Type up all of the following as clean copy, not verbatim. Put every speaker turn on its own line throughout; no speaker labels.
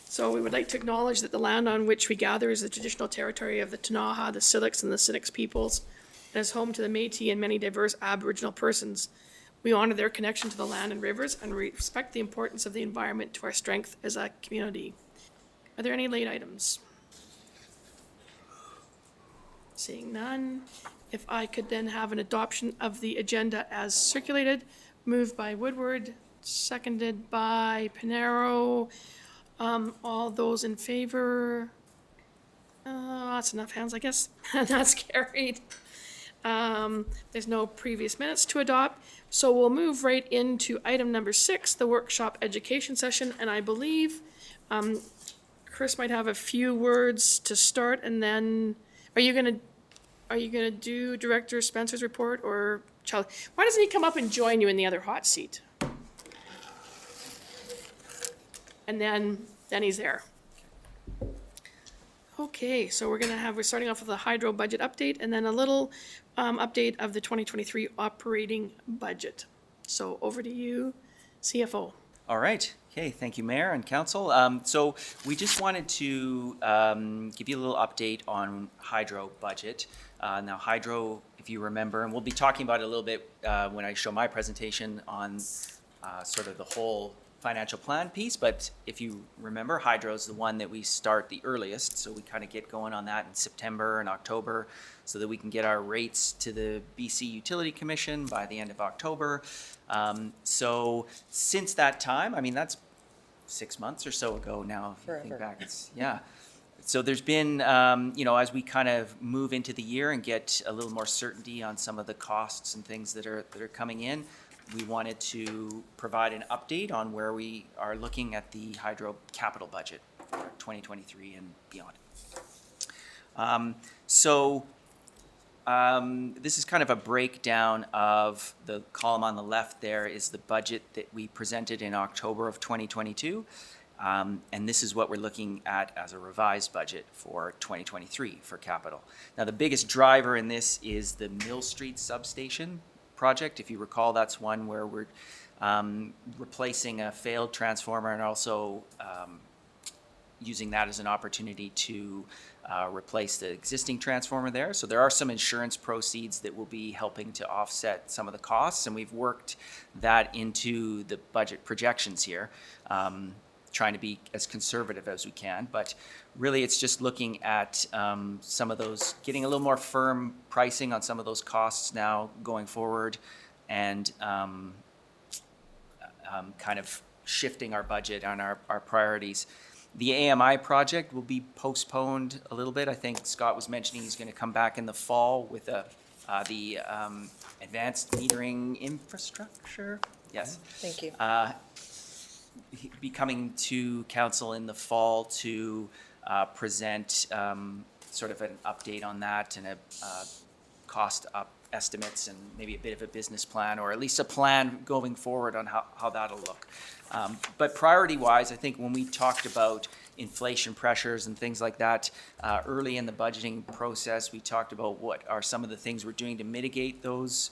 So we would like to acknowledge that the land on which we gather is the traditional territory of the Ktunaxa, the Syilx, and the Sinixt peoples, and is home to the Métis and many diverse Aboriginal persons. We honor their connection to the land and rivers and respect the importance of the environment to our strength as a community. Are there any late items? Seeing none, if I could then have an adoption of the agenda as circulated, moved by Woodward, seconded by Pinero. All those in favor? That's enough hands, I guess. That's carried. There's no previous minutes to adopt, so we'll move right into item number 6, the workshop education session, and I believe Chris might have a few words to start, and then are you gonna do Director Spencer's report, or Charlie? Why doesn't he come up and join you in the other hot seat? And then he's there. Okay, so we're starting off with a hydro budget update and then a little update of the 2023 operating budget. So over to you, CFO.
All right. Okay. Thank you, Mayor and Council. So we just wanted to give you a little update on hydro budget. Now, hydro, if you remember, and we'll be talking about it a little bit when I show my presentation on sort of the whole financial plan piece, but if you remember, hydro is the one that we start the earliest, so we kind of get going on that in September and October so that we can get our rates to the BC Utility Commission by the end of October. So since that time, I mean, that's 6 months or so ago now, if you think back, yeah. So there's been, as we kind of move into the year and get a little more certainty on some of the costs and things that are coming in, we wanted to provide an update on where we are looking at the hydro capital budget for 2023 and beyond. This is kind of a breakdown of the column on the left. There is the budget that we presented in October of 2022. And this is what we're looking at as a revised budget for 2023 for capital. Now, the biggest driver in this is the Mill Street substation project. If you recall, that's one where we're replacing a failed transformer and also using that as an opportunity to replace the existing transformer there. So there are some insurance proceeds that will be helping to offset some of the costs, and we've worked that into the budget projections here, trying to be as conservative as we can. But really, it's just looking at some of those, getting a little more firm pricing on some of those costs now going forward, and kind of shifting our budget on our priorities. The AMI project will be postponed a little bit. I think Scott was mentioning he's going to come back in the fall with the advanced metering infrastructure. Yes.
Thank you.
Be coming to council in the fall to present sort of an update on that and a cost up estimates and maybe a bit of a business plan, or at least a plan going forward on how that'll look. But priority-wise, I think when we talked about inflation pressures and things like that early in the budgeting process, we talked about what are some of the things we're doing to mitigate those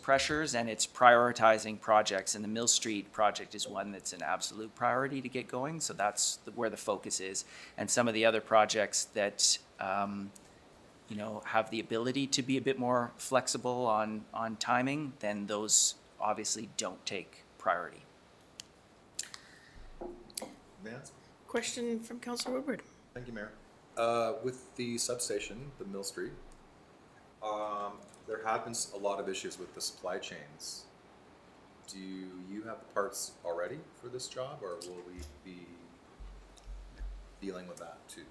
pressures, and it's prioritizing projects, and the Mill Street project is one that's an absolute priority to get going, so that's where the focus is. And some of the other projects that have the ability to be a bit more flexible on timing, then those obviously don't take priority.
Vance?
Question from Councillor Woodward.
Thank you, Mayor. With the substation, the Mill Street, there have been a lot of issues with the supply chains. Do you have the parts already for this job, or will we be dealing with that too?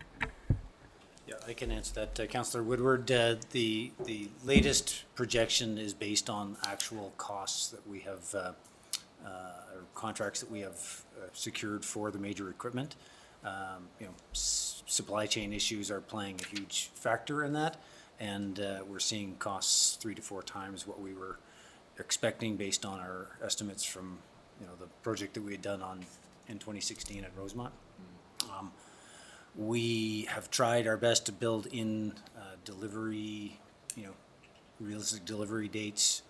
Yeah, I can answer that, Councillor Woodward. The latest projection is based on actual costs that we have, or contracts that we have secured for the major equipment. Supply chain issues are playing a huge factor in that, and we're seeing costs 3 to 4 times what we were expecting based on our estimates from the project that we had done in 2016 at Rosemont. We have tried our best to build in delivery, realistic delivery dates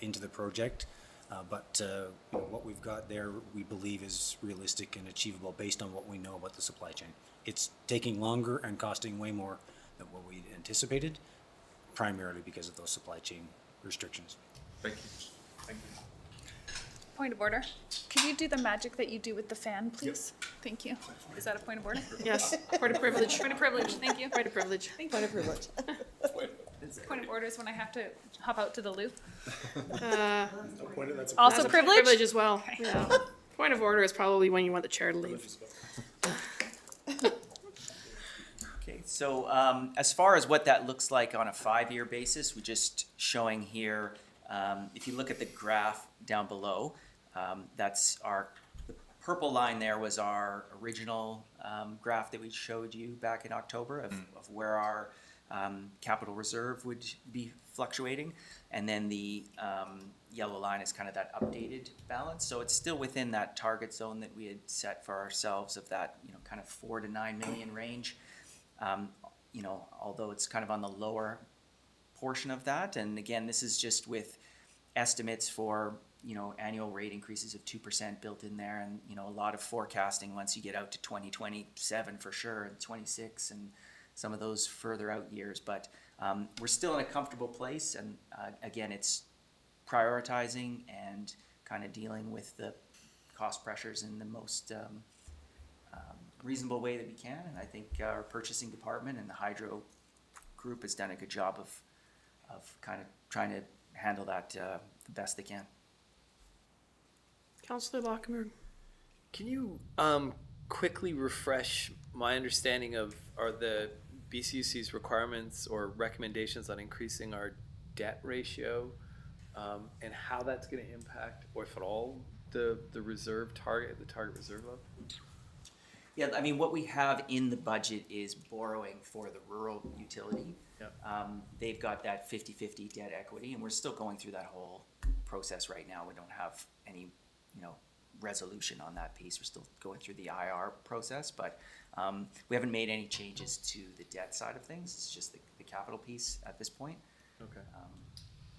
into the project. But what we've got there, we believe is realistic and achievable based on what we know about the supply chain. It's taking longer and costing way more than what we anticipated, primarily because of those supply chain restrictions.
Thank you. Thank you.
Point of order. Could you do the magic that you do with the fan, please? Thank you. Is that a point of order?
Yes, point of privilege.
Point of privilege, thank you.
Point of privilege.
Point of privilege. Point of order is when I have to hop out to the loo. Also
That's a
privilege?
Privilege as well, yeah. Point of order is probably when you want the chair to leave.
Okay, so as far as what that looks like on a 5-year basis, we're just showing here, if you look at the graph down below, that's the purple line there was our original graph that we showed you back in October of where our capital reserve would be fluctuating. And then the yellow line is kind of that updated balance. So it's still within that target zone that we had set for ourselves of that, kind of 4 to 9 million range. Although it's kind of on the lower portion of that. And again, this is just with estimates for, annual rate increases of 2% built in there. And, a lot of forecasting once you get out to 2027 for sure, and 26 and some of those further out years. But we're still in a comfortable place. And again, it's prioritizing and kind of dealing with the cost pressures in the most reasonable way that we can. And I think our purchasing department and the hydro group has done a good job of kind of trying to handle that the best they can.
Councillor Lockmer.
Can you quickly refresh my understanding of are the BCUC's requirements or recommendations on increasing our debt ratio and how that's going to impact, or if at all, the reserve target, the target reserve level?
Yeah, I mean, what we have in the budget is borrowing for the rural utility.
Yeah.
They've got that 50-50 debt equity, and we're still going through that whole process right now. We don't have any, resolution on that piece. We're still going through the IR process, but we haven't made any changes to the debt side of things. It's just the capital piece at this point.
Okay.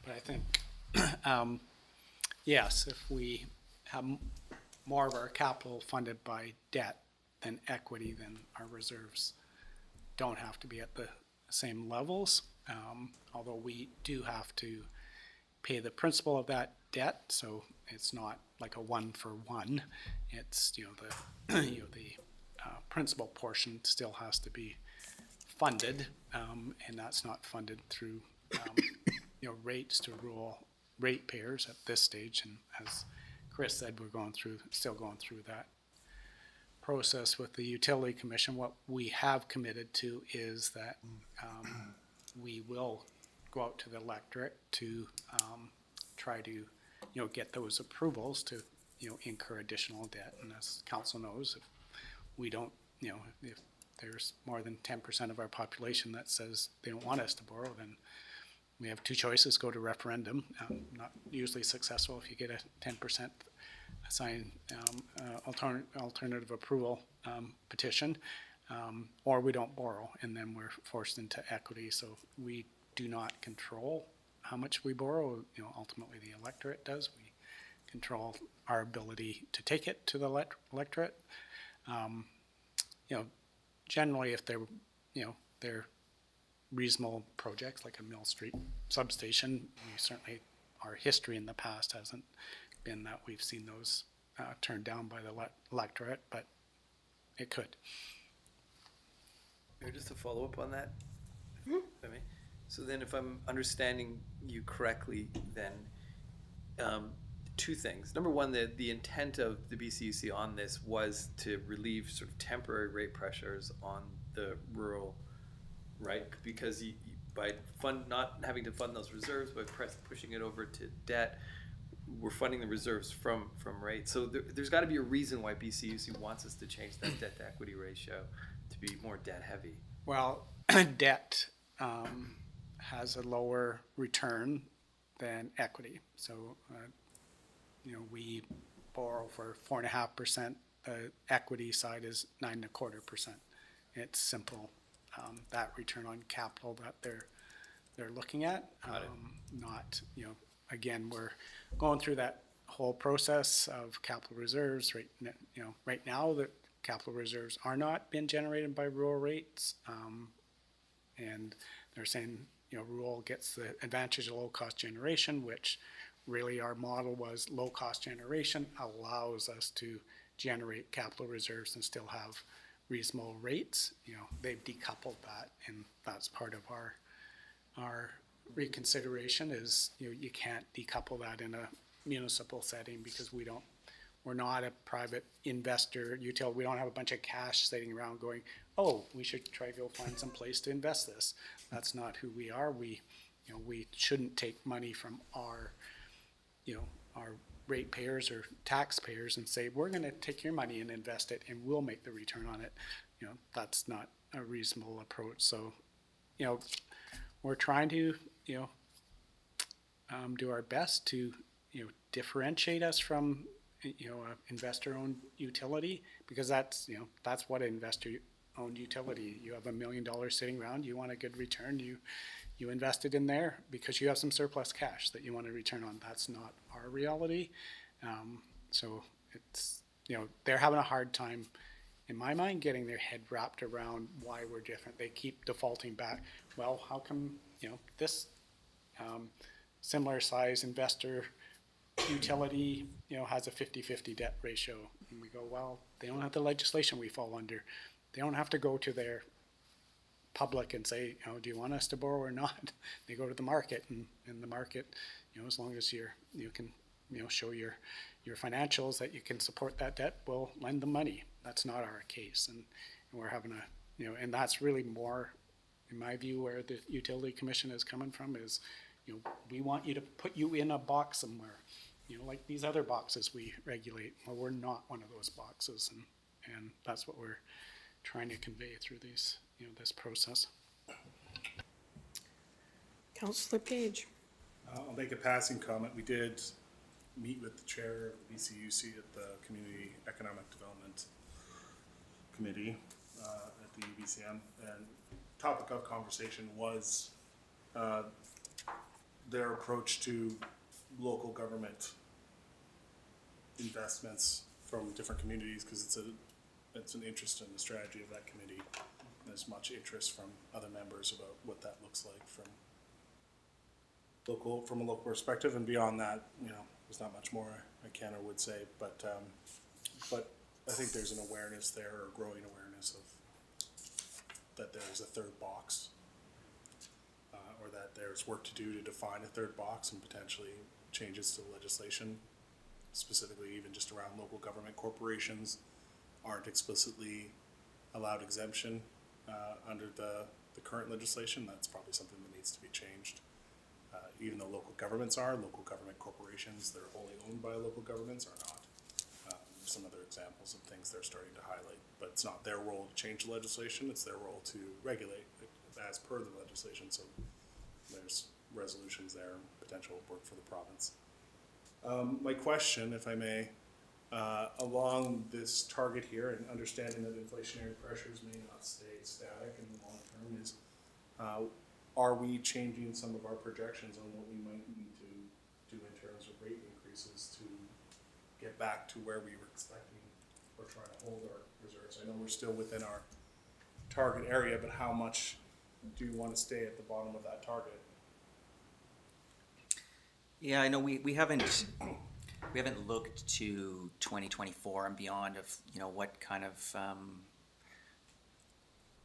But I think, yes, if we have more of our capital funded by debt than equity, then our reserves don't have to be at the same levels. Although we do have to pay the principal of that debt, so it's not like a 1-for-1. It's the principal portion still has to be funded, and that's not funded through rates to rural ratepayers at this stage. And as Chris said, we're still going through that process with the Utility Commission. What we have committed to is that we will go out to the electorate to try to get those approvals to incur additional debt. And as council knows, if we don't, if there's more than 10% of our population that says they don't want us to borrow, then we have two choices: go to referendum, not usually successful if you get a 10% assigned alternative approval petition, or we don't borrow, and then we're forced into equity. So we do not control how much we borrow. Ultimately the electorate does. We control our ability to take it to the electorate. Generally, if they're reasonable projects like a Mill Street substation, our history in the past hasn't been that we've seen those turned down by the electorate, but it could.
Maybe just to follow up on that, if I may. So then, if I'm understanding you correctly, then two things. Number one, the intent of the BCUC on this was to relieve sort of temporary rate pressures on the rural, right? Because by not having to fund those reserves, by pushing it over to debt, we're funding the reserves from rates. So there's got to be a reason why BCUC wants us to change that debt to equity ratio to be more debt heavy.
Well, debt has a lower return than equity. So, we borrow for 4.5%. The equity side is 9.25%. It's simple. That return on capital that they're looking at. Not, again, we're going through that whole process of capital reserves, right now, the capital reserves are not being generated by rural rates. And they're saying, rural gets the advantage of low-cost generation, which really our model was low-cost generation allows us to generate capital reserves and still have reasonable rates. They've decoupled that, and that's part of our reconsideration is, you can't decouple that in a municipal setting because we're not a private investor utility. We don't have a bunch of cash sitting around going, oh, we should try to go find some place to invest this. That's not who we are. We shouldn't take money from our ratepayers or taxpayers and say, we're gonna take your money and invest it and we'll make the return on it. That's not a reasonable approach. So, we're trying to, do our best to, differentiate us from, investor-owned utility, because that's what an investor-owned utility. You have $1 million sitting around, you want a good return, you invested in there because you have some surplus cash that you want to return on. That's not our reality. So it's, they're having a hard time, in my mind, getting their head wrapped around why we're different. They keep defaulting back. Well, how come, this similar size investor utility, has a 50-50 debt ratio? And we go, well, they don't have the legislation we fall under. They don't have to go to their public and say, do you want us to borrow or not? They go to the market, and the market, as long as you can, show your financials that you can support that debt, will lend the money. That's not our case, and we're having and that's really more, in my view, where the utility commission is coming from is, we want you to put you in a box somewhere, like these other boxes we regulate. Well, we're not one of those boxes, and that's what we're trying to convey through these, this process.
Councillor Page.
I'll make a passing comment. We did meet with the chair of the BCUC at the Community Economic Development Committee at the UBCM, and topic of conversation was their approach to local government investments from different communities, because it's an interest in the strategy of that committee. There's much interest from other members about what that looks like from a local perspective, and beyond that, there's not much more I can or would say, but I think there's an awareness there, or growing awareness of that there's a third box, or that there's work to do to define a third box and potentially changes to legislation, specifically even just around local government corporations aren't explicitly allowed exemption under the current legislation. That's probably something that needs to be changed. Even though local governments are, local government corporations that are wholly owned by local governments are not. Some other examples of things they're starting to highlight, but it's not their role to change the legislation, it's their role to regulate it as per the legislation. So there's resolutions there, potential work for the province. My question, if I may, along this target here, and understanding that inflationary pressures may not stay static in the long term, is are we changing some of our projections on what we might need to do in terms of rate increases to get back to where we were expecting, or trying to hold our reserves? I know we're still within our target area, but how much do you want to stay at the bottom of that target?
Yeah, I know we haven't looked to 2024 and beyond of, what kind of,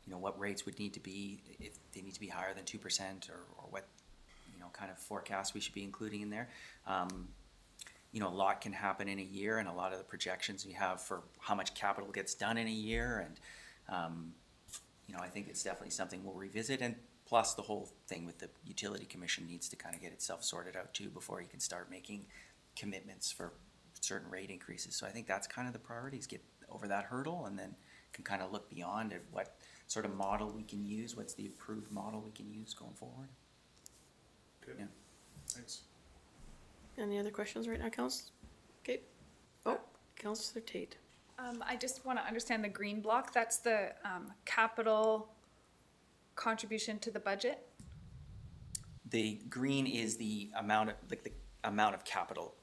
what rates would need to be, if they need to be higher than 2%, or what, kind of forecast we should be including in there. A lot can happen in a year, and a lot of the projections we have for how much capital gets done in a year, and, I think it's definitely something we'll revisit, and plus the whole thing with the Utility Commission needs to kind of get itself sorted out too before you can start making commitments for certain rate increases. So I think that's kind of the priorities, get over that hurdle, and then can kind of look beyond at what sort of model we can use, what's the approved model we can use going forward.
Good.
Yeah.
Thanks.
Any other questions right now, Council? Okay. Oh, Councillor Tate.
I just want to understand the green block. That's the capital contribution to the budget.
The green is the amount of, the amount of capital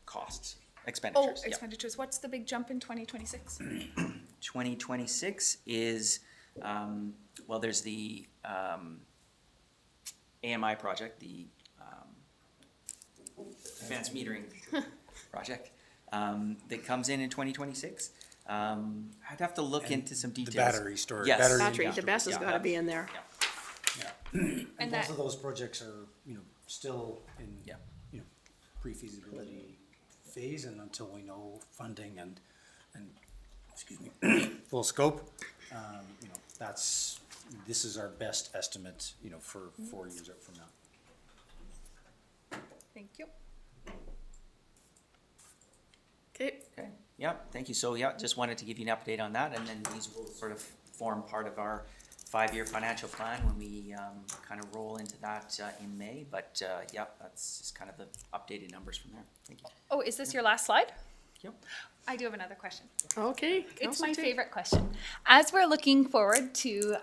costs,
Oh,
expenditures. Yeah.
expenditures. What's the big jump in 2026?
2026 is, well, there's the AMI project, the advanced metering project, that comes in 2026ix. I'd have to look into some
The
details.
battery storage.
Yes.
Battery,
yeah.
the best has
Yeah.
gotta be in there.
And
And
both
that-
of those projects are, still in,
Yeah.
pre-feasibility phase, and until we know funding and excuse me, full scope, this is our best estimate, for 4 years out from now.
Thank you.
Okay,
Okay, yeah, thank you. So, yeah, just wanted to give you an update on that, and then these will sort of form part of our 5-year financial plan when we kind of roll into that in May. But, yeah, that's just kind of the updated numbers from there. Thank you.
Oh, is this your last slide?
Yep.
I do have another question.
okay.
It's
Councillor
my
Tate.
favorite question. As we're looking forward to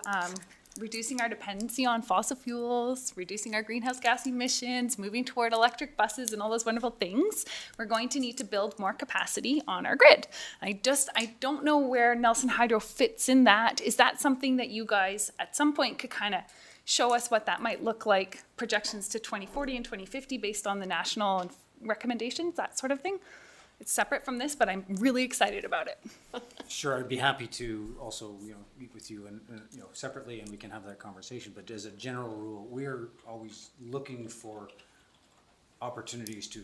reducing our dependency on fossil fuels, reducing our greenhouse gas emissions, moving toward electric buses and all those wonderful things, we're going to need to build more capacity on our grid. I don't know where Nelson Hydro fits in that. Is that something that you guys at some point could kind of show us what that might look like, projections to 2040 and 2050 based on the national recommendations, that sort of thing? It's separate from this, but I'm really excited about it.
Sure, I'd be happy to also, meet with you and, separately, and we can have that conversation. But as a general rule, we're always looking for opportunities to,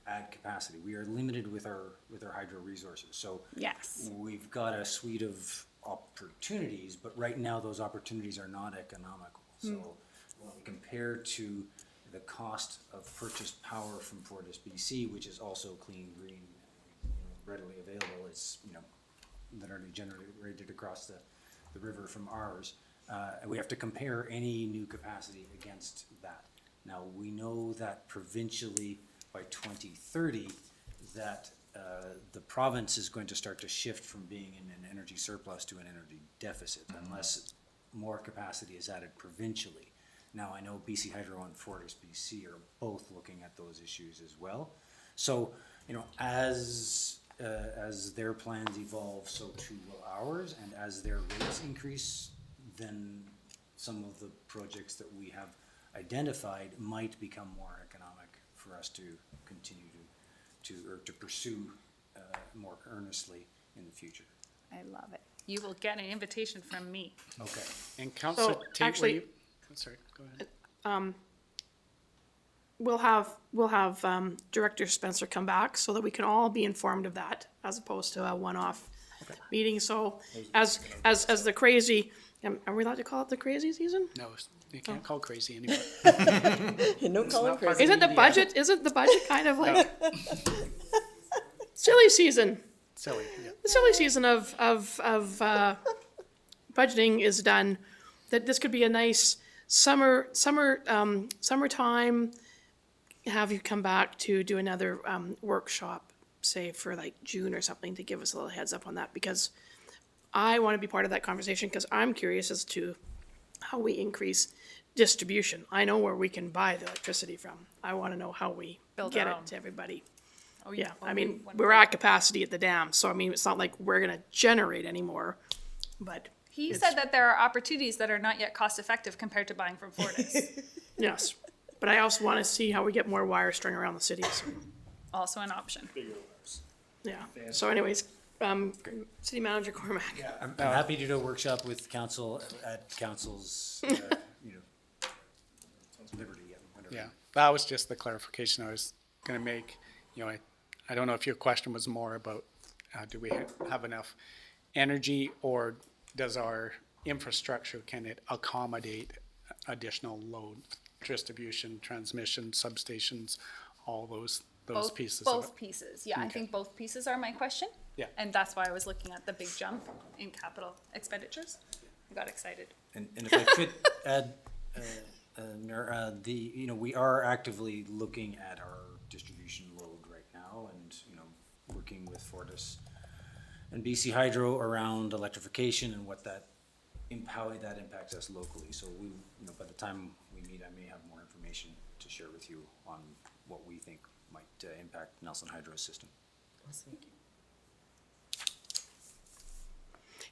add capacity. We are limited with our hydro resources. So
Yes.
we've got a suite of opportunities, but right now those opportunities are not economical. So when we compare to the cost of purchased power from Fortis BC, which is also clean, green, readily available, it's, literally generated across the river from ours. And we have to compare any new capacity against that. Now, we know that provincially by 2030, that the province is going to start to shift from being in an energy surplus to an energy deficit unless more capacity is added provincially. Now, I know BC Hydro and Fortis BC are both looking at those issues as well. So, as their plans evolve, so too will ours, and as their rates increase, then some of the projects that we have identified might become more economic for us to continue to pursue more earnestly in the future.
I love it. You will get an invitation from me.
Okay.
And Councillor
So,
Tate,
actually-
will you? Sorry, go ahead.
We'll have Director Spencer come back so that we can all be informed of that as opposed to a one-off meeting. So as the crazy, are we allowed to call it the crazy season?
No, you can't call crazy anymore.
No calling crazy.
Isn't the budget kind of like silly season?
Silly, yeah.
The silly season of budgeting is done. That this could be a nice summertime. Have you come back to do another workshop, say for like June or something, to give us a little heads up on that, because I want to be part of that conversation because I'm curious as to how we increase distribution. I know where we can buy the electricity from. I want to know how we
Build
get
our
it
own.
to everybody.
Oh,
Yeah,
oh,
I mean,
one-
we're at capacity at the dam, so I mean, it's not like we're gonna generate anymore, but
He
it's-
said that there are opportunities that are not yet cost effective compared to buying from Fortis.
yes. But I also want to see how we get more wires strung around the cities.
Also an option.
Yeah, so anyways, City Manager Cormac.
I'm happy to do a workshop with council at council's, liberty, whatever.
Yeah, that was just the clarification I was gonna make. I don't know if your question was more about, do we have enough energy, or does our infrastructure, can it accommodate additional load, distribution, transmission, substations, all those pieces of it?
Both pieces, yeah, I
Okay.
think both pieces are my question.
Yeah.
And that's why I was looking at the big jump in capital expenditures. I got excited.
And if I could add, Mayor, we are actively looking at our distribution load right now and, working with Fortis and BC Hydro around electrification and how that impacts us locally. So by the time we meet, I may have more information to share with you on what we think might impact Nelson Hydro's system.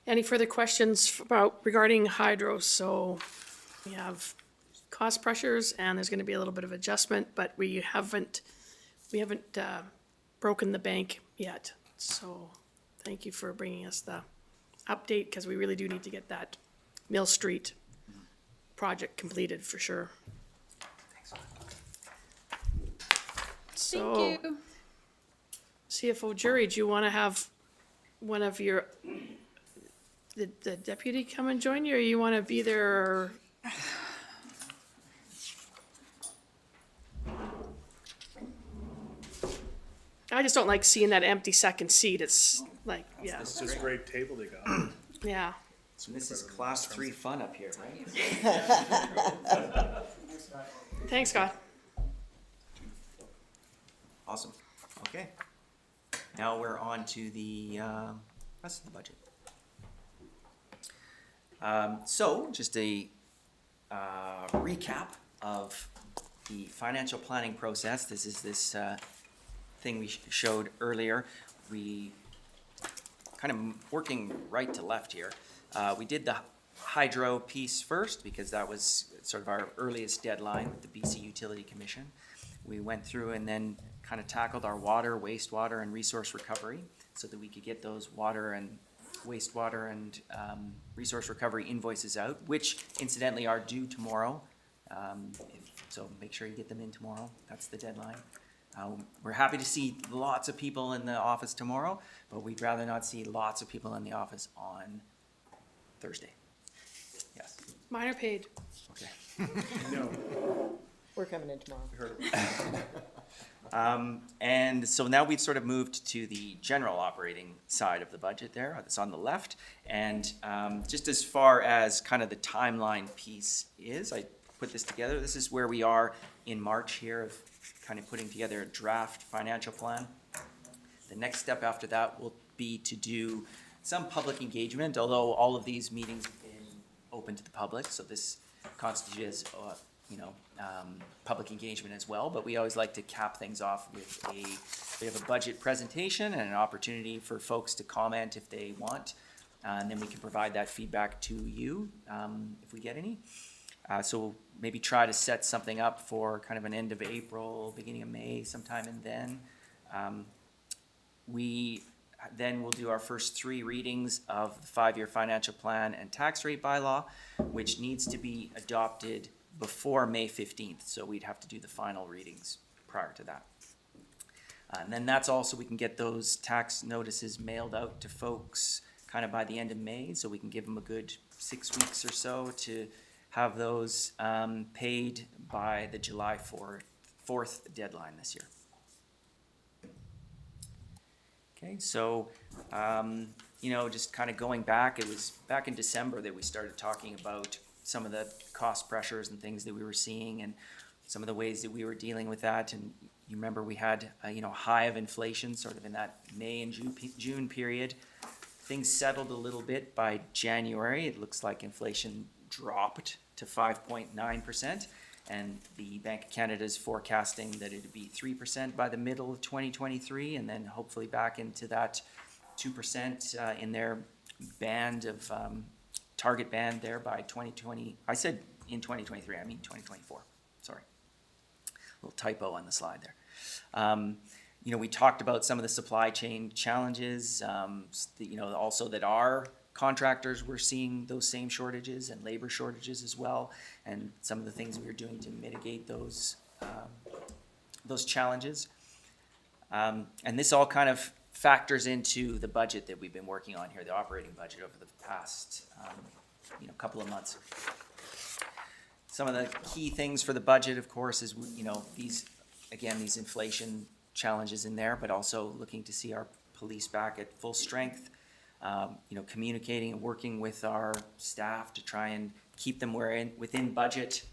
Any further questions regarding hydro? So we have cost pressures and there's gonna be a little bit of adjustment, but we haven't broken the bank yet. So thank you for bringing us the update, because we really do need to get that Mill Street project completed for sure. So,
Thank you.
CFO Jury, do you want to have one of your, the deputy come and join you, or you want to be there? I just don't like seeing that empty second seat. It's like, yeah,
It's just a great table they got.
yeah.
So this is class 3 fun up here, right?
Thanks, Scott.
Awesome. Okay. Now we're on to the rest of the budget. So just a recap of the financial planning process. This is this thing we showed earlier. We kind of working right to left here. We did the hydro piece first because that was sort of our earliest deadline with the BC Utility Commission. We went through and then kind of tackled our water, wastewater, and resource recovery so that we could get those water and wastewater and resource recovery invoices out, which incidentally are due tomorrow. So make sure you get them in tomorrow. That's the deadline. We're happy to see lots of people in the office tomorrow, but we'd rather not see lots of people in the office on Thursday. Yes.
Mine are paid.
Okay.
We're coming in tomorrow.
And so now we've sort of moved to the general operating side of the budget there, that's on the left. And just as far as kind of the timeline piece is, I put this together. This is where we are in March here of kind of putting together a draft financial plan. The next step after that will be to do some public engagement, although all of these meetings have been open to the public, so this constitutes public engagement as well, but we always like to cap things off with we have a budget presentation and an opportunity for folks to comment if they want, and then we can provide that feedback to you if we get any. So maybe try to set something up for kind of an end of April, beginning of May, sometime in then. We then will do our first 3 readings of the 5-year financial plan and tax rate bylaw, which needs to be adopted before May 15th, so we'd have to do the final readings prior to that. And then that's also, we can get those tax notices mailed out to folks kind of by the end of May, so we can give them a good 6 weeks or so to have those paid by the July 4th deadline this year. Okay, so, just kind of going back, it was back in December that we started talking about some of the cost pressures and things that we were seeing and some of the ways that we were dealing with that. And you remember we had a high of inflation sort of in that May and June period. Things settled a little bit by January. It looks like inflation dropped to 5.9%, and the Bank of Canada is forecasting that it would be 3% by the middle of 2023, and then hopefully back into that 2% in their band of target band there by 2020. I said in 2023, I mean 2024. Sorry, a little typo on the slide there. We talked about some of the supply chain challenges. Also that our contractors were seeing those same shortages and labor shortages as well, and some of the things we were doing to mitigate those challenges. And this all kind of factors into the budget that we've been working on here, the operating budget over the past couple of months. Some of the key things for the budget, of course, is these inflation challenges in there, but also looking to see our police back at full strength. Communicating and working with our staff to try and keep them within budget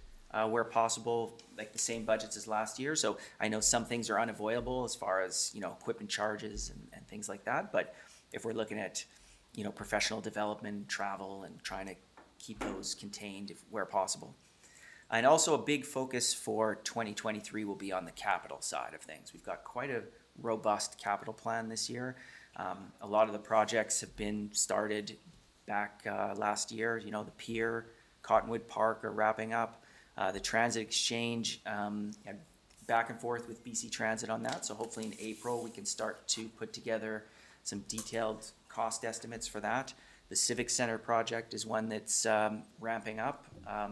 where possible, like the same budgets as last year. So I know some things are unavoidable as far as equipment charges and things like that. But if we're looking at professional development, travel, and trying to keep those contained where possible. And also a big focus for 2023 will be on the capital side of things. We've got quite a robust capital plan this year. A lot of the projects have been started back last year. You know, the pier, Cottonwood Park are wrapping up. The Transit Exchange, had back and forth with BC Transit on that. So hopefully in April, we can start to put together some detailed cost estimates for that. The Civic Center project is one that's ramping up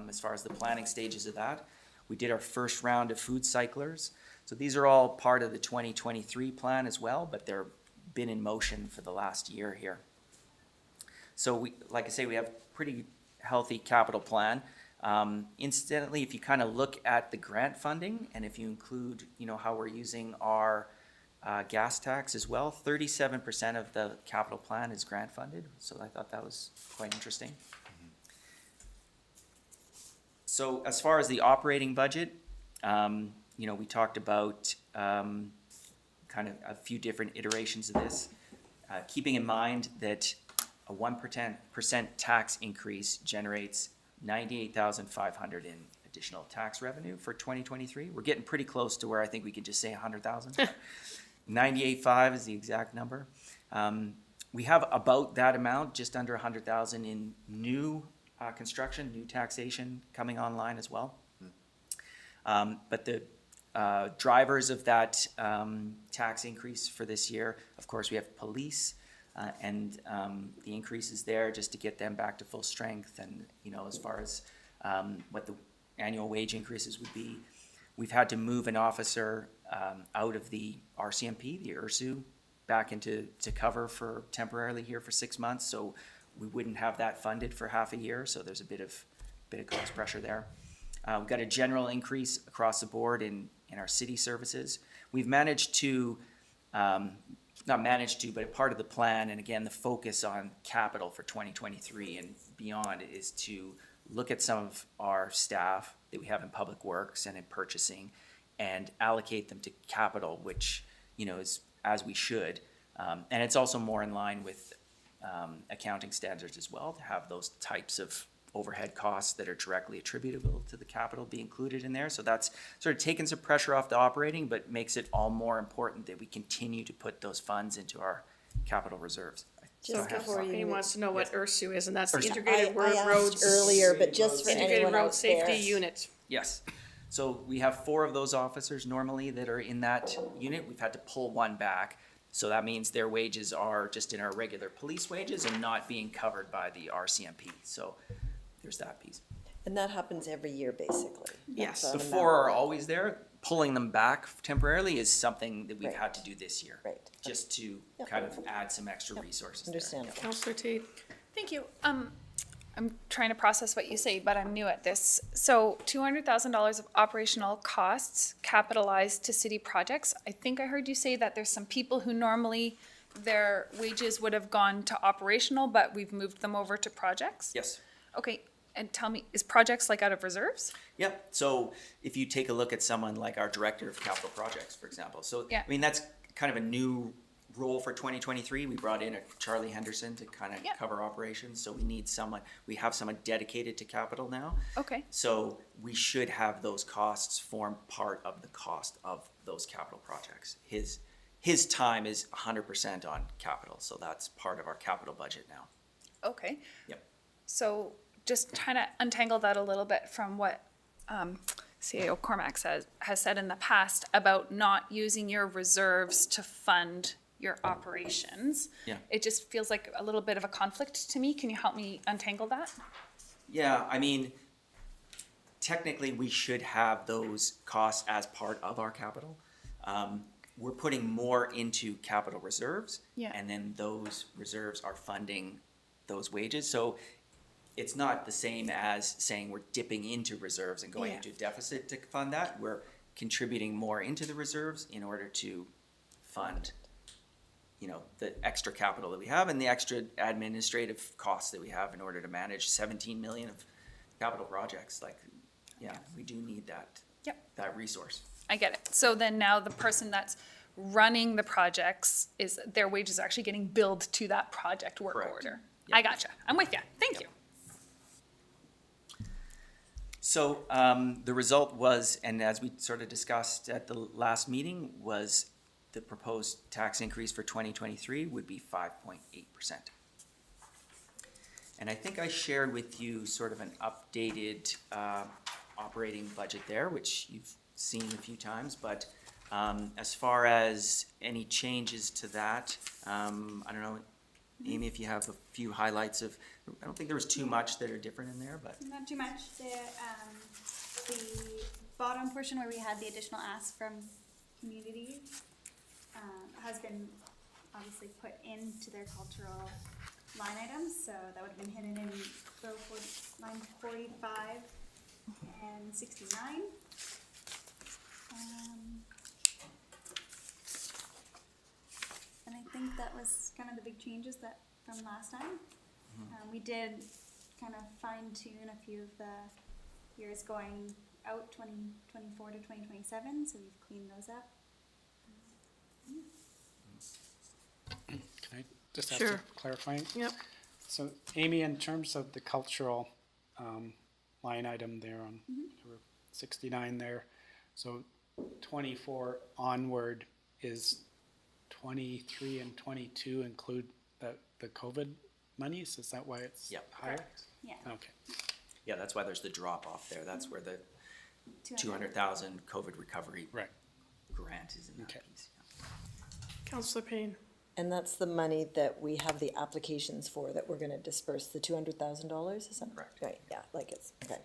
as far as the planning stages of that. We did our first round of food cyclers. So these are all part of the 2023 plan as well, but they're been in motion for the last year here. So we, like I say, we have pretty healthy capital plan. Incidentally, if you kind of look at the grant funding, and if you include, you know, how we're using our gas tax as well, 37% of the capital plan is grant funded. So I thought that was quite interesting. So as far as the operating budget, you know, we talked about kind of a few different iterations of this, keeping in mind that a 1% tax increase generates $98,500 in additional tax revenue for 2023. We're getting pretty close to where I think we could just say 100,000. 98.5 is the exact number. We have about that amount, just under 100,000 in new construction, new taxation coming online as well. But the drivers of that tax increase for this year, of course, we have police and the increases there just to get them back to full strength. And, you know, as far as what the annual wage increases would be, we've had to move an officer out of the RCMP, the URSU, back into cover for temporarily here for 6 months. So we wouldn't have that funded for half a year. So there's a bit of cost pressure there. We've got a general increase across the board in our city services. We've managed to, not managed to, but a part of the plan, and again, the focus on capital for 2023 and beyond is to look at some of our staff that we have in public works and in purchasing and allocate them to capital, which, you know, is as we should. And it's also more in line with accounting standards as well, to have those types of overhead costs that are directly attributable to the capital be included in there. So that's sort of taken some pressure off the operating, but makes it all more important that we continue to put those funds into our capital reserves.
Just before
He
you,
wants to know what URSU is, and that's the
URSU.
Integrated
I asked
Roads.
earlier, but just for
Integrated
anyone
Road
out
Safety
there.
Unit.
Yes. So we have 4 of those officers normally that are in that unit. We've had to pull one back. So that means their wages are just in our regular police wages and not being covered by the RCMP. So there's that piece.
And that happens every year, basically.
Yes.
That's
The
on a
4 are
map.
always there. Pulling them back temporarily is something that we've
Right.
had to do this year.
Right.
Just to
Yep.
kind of add some extra resources there.
Understandable.
Counselor Tate.
Thank you. I'm trying to process what you say, but I'm new at this. So $200,000 of operational costs capitalized to city projects. I think I heard you say that there's some people who normally their wages would have gone to operational, but we've moved them over to projects?
Yes.
Okay, and tell me, is projects like out of reserves?
Yep. So if you take a look at someone like our Director of Capital Projects, for example. So,
Yeah.
I mean, that's kind of a new role for 2023. We brought in a Charlie Henderson to kind of
Yeah.
cover operations. So we need someone, we have someone dedicated to capital now.
Okay,
So we should have those costs form part of the cost of those capital projects. His time is 100% on capital, so that's part of our capital budget now.
okay.
Yep.
So just trying to untangle that a little bit from what CAO Cormac has said in the past about not using your reserves to fund your operations.
Yeah.
It just feels like a little bit of a conflict to me. Can you help me untangle that?
Yeah, I mean, technically, we should have those costs as part of our capital. We're putting more into capital reserves.
Yeah.
And then those reserves are funding those wages. So it's not the same as saying we're dipping into reserves and going
Yeah.
into deficit to fund that. We're contributing more into the reserves in order to fund, you know, the extra capital that we have and the extra administrative costs that we have in order to manage 17 million of capital projects. Like, yeah, we do need that,
Yep.
that resource.
I get it. So then now the person that's running the projects is, their wages are actually getting billed to that project work
Correct.
order.
Yep.
I gotcha. I'm with you. Thank you.
So the result was, and as we sort of discussed at the last meeting, was the proposed tax increase for 2023 would be 5.8%. And I think I shared with you sort of an updated operating budget there, which you've seen a few times, but as far as any changes to that, I don't know, Amy, if you have a few highlights of, I don't think there was too much that are different in there, but.
Not too much. The bottom portion where we had the additional ask from communities has been obviously put into their cultural line items, so that would have been hidden in line 45 and 69. And I think that was kind of the big changes that from last time. We did kind of fine tune a few of the years going out 2024 to 2027, so we've cleaned those up.
Can I just ask
Sure.
a clarifying?
Yep.
So Amy, in terms of the cultural line item there on number 69 there, so 24 onward, is 23 and 22 include the COVID monies? Is that why it's
Yep.
higher?
Yeah.
Okay.
Yeah, that's why there's the drop off there. That's where the
200.
200,000 COVID recovery
Right.
grant is in that
Okay.
piece.
Councillor Payne.
And that's the money that we have the applications for that we're gonna disperse, the $200,000, is that?
Correct.
Right, yeah, like it's, okay.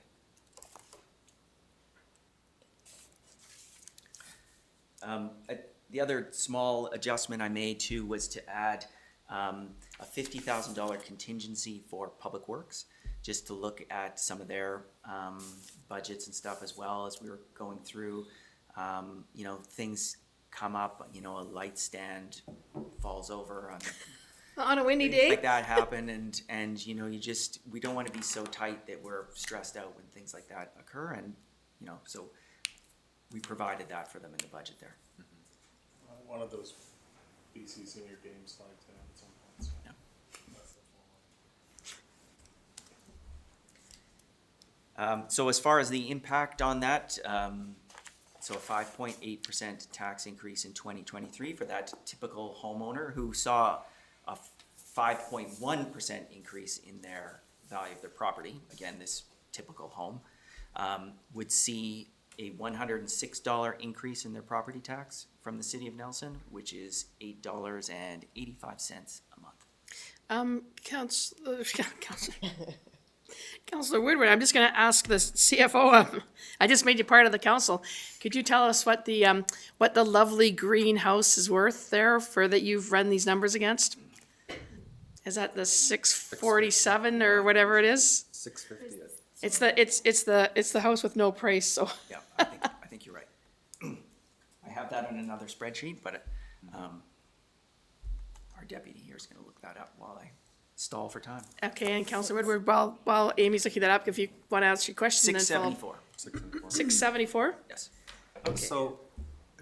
The other small adjustment I made too was to add a $50,000 contingency for Public Works, just to look at some of their budgets and stuff as well as we were going through. You know, things come up, you know, a light stand falls over on
On a windy
things
day?
like that happen, and you know, we don't want to be so tight that we're stressed out when things like that occur, and you know, so we provided that for them in the budget there.
One of those BC Senior Games slides at some point, so.
Yeah.
That's the full one.
So as far as the impact on that, so a 5.8% tax increase in 2023 for that typical homeowner who saw a 5.1% increase in their value of their property, again, this typical home, would see a $106 increase in their property tax from the city of Nelson, which is $8.85 a month.
Councillor Woodward, I'm just gonna ask the CFO, I just made you part of the council. Could you tell us what the lovely greenhouse is worth there for that you've run these numbers against? Is that the 647 or whatever it is?
650.
It's the house with no price, so.
Yeah, I think you're right. I have that on another spreadsheet, but our deputy here is gonna look that up while I stall for time.
Okay, and Councillor Woodward, while Amy's looking that up, if you want to ask your question, then follow.
674,
674?
yes.
So,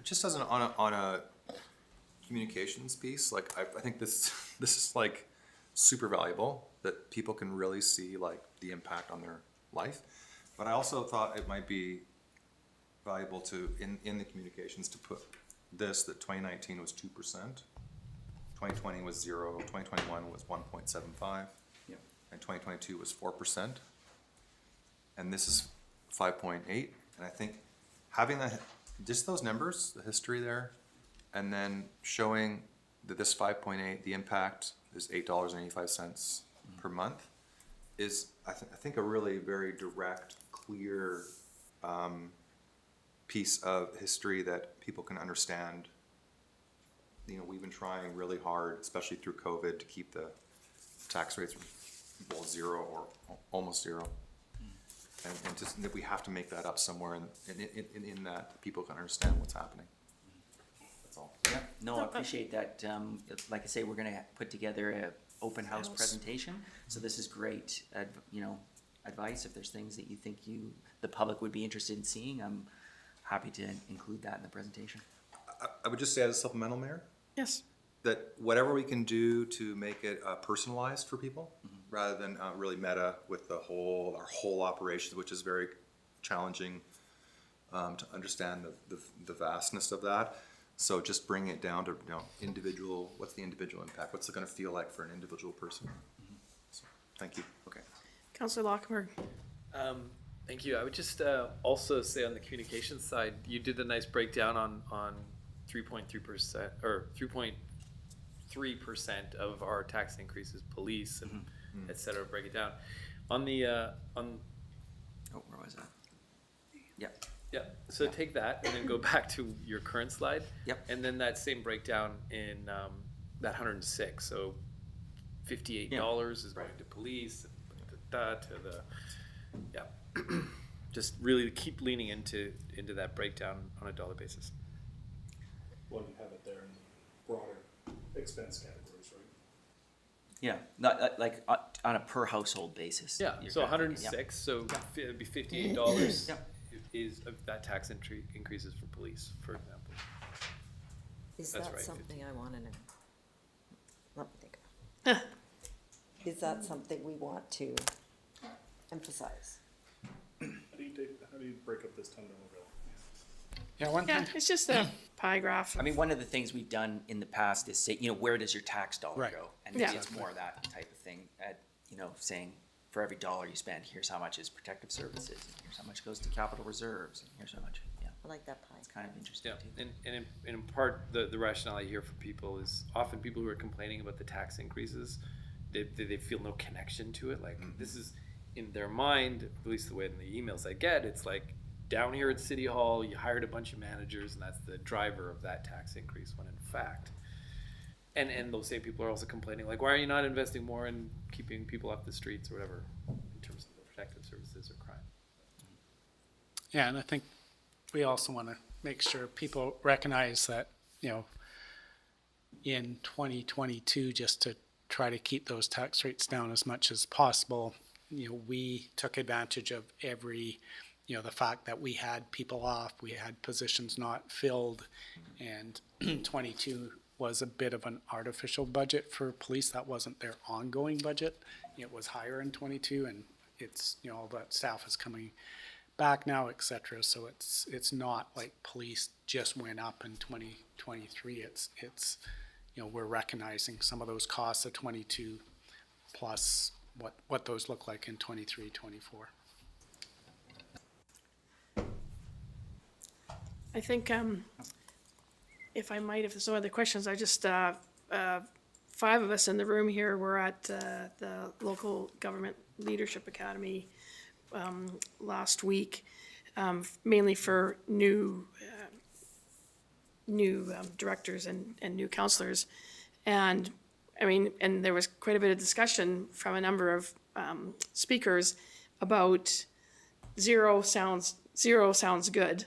just as on a communications piece, like I think this is like super valuable that people can really see like the impact on their life. But I also thought it might be valuable to in the communications to put this that 2019 was 2%, 2020 was 0, 2021 was 1.75,
Yeah.
and 2022 was 4%, and this is 5.8. And I think having that, just those numbers, the history there, and then showing that this 5.8, the impact is $8.85 per month, is I think a really very direct, clear piece of history that people can understand. You know, we've been trying really hard, especially through COVID, to keep the tax rates well zero or almost zero. And just that we have to make that up somewhere in that people can understand what's happening. That's all.
Yeah, no, I appreciate that. Like I say, we're gonna put together a open house presentation, so this is great, you know, advice. If there's things that you think the public would be interested in seeing, I'm happy to include that in the presentation.
I would just say as a supplemental, Mayor,
Yes.
that whatever we can do to make it personalized for people, rather than really meta with our whole operations, which is very challenging to understand the vastness of that. So just bringing it down to, you know, individual, what's the individual impact? What's it gonna feel like for an individual person? So, thank you.
Okay.
Councillor Lockmer.
Thank you. I would just also say on the communications side, you did a nice breakdown on 3.3% or 3.3% of our tax increases, police and et cetera. Break it down. On the on.
Oh, where was that? Yep.
Yeah. So take that and then go back to your current slide.
Yep.
And then that same breakdown in that 106. So $58 is going to police. To the just really keep leaning into that breakdown on a dollar basis.
Well, you have it there in broader expense categories, right?
Yeah, not like on a per household basis.
Yeah,
you're
so
kind of thinking,
106, so it'd be $58
Yep.
is of that tax increases for police, for example.
Is
That's
that
right.
something I wanna know? Let me think about it. Is that something we want to emphasize?
How do you break up this $10 bill?
Yeah, one
Yeah,
thing,
it's just a pie graph.
I mean, one of the things we've done in the past is say, you know, where does your tax dollar
Right.
go? And
Yeah.
maybe it's more that type of thing, you know, saying for every dollar you spend, here's how much is protective services, and here's how much goes to capital reserves, and here's how much, yeah.
I like that pie.
It's kind of interesting
Yeah,
too.
and in part, the rationale I hear from people is often people who are complaining about the tax increases, they feel no connection to it. Like this is in their mind, at least the way in the emails I get, it's like down here at City Hall, you hired a bunch of managers and that's the driver of that tax increase, when in fact, and those same people are also complaining, like, why are you not investing more in keeping people off the streets or whatever in terms of the protective services or crime?
yeah, and I think we also want to make sure people recognize that, you know, in 2022, just to try to keep those tax rates down as much as possible, you know, we took advantage of every, you know, the fact that we had people off, we had positions not filled, and 22 was a bit of an artificial budget for police. That wasn't their ongoing budget. It was higher in 22, and it's, you know, all that staff is coming back now, et cetera. So it's not like police just went up in 2023. It's you know, we're recognizing some of those costs of 22 plus what those look like in 23, 24.
I think, if I might, if there's no other questions, I just, 5 of us in the room here were at the local government leadership academy last week, mainly for new directors and new counselors. And I mean, and there was quite a bit of discussion from a number of speakers about zero sounds good,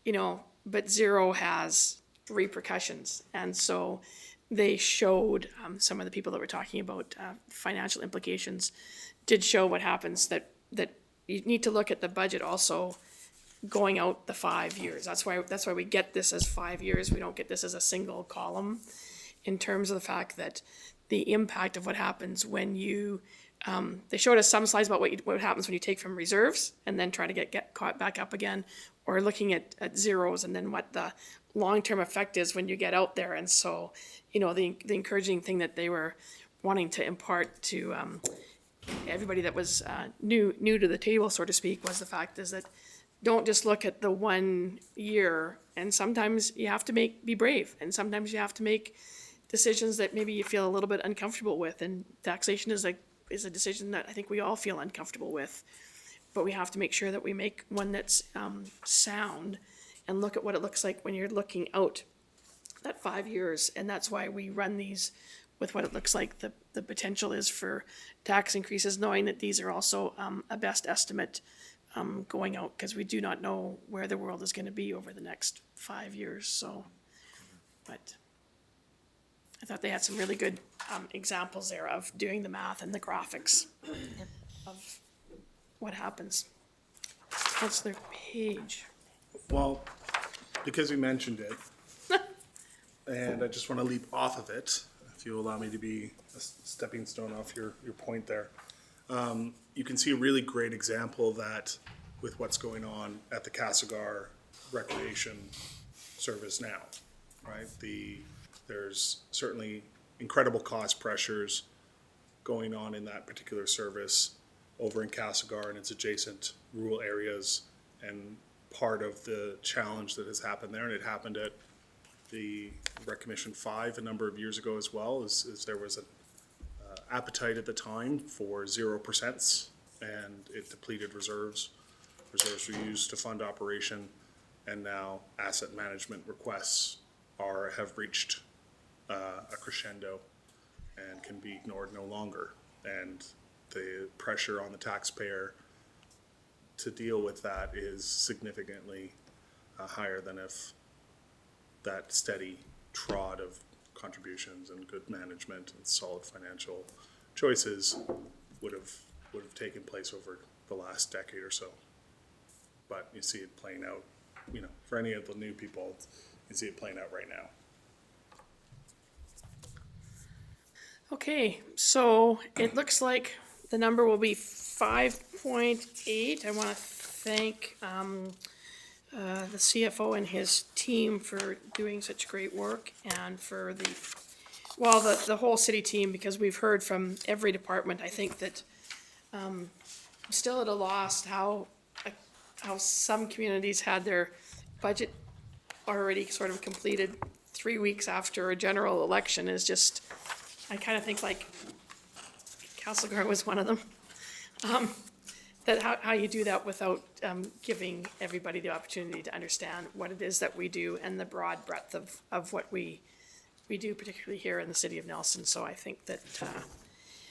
you know, but zero has repercussions. And so they showed, some of the people that were talking about financial implications did show what happens, that you need to look at the budget also going out the 5 years. That's why we get this as 5 years. We don't get this as a single column, in terms of the fact that the impact of what happens when you, they showed us some slides about what happens when you take from reserves and then try to get caught back up again, or looking at zeros, and then what the long-term effect is when you get out there. And so, you know, the encouraging thing that they were wanting to impart to everybody that was new to the table, so to speak, was the fact is that don't just look at the 1 year, and sometimes you have to be brave, and sometimes you have to make decisions that maybe you feel a little bit uncomfortable with, and taxation is a decision that I think we all feel uncomfortable with. But we have to make sure that we make one that's sound, and look at what it looks like when you're looking out that 5 years. And that's why we run these with what it looks like the potential is for tax increases, knowing that these are also a best estimate going out, because we do not know where the world is going to be over the next 5 years. So, but I thought they had some really good examples there of doing the math and the graphics of what happens. Councillor Page.
Well, because we mentioned it, and I just want to leap off of it, if you allow me to be a stepping stone off your point there. You can see a really great example that with what's going on at the Castlegar Recreation Service now, right? There's certainly incredible cost pressures going on in that particular service over in Castlegar and its adjacent rural areas. And part of the challenge that has happened there, and it happened at the Rec Commission 5 a number of years ago as well, is there was an appetite at the time for 0%, and it depleted reserves. Reserves were used to fund operation, and now asset management requests have reached a crescendo and can be ignored no longer. And the pressure on the taxpayer to deal with that is significantly higher than if that steady trod of contributions and good management and solid financial choices would have taken place over the last decade or so. But you see it playing out, for any of the new people, you see it playing out right now.
Okay, so it looks like the number will be 5.8. I want to thank the CFO and his team for doing such great work, and for the whole city team, because we've heard from every department. I think that I'm still at a loss how some communities had their budget already sort of completed 3 weeks after a general election. Is just, I kind of think like Castlegar was one of them. That how you do that without giving everybody the opportunity to understand what it is that we do and the broad breadth of what we do, particularly here in the city of Nelson. So I think that,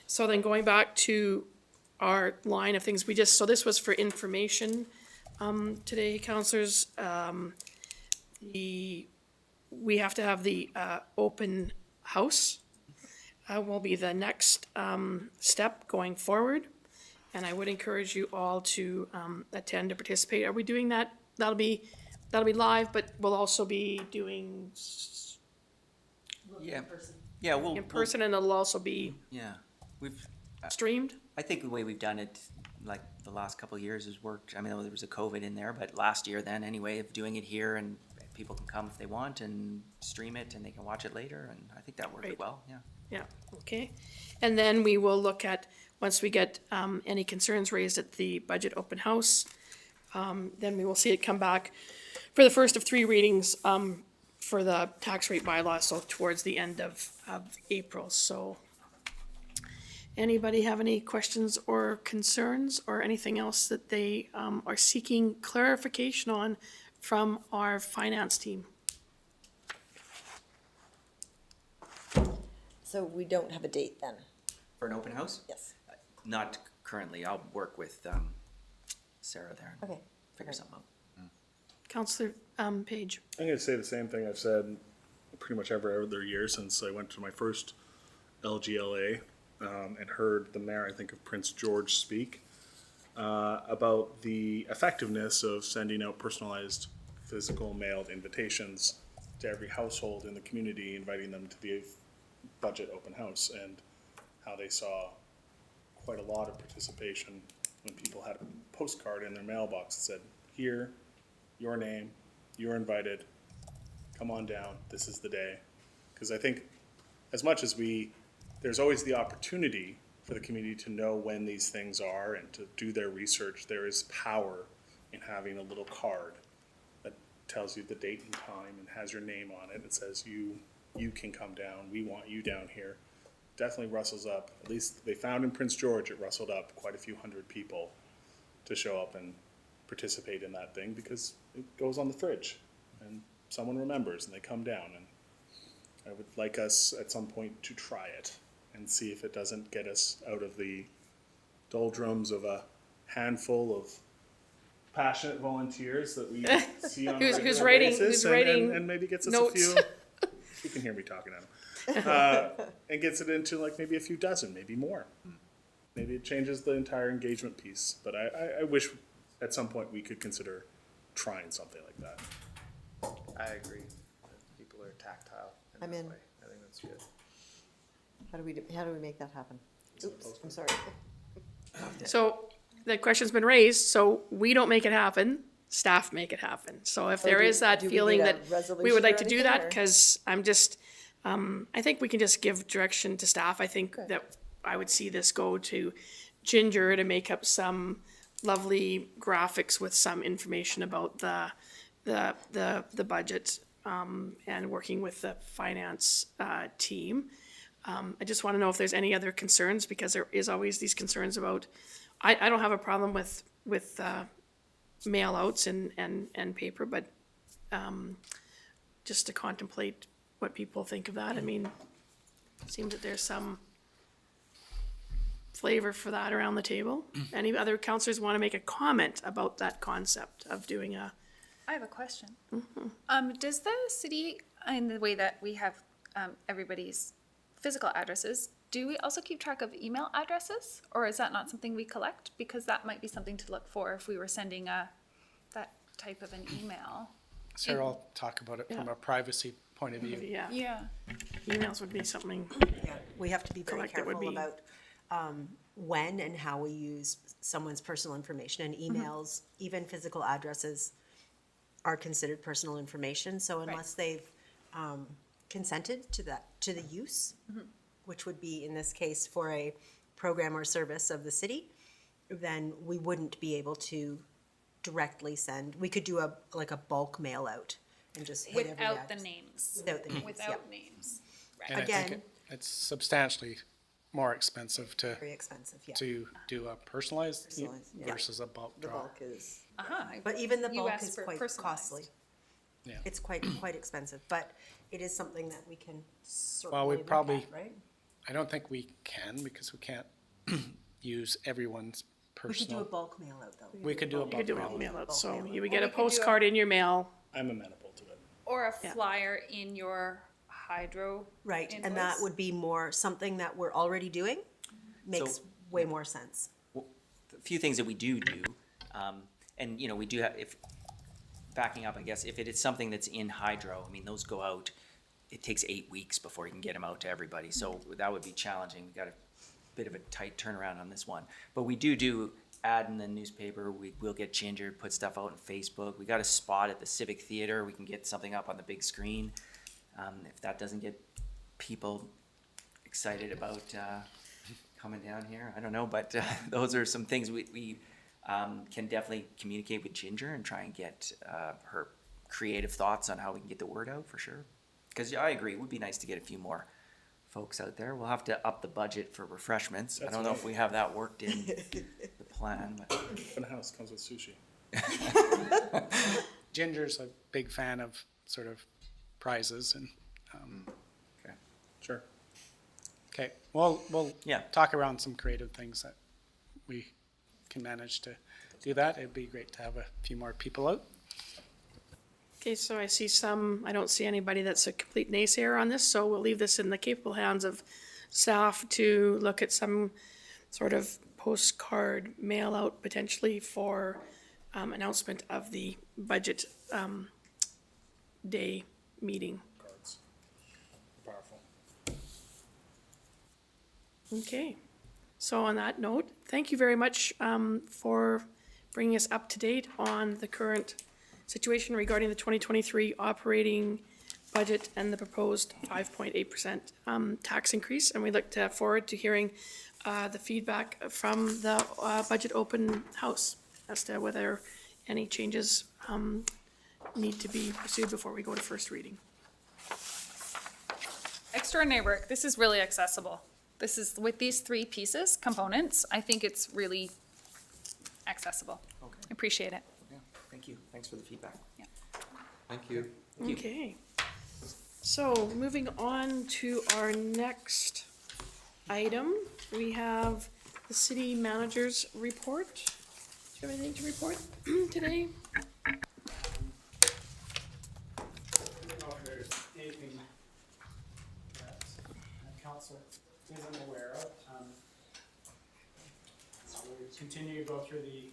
so then going back to our line of things, so this was for information today, councillors. We have to have the open house will be the next step going forward. And I would encourage you all to attend and participate. Are we doing that? That'll be live, but we'll also be doing
Yeah. Yeah,
in person, and it'll also be
yeah, we've,
streamed.
I think the way we've done it, like the last couple of years, has worked. I mean, there was a COVID in there, but last year then anyway, of doing it here, and people can come if they want and stream it, and they can watch it later, and I think that worked
Right.
well, yeah.
Yeah, okay. And then we will look at, once we get any concerns raised at the budget open house, then we will see it come back for the first of 3 readings for the tax rate bylaw, so towards the end of April. So anybody have any questions or concerns or anything else that they are seeking clarification on from our finance team?
So we don't have a date then?
For an open house?
Yes.
Not currently. I'll work with Sarah there and
Okay.
figure
Okay.
something out.
Councillor Page.
I'm going to say the same thing I've said pretty much every other year since I went to my first LGLA and heard the mayor, I think, of Prince George speak about the effectiveness of sending out personalized physical mailed invitations to every household in the community, inviting them to the budget open house, and how they saw quite a lot of participation when people had a postcard in their mailbox that said, "Here, your name, you're invited, come on down, this is the day." Because I think as much as there's always the opportunity for the community to know when these things are and to do their research, there is power in having a little card that tells you the date and time and has your name on it. It says you can come down, we want you down here. Definitely rustles up, at least they found in Prince George, it rustled up quite a few hundred people to show up and participate in that thing, because it goes on the fridge and someone remembers and they come down. And I would like us at some point to try it and see if it doesn't get us out of the doldrums of a handful of passionate volunteers that we see on a
Who's
regular
writing-
basis,
who's writing
and maybe gets us
notes.
a few. You can hear me talking at him. And gets it into like maybe a few dozen, maybe more. Maybe it changes the entire engagement piece. But I wish at some point we could consider trying something like that.
I agree. That people are tactile in
I'm
that
in.
way. I think that's good.
How do we make that happen? Oops, I'm sorry.
So the question's been raised, so we don't make it happen, staff make it happen. So if there is that
do we
feeling
need a
that we
resolution
would
or
like to do
anything,
that,
or-
because I'm just, I think we can just give direction to staff. I think that I would see this go to Ginger to make up some lovely graphics with some information about the budget, and working with the finance, team. I just want to know if there's any other concerns, because there is always these concerns about, I don't have a problem with mail outs and paper, but just to contemplate what people think of that. I mean, it seems that there's some flavor for that around the table. Any other counselors want to make a comment about that concept of doing a,
I have a question. Does the city, in the way that we have everybody's physical addresses, do we also keep track of email addresses? Or is that not something we collect? Because that might be something to look for if we were sending that type of an email.
Sarah will talk about it from a privacy point of view.
yeah,
Yeah.
emails would be something.
Yeah, we have to be very
Collect it would
careful
be-
about when and how we use someone's personal information, and emails, even physical addresses, are considered personal information. So unless they've consented to the use, which would be in this case for a program or service of the city, then we wouldn't be able to directly send. We could do a bulk mail out and just hit every
Without the
address.
names.
Without the names, yeah.
Without names.
And I
Again-
think it's substantially more expensive to
Very expensive, yeah.
do a personalized
Personalized, yeah.
versus a bulk
The
draw.
bulk is,
Uh-huh.
but even the
You
bulk
asked
is
for
quite
personalized.
costly.
Yeah.
It's quite expensive, but it is something that we can certainly
Well, we
look
probably-
at, right?
I don't think we can, because we can't use everyone's
We could do a
personal.
bulk mail out though.
We could do a
You could do
bulk
a
mail.
mail out, so
mail out.
you would
Or
get
we
a
could do a-
postcard in your mail.
I'm amenable to it.
Or a
Yeah.
flyer in your hydro.
Right, and that
invoice.
would be more something that we're already doing, makes
So-
way more sense.
A few things that we do, and, you know, we do have, if, backing up, I guess, if it is something that's in hydro, I mean, those go out, it takes 8 weeks before you can get them out to everybody, so that would be challenging. We got a bit of a tight turnaround on this one. But we do ad in the newspaper, we'll get Ginger, put stuff out on Facebook. We got a spot at the Civic Theater, we can get something up on the big screen. If that doesn't get people excited about, coming down here, I don't know, but those are some things we can definitely communicate with Ginger and try and get her creative thoughts on how we can get the word out, for sure. Because I agree, it would be nice to get a few more folks out there. We'll have to up the budget for refreshments. I
That's
don't know
right.
if we have that worked in the plan, but
Open house comes with sushi.
Ginger's a big fan of sort of prizes and,
okay.
Sure.
okay, we'll
Yeah.
talk around some creative things that we can manage to do that. It'd be great to have a few more people out.
Okay, so I see I don't see anybody that's a complete naysayer on this, so we'll leave this in the capable hands of staff to look at some sort of postcard mail out potentially for announcement of the budget day meeting.
Cards. Powerful.
Okay, so on that note, thank you very much for bringing us up to date on the current situation regarding the 2023 operating budget and the proposed 5.8% tax increase. And we look forward to hearing the feedback from the budget open house as to whether any changes need to be pursued before we go to first reading.
Extraordinary work. This is really accessible. This is, with these three pieces, components, I think it's really accessible.
Okay.
Appreciate it.
Yeah, thank you. Thanks for the feedback.
Thank you.
Okay. So moving on to our next item, we have the city manager's report. Do you have anything to report today?
I don't know if there's anything that council isn't aware of. We continue to go through the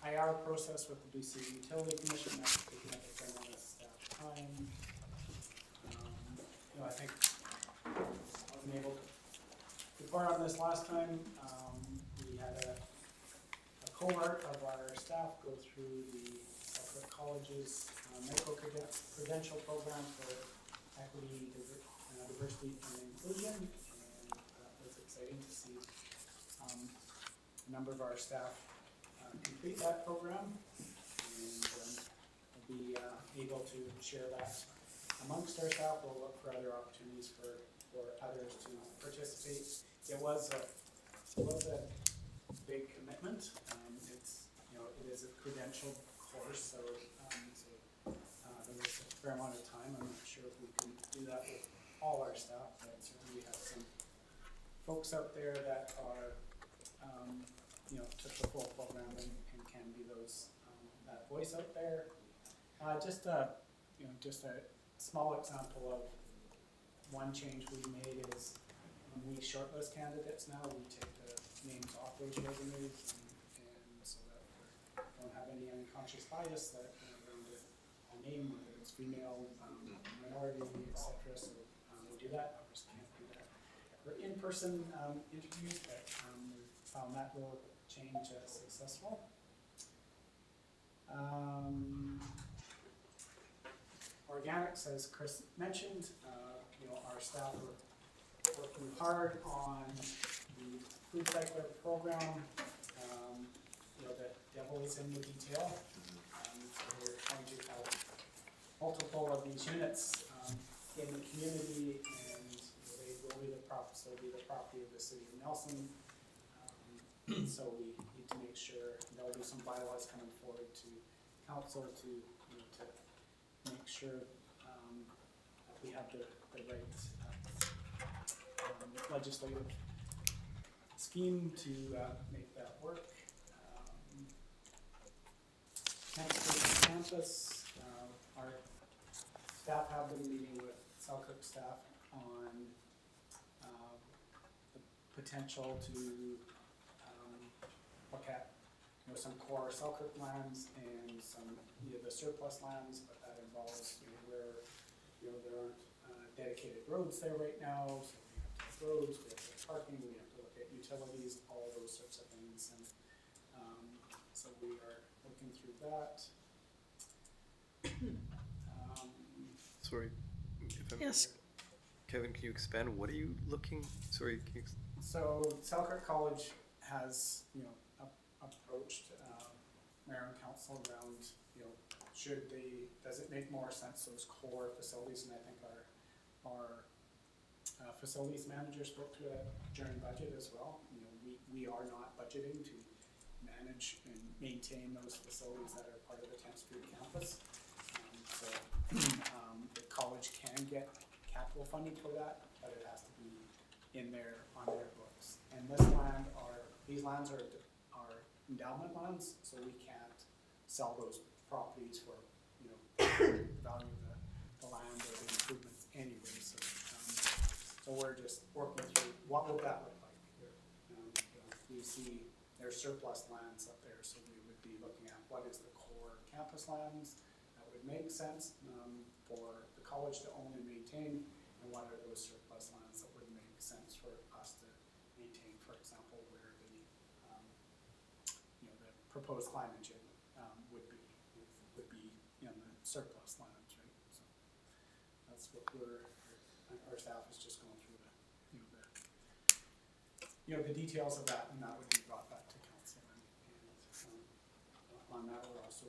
IR process with the BC Utility Commission. That's taking up a fair amount of staff time. I think I wasn't able to report on this last time. We had a cohort of our staff go through the Selkirk College's medical credential program for equity, diversity, and inclusion. And that was exciting to see a number of our staff complete that program. And we'll be able to share that amongst our staff. We'll look for other opportunities for others to participate. It was a big commitment. It is a credentialed course, so there was a fair amount of time. I'm not sure if we can do that with all our staff, but certainly we have some folks out there that are, took the full program and can be that voice out there. Just a small example of one change we made is when we shortlist candidates now, we take the names off those resumes and so that we don't have any unconscious bias that around a name, whether it's female, minority, etc. So we do that. Others can't do that for in-person interviews, but we found that little change successful. Organics, as Chris mentioned, our staff are working hard on the food cycler program. The devil is in the detail. So we're trying to have multiple of these units in the community, and they will be the property of the city of Nelson. So we need to make sure there'll be some bylaws coming forward to council to make sure that we have the right legislative scheme to make that work. Campus, our staff have been meeting with Selkirk staff on the potential to look at some core Selkirk lands and some the surplus lands, but that involves where there aren't dedicated roads there right now, so we have to have roads, we have to have parking, we have to look at utilities, all those sorts of things, and so we are looking through that.
Sorry. If I'm
Yes.
Kevin, can you expand? What are you looking? Sorry. Can you
So Selkirk College has, approached mayor and council around, does it make more sense those core facilities? And I think our facilities manager spoke to it during budget as well. We are not budgeting to manage and maintain those facilities that are part of the 10th Street campus. So the college can get capital funding for that, but it has to be on their books. And these lands are endowment lands, so we can't sell those properties for the value of the land or the improvements anyway. So we're just working through what would that look like. We see there's surplus lands up there, so we would be looking at what is the core campus lands that would make sense for the college to own and maintain, and what are those surplus lands that would make sense for us to maintain. For example, where the proposed climate gym would be in the surplus lands, right? So that's what our staff is just going through the details of that, and that would be brought back to council. And on that, we're also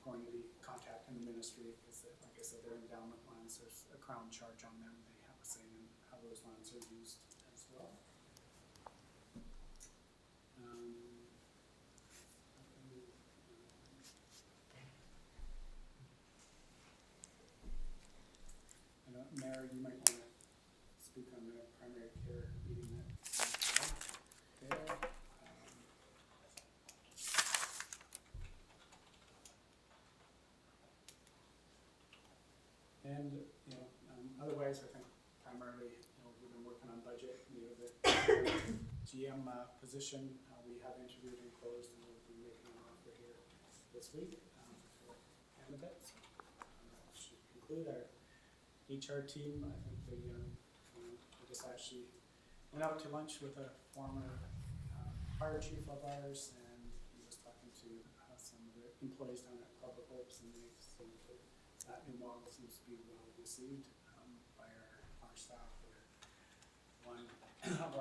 going to be contacting the ministry because, like I said, they're endowment lands. There's a crown charge on them. They have a say in how those lands are used as well. Mayor, you might want to speak on the primary care meeting there. And otherwise, I think primarily, we've been working on budget. The GM position we have interviewed and closed, and we'll be making an offer here this week for candidates. That should conclude our HR team. I think they just actually went out to lunch with a former fire chief of ours, and he was employees down at Public Works, and they seem to, that new model seems to be well received by our staff. One of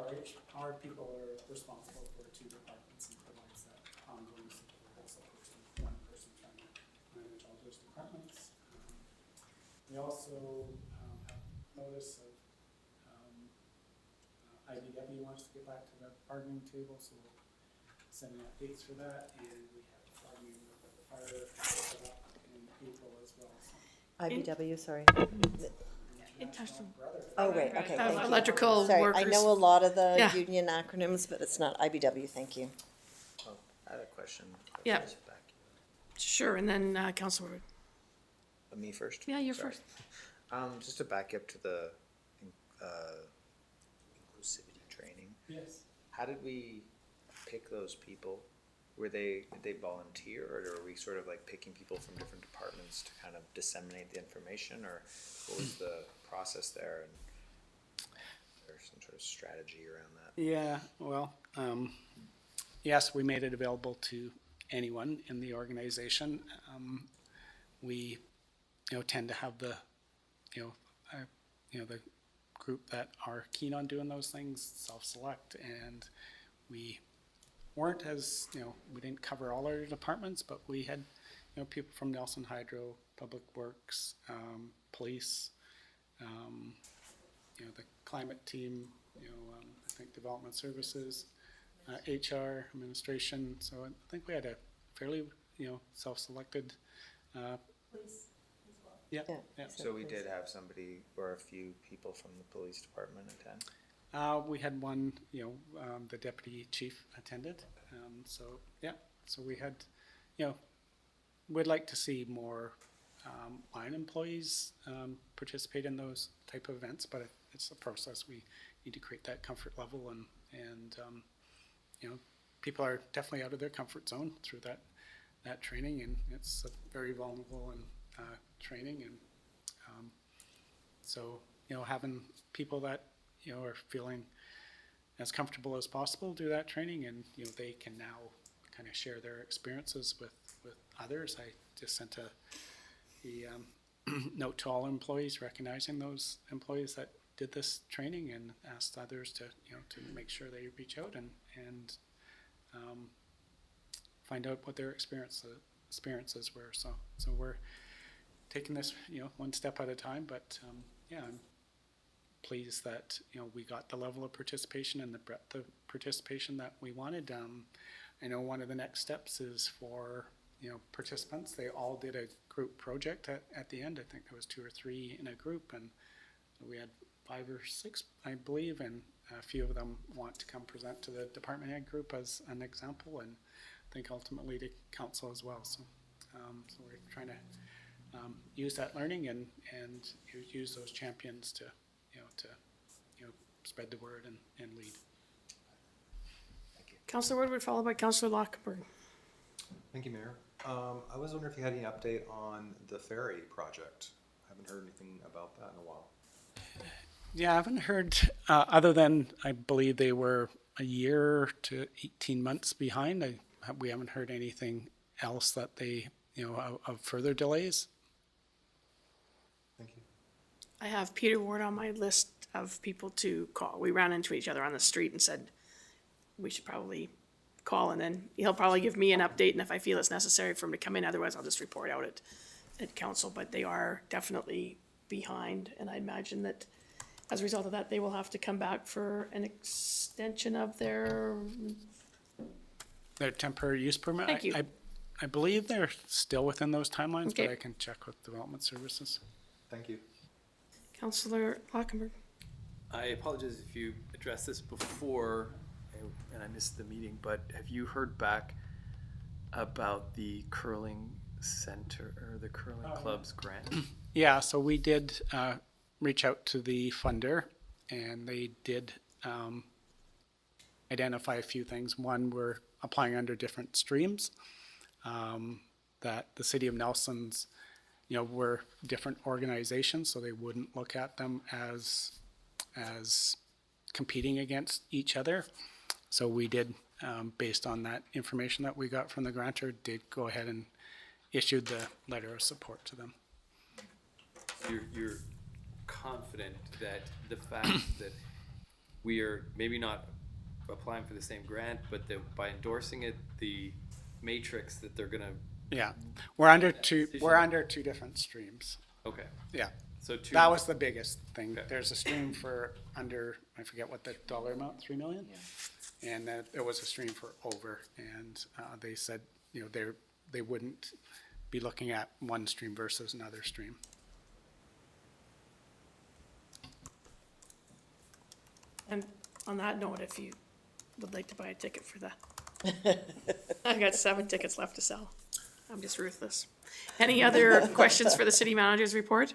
our people are responsible for 2 departments and provides that ongoing support as opposed to one person trying to manage all those departments. We also have notice of IBW wants to get back to the bargaining table, so we'll send out dates for that, and we have bargaining with the fire set up in April as well. So
IBW, sorry.
International
Oh, right, okay, thank you.
Electrical
Sorry,
workers.
I know a lot of the
Yeah.
union acronyms, but it's not IBW, thank you.
Oh, I had a question.
Yeah.
Back.
Sure, and then Councilor Wood.
Me first?
Yeah, you're
Sorry.
first.
Just to back up to the inclusivity training,
yes.
how did we pick those people? Did they volunteer, or are we sort of like picking people from different departments to kind of disseminate the information, or what was the process there? And there's some sort of strategy around that?
Yeah, well, yes, we made it available to anyone in the organization. We, tend to have the, the group that are keen on doing those things self-select, and we weren't as, we didn't cover all our departments, but we had, people from Nelson Hydro, Public Works, police, the climate team, I think Development Services, HR, administration. So I think we had a fairly, self-selected.
Police as well.
Yeah.
Yeah.
Yeah.
So we did have somebody or a few people from the police department attend?
We had one, the deputy chief attended. So we had, we'd like to see more line employees participate in those type of events, but it's a process. We need to create that comfort level, and people are definitely out of their comfort zone through that training, and it's a very vulnerable and training, and so having people that are feeling as comfortable as possible do that training, and they can now kind of share their experiences with others. I just sent a note to all employees recognizing those employees that did this training, and asked others to to make sure they reach out and find out what their experiences were. So we're taking this one step at a time, but I'm pleased that we got the level of participation and the breadth of participation that we wanted. I know one of the next steps is for participants. They all did a group project at the end. I think there was 2 or 3 in a group, and we had 5 or 6, I believe, and a few of them want to come present to the department head group as an example, and I think ultimately to council as well. So we're trying to use that learning and use those champions to spread the word and lead.
Councilor Woodward, followed by Councilor Lockenberg.
Thank you, Mayor. I was wondering if you had any update on the ferry project. I haven't heard anything about that in a while.
Yeah, I haven't heard, other than I believe they were a year to 18 months behind. We haven't heard anything else that they, of further delays.
Thank you.
I have Peter Ward on my list of people to call. We ran into each other on the street and said, we should probably call, and then he'll probably give me an update, and if I feel it's necessary for him to come in, otherwise I'll just report out at council. But they are definitely behind, and I imagine that as a result of that, they will have to come back for an extension of their,
Temporary use permit.
Thank you.
I believe they're still within those timelines,
Okay.
but I can check with Development Services.
Thank you.
Councilor Lockenberg.
I apologize if you addressed this before and I missed the meeting, but have you heard back about the curling center or the curling club's grant?
Yeah, so we did reach out to the funder, and they did identify a few things. One, we're applying under different streams. That the City of Nelson's, we're different organizations, so they wouldn't look at them as competing against each other. So we did, based on that information that we got from the grantor, did go ahead and issued the letter of support to them.
You're confident that the fact that we are maybe not applying for the same grant, but that by endorsing it, the matrix that they're gonna,
Yeah, we're under two different streams.
okay,
Yeah,
so two.
that was the biggest thing.
Okay.
There's a stream for under, I forget what the dollar amount, 3 million? And then there was a stream for over, and they said, you know, they wouldn't be looking at one stream versus another stream.
And on that note, if you would like to buy a ticket for that, I've got 7 tickets left to sell. I'm just ruthless. Any other questions for the city manager's report?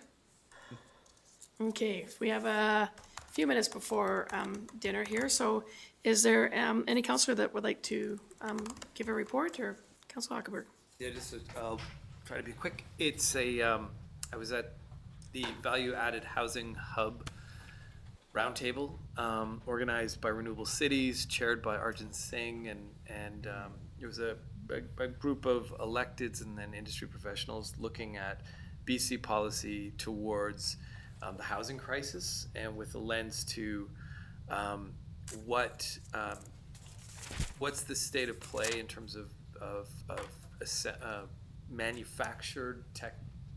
Okay, we have a few minutes before dinner here, so is there any counselor that would like to give a report, or Councilor Hockenberg?
Yeah, I'll try to be quick. It's I was at the Value Added Housing Hub Roundtable, organized by Renewable Cities, chaired by Arjun Singh, and it was a group of electeds and then industry professionals looking at BC policy towards the housing crisis, and with a lens to what's the state of play in terms of manufactured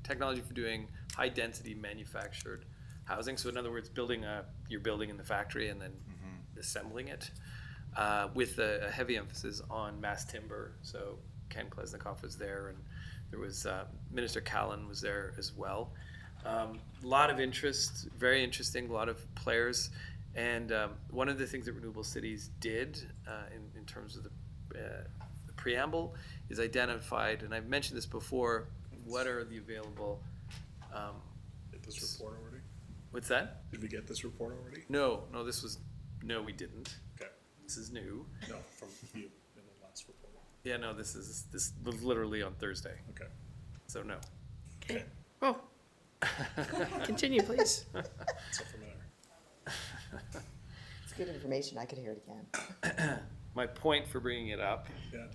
technology for doing high density manufactured housing. So in other words, you're building in the factory and then assembling it, with a heavy emphasis on mass timber. So Ken Klesnikoff was there, and there was Minister Callan was there as well. A lot of interest, very interesting, a lot of players. And one of the things that Renewable Cities did in terms of the preamble is identified, and I've mentioned this before, what are the available...
Get this report already?
What's that?
Did we get this report already?
No, we didn't.
Okay.
This is new.
No, from you in the last report.
Yeah, no, this was literally on Thursday,
Okay.
so no.
Okay.
Oh, continue, please.
So familiar.
It's good information. I could hear it again.
My point for bringing it up
Yeah.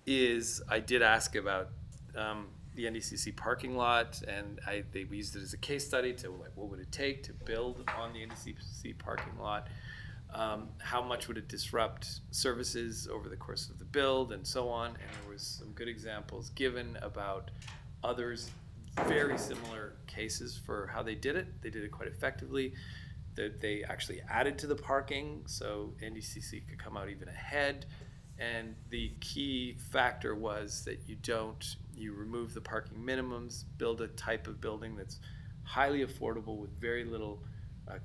is I did ask about the NDCC parking lot, and we used it as a case study to what would it take to build on the NDCC parking lot. How much would it disrupt services over the course of the build, and so on. And there was some good examples given about others, very similar cases for how they did it. They did it quite effectively. That they actually added to the parking, so NDCC could come out even ahead. And the key factor was that you remove the parking minimums, build a type of building that's highly affordable with very little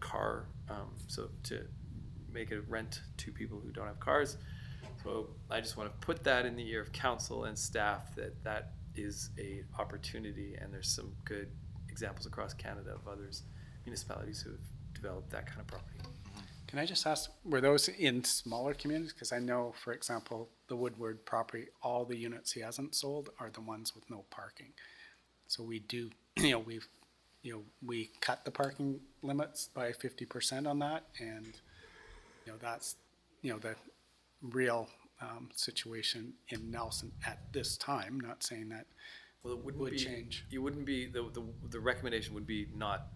car, so to make it rent to people who don't have cars. So I just want to put that in the ear of council and staff that is a opportunity, and there's some good examples across Canada of others, municipalities who have developed that kind of property.
Can I just ask, were those in smaller communities? Because I know, for example, the Woodward property, all the units he hasn't sold are the ones with no parking. So we do, we cut the parking limits by 50% on that, and that's the real situation in Nelson at this time. Not saying that
Well, it wouldn't
would
be,
change.
You wouldn't be, the recommendation would be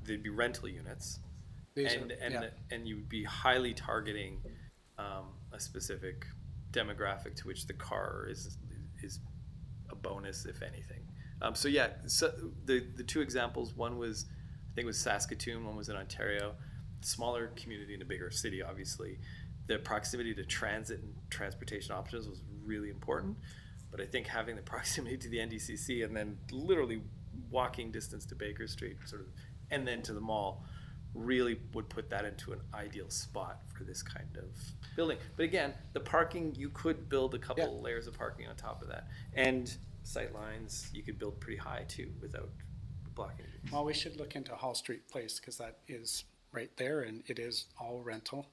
they'd be rental units. And you would be highly targeting a specific demographic to which the car is a bonus, if anything. So the two examples, one was, I think it was Saskatoon, one was in Ontario, smaller community in a bigger city, obviously. The proximity to transit and transportation options was really important, but I think having the proximity to the NDCC and then literally walking distance to Baker Street and then to the mall really would put that into an ideal spot for this kind of building. But again, the parking, you could build a couple layers of parking on top of that. And sight lines, you could build pretty high too without blocking it.
Well, we should look into Hall Street Place, because that is right there, and it is all rental.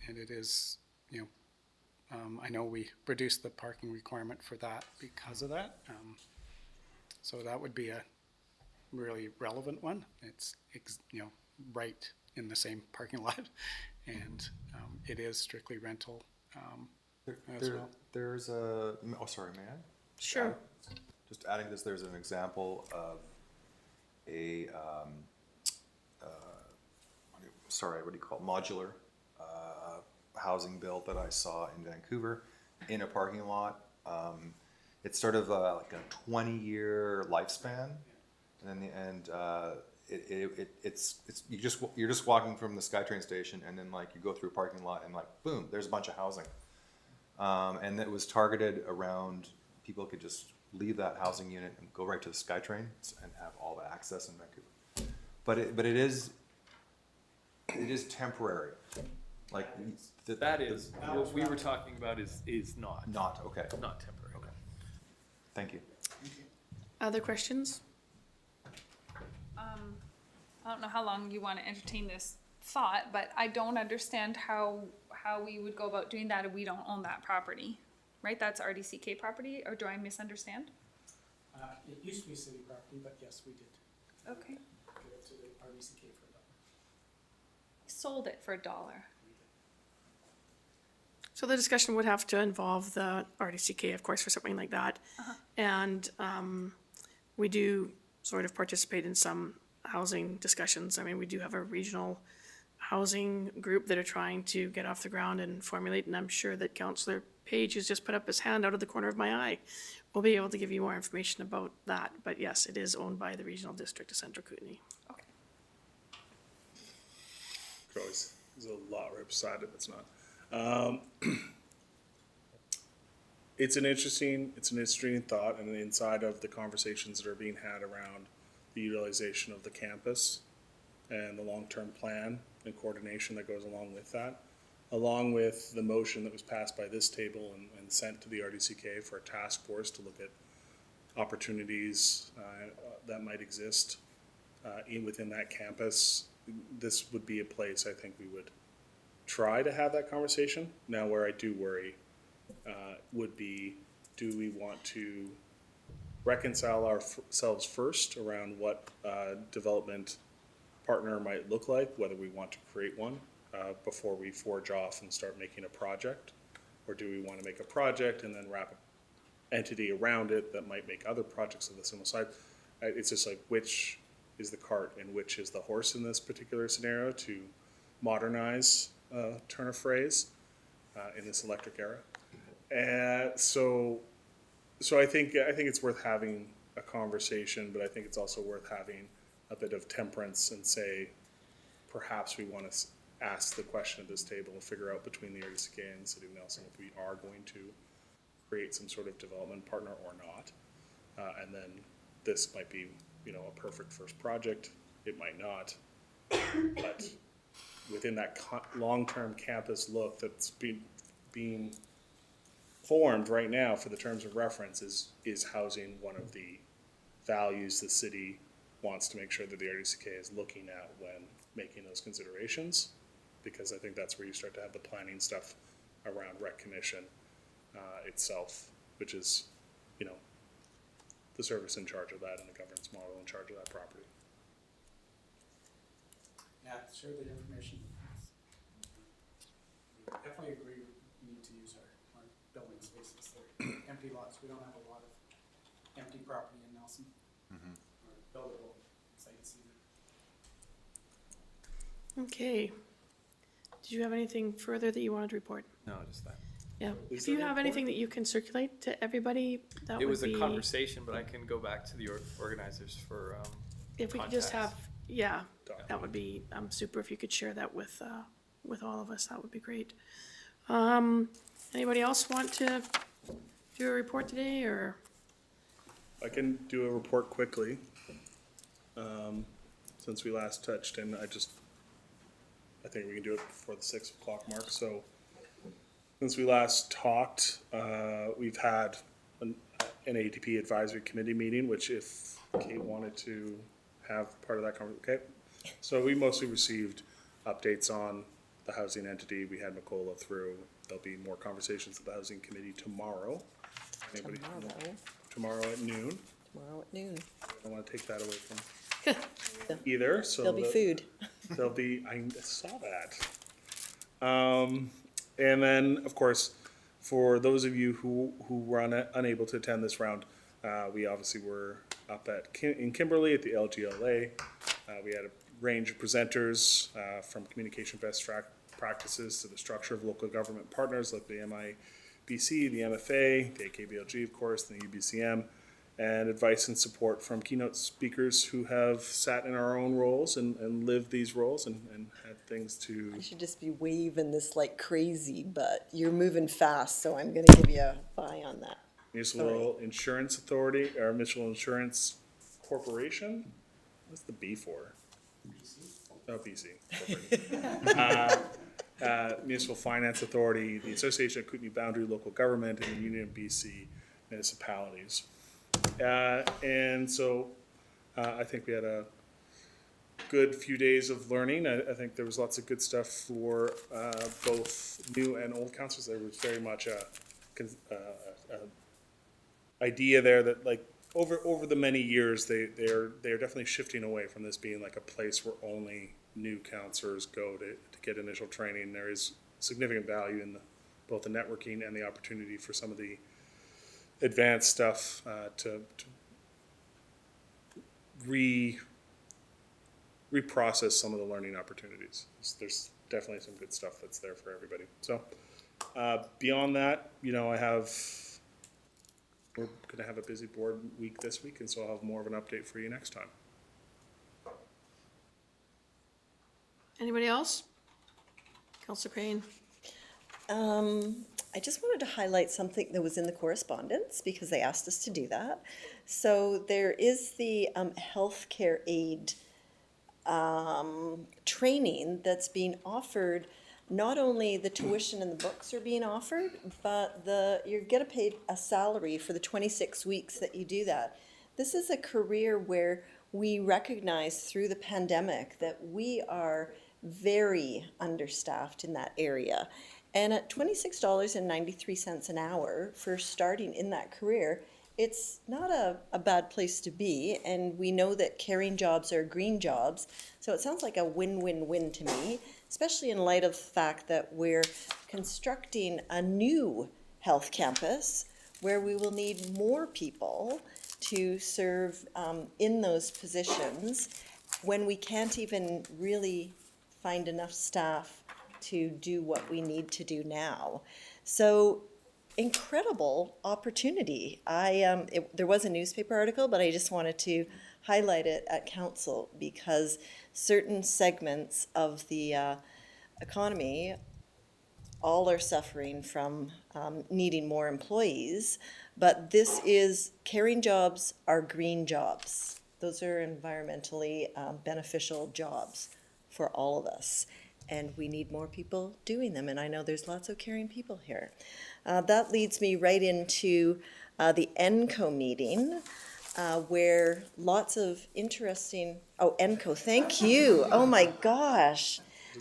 And it is, I know we reduced the parking requirement for that because of that. So that would be a really relevant one. It's, right in the same parking lot, and it is strictly rental as well.
There's a, oh, sorry, man.
Sure.
just adding this, there's an example of a, what do you call it, modular housing build that I saw in Vancouver in a parking lot. It's sort of like a 20-year lifespan, and then it's you're just walking from the SkyTrain station, and then like you go through a parking lot, and like boom, there's a bunch of housing, and it was targeted around people could just leave that housing unit and go right to the SkyTrain and have all the access in Vancouver. But it is temporary, like
That is, what we were talking about is not.
not okay.
Not temporary.
Okay. Thank you.
Other questions?
I don't know how long you want to entertain this thought, but I don't understand how we would go about doing that if we don't own that property, right? That's RDCK property, or do I misunderstand?
It used to be city property, but yes, we did
Okay.
give it to the RBCK for $1.
Sold it for $1.
So the discussion would have to involve the RDCK, of course, for something like that. And we do sort of participate in some housing discussions. I mean, we do have a regional housing group that are trying to get off the ground and formulate, and I'm sure that Councillor Page has just put up his hand out of the corner of my eye. We'll be able to give you more information about that, but yes, it is owned by the Regional District of Central Kootenay.
Okay.
Could always, there's a lot right beside it that's not. It's an interesting thought, and inside of the conversations that are being had around the utilization of the campus and the long-term plan and coordination that goes along with that, along with the motion that was passed by this table and sent to the RDCK for a task force to look at opportunities that might exist within that campus. This would be a place I think we would try to have that conversation. Now, where I do worry would be, do we want to reconcile ourselves first around what development partner might look like, whether we want to create one before we forge off and start making a project? Or do we want to make a project and then wrap an entity around it that might make other projects of the similar side? It's just like, which is the cart and which is the horse in this particular scenario, to modernize, turn of phrase, in this electric era. So I think it's worth having a conversation, but I think it's also worth having a bit of temperance and say, perhaps we want to ask the question at this table and figure out between the RDCK and the City of Nelson if we are going to create some sort of development partner or not. And then this might be, a perfect first project. It might not. But within that long-term campus look that's being formed right now for the terms of reference is housing one of the values the city wants to make sure that the RDCK is looking at when making those considerations, because I think that's where you start to have the planning stuff around rec commission itself, which is, the service in charge of that and the governance model in charge of that property.
Yeah, share the information. Definitely agree we need to use our building spaces. They're empty lots. We don't have a lot of empty property in Nelson. Or buildable sites either.
Okay. Did you have anything further that you wanted to report?
No, just that.
Yeah.
Is
If you
there a
have anything that you can circulate to everybody, that would be.
It was a conversation, but I can go back to the organizers for,
If we could just have,
contacts.
that would be super. If you could share that with all of us, that would be great. Anybody else want to do a report today, or?
I can do a report quickly, since we last touched, and I think we can do it before the 6 o'clock mark. So since we last talked, we've had an ADP advisory committee meeting, which if Kate wanted to have part of that conversation, okay. So we mostly received updates on the housing entity. We had Nicola through. There'll be more conversations with the housing committee tomorrow. Anybody? Tomorrow at noon.
Tomorrow at noon.
I don't want to take that away from either, so.
There'll be food.
There'll be, I saw that. And then, of course, for those of you who were unable to attend this round, We obviously were up in Kimberley at the LGLA. We had a range of presenters from communication best practices to the structure of local government partners like the MIBC, the MFA, the AKBLG, of course, and the UBCM, and advice and support from keynote speakers who have sat in our own roles and lived these roles and had things to...
I should just be waving this like crazy, but you're moving fast, so I'm gonna give you a bye on that.
Municipal Insurance Authority, or Municipal Insurance Corporation? What's the B for? Oh, BC. Municipal Finance Authority, the Association of Kootenay Boundary Local Government, and the Union of BC Municipalities. And so I think we had a good few days of learning. I think there was lots of good stuff for both new and old councils. There was very much a idea there that, like, over the many years, they're definitely shifting away from this being like a place where only new councillors go to get initial training. There is significant value in both the networking and the opportunity for some of the advanced stuff to reprocess some of the learning opportunities. There's definitely some good stuff that's there for everybody. So beyond that, we're going to have a busy board week this week, and so I'll have more of an update for you next time.
Anybody else? Councillor Crane.
I just wanted to highlight something that was in the correspondence because they asked us to do that. So there is the healthcare aid training that's being offered. Not only the tuition and the books are being offered, but you get paid a salary for the 26 weeks that you do that. This is a career where we recognize through the pandemic that we are very understaffed in that area. And at $26.93 an hour for starting in that career, it's not a bad place to be. And we know that caring jobs are green jobs. So it sounds like a win-win-win to me, especially in light of the fact that we're constructing a new health campus where we will need more people to serve in those positions when we can't even really find enough staff to do what we need to do now. So incredible opportunity. There was a newspaper article, but I just wanted to highlight it at council because certain segments of the economy all are suffering from needing more employees, but this is, caring jobs are green jobs. Those are environmentally beneficial jobs for all of us, and we need more people doing them, and I know there's lots of caring people here. That leads me right into the ENCO meeting, where lots of interesting, ENCO, thank you, oh my gosh.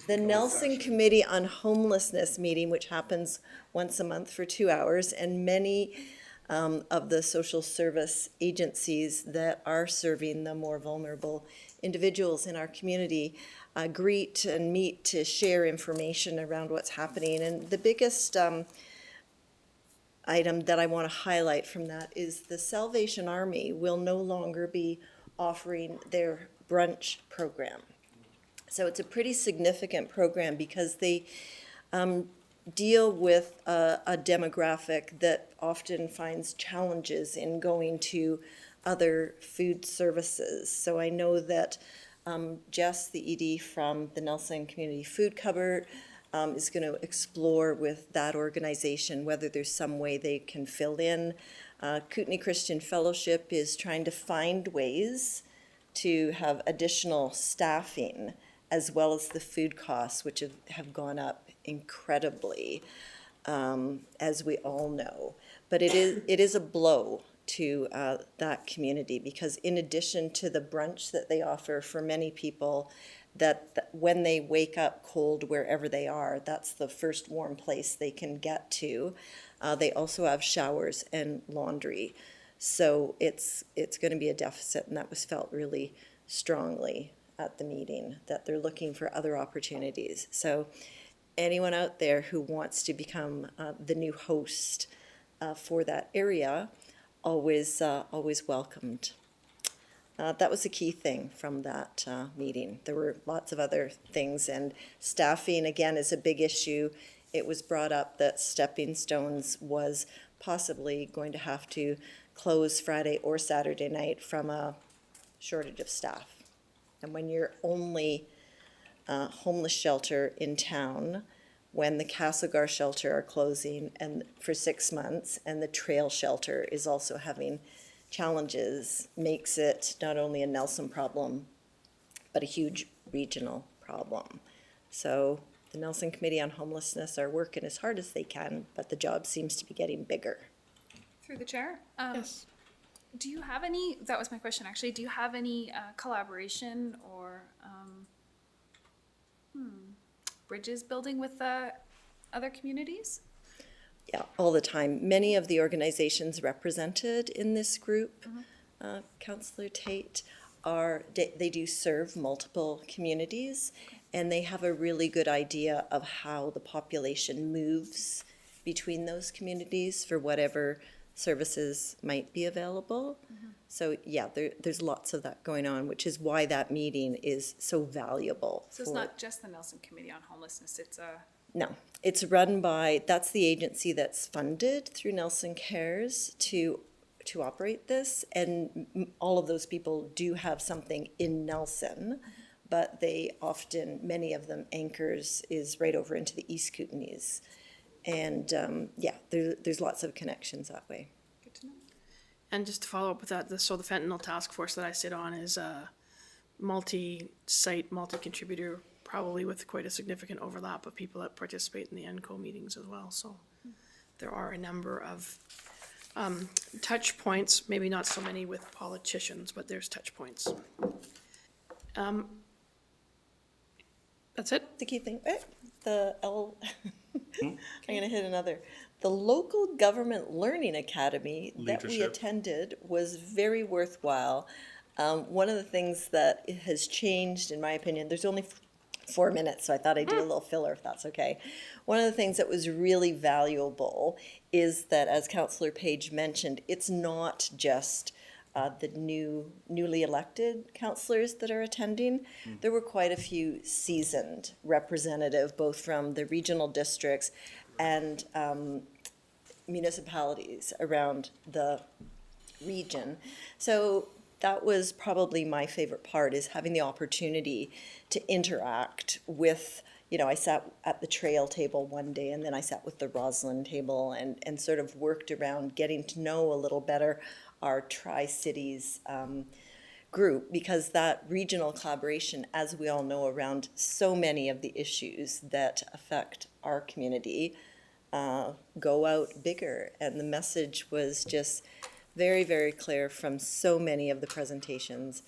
The Nelson Committee on Homelessness meeting, which happens once a month for 2 hours, and many of the social service agencies that are serving the more vulnerable individuals in our community greet and meet to share information around what's happening. And the biggest item that I want to highlight from that is the Salvation Army will no longer be offering their brunch program. So it's a pretty significant program because they deal with a demographic that often finds challenges in going to other food services. So I know that Jess, the ED from the Nelson Community Food Cupboard, is going to explore with that organization whether there's some way they can fill in. Kootenay Christian Fellowship is trying to find ways to have additional staffing as well as the food costs, which have gone up incredibly, as we all know. But it is a blow to that community because in addition to the brunch that they offer for many people, that when they wake up cold wherever they are, that's the first warm place they can get to. They also have showers and laundry. So it's going to be a deficit, and that was felt really strongly at the meeting, that they're looking for other opportunities. So anyone out there who wants to become the new host for that area, always welcomed. That was a key thing from that meeting. There were lots of other things, and staffing, again, is a big issue. It was brought up that Stepping Stones was possibly going to have to close Friday or Saturday night from a shortage of staff. And when you're only homeless shelter in town, when the Castlegar shelter are closing and for 6 months, and the trail shelter is also having challenges, makes it not only a Nelson problem, but a huge regional problem. So the Nelson Committee on Homelessness are working as hard as they can, but the job seems to be getting bigger.
Through the chair.
Yes.
Do you have any, that was my question actually, do you have any collaboration or bridges building with other communities?
Yeah, all the time. Many of the organizations represented in this group, Councillor Tate, they do serve multiple communities, and they have a really good idea of how the population moves between those communities for whatever services might be available. So yeah, there's lots of that going on, which is why that meeting is so valuable.
So it's not just the Nelson Committee on Homelessness, it's a...
No, it's run by, that's the agency that's funded through Nelson Cares to operate this, and all of those people do have something in Nelson, but they often, many of them, anchors is right over into the East Kootenays. And yeah, there's lots of connections that way.
Good to know.
And just to follow up with that, so the fentanyl task force that I sit on is a multi-site, multi-contributor, probably with quite a significant overlap of people that participate in the ENCO meetings as well. So there are a number of touch points, maybe not so many with politicians, but there's touch points. That's it?
The key thing, I'm gonna hit another. The local government learning academy that we
Leadership.
attended was very worthwhile. One of the things that has changed, in my opinion, there's only 4 minutes, so I thought I'd do a little filler if that's okay. One of the things that was really valuable is that, as Councillor Page mentioned, it's not just the newly elected councillors that are attending. There were quite a few seasoned representative, both from the regional districts and municipalities around the region. So that was probably my favorite part, is having the opportunity to interact with, I sat at the trail table one day, and then I sat with the Roslyn table and sort of worked around getting to know a little better our Tri-Cities group, because that regional collaboration, as we all know, around so many of the issues that affect our community go out bigger. And the message was just very, very clear from so many of the presentations.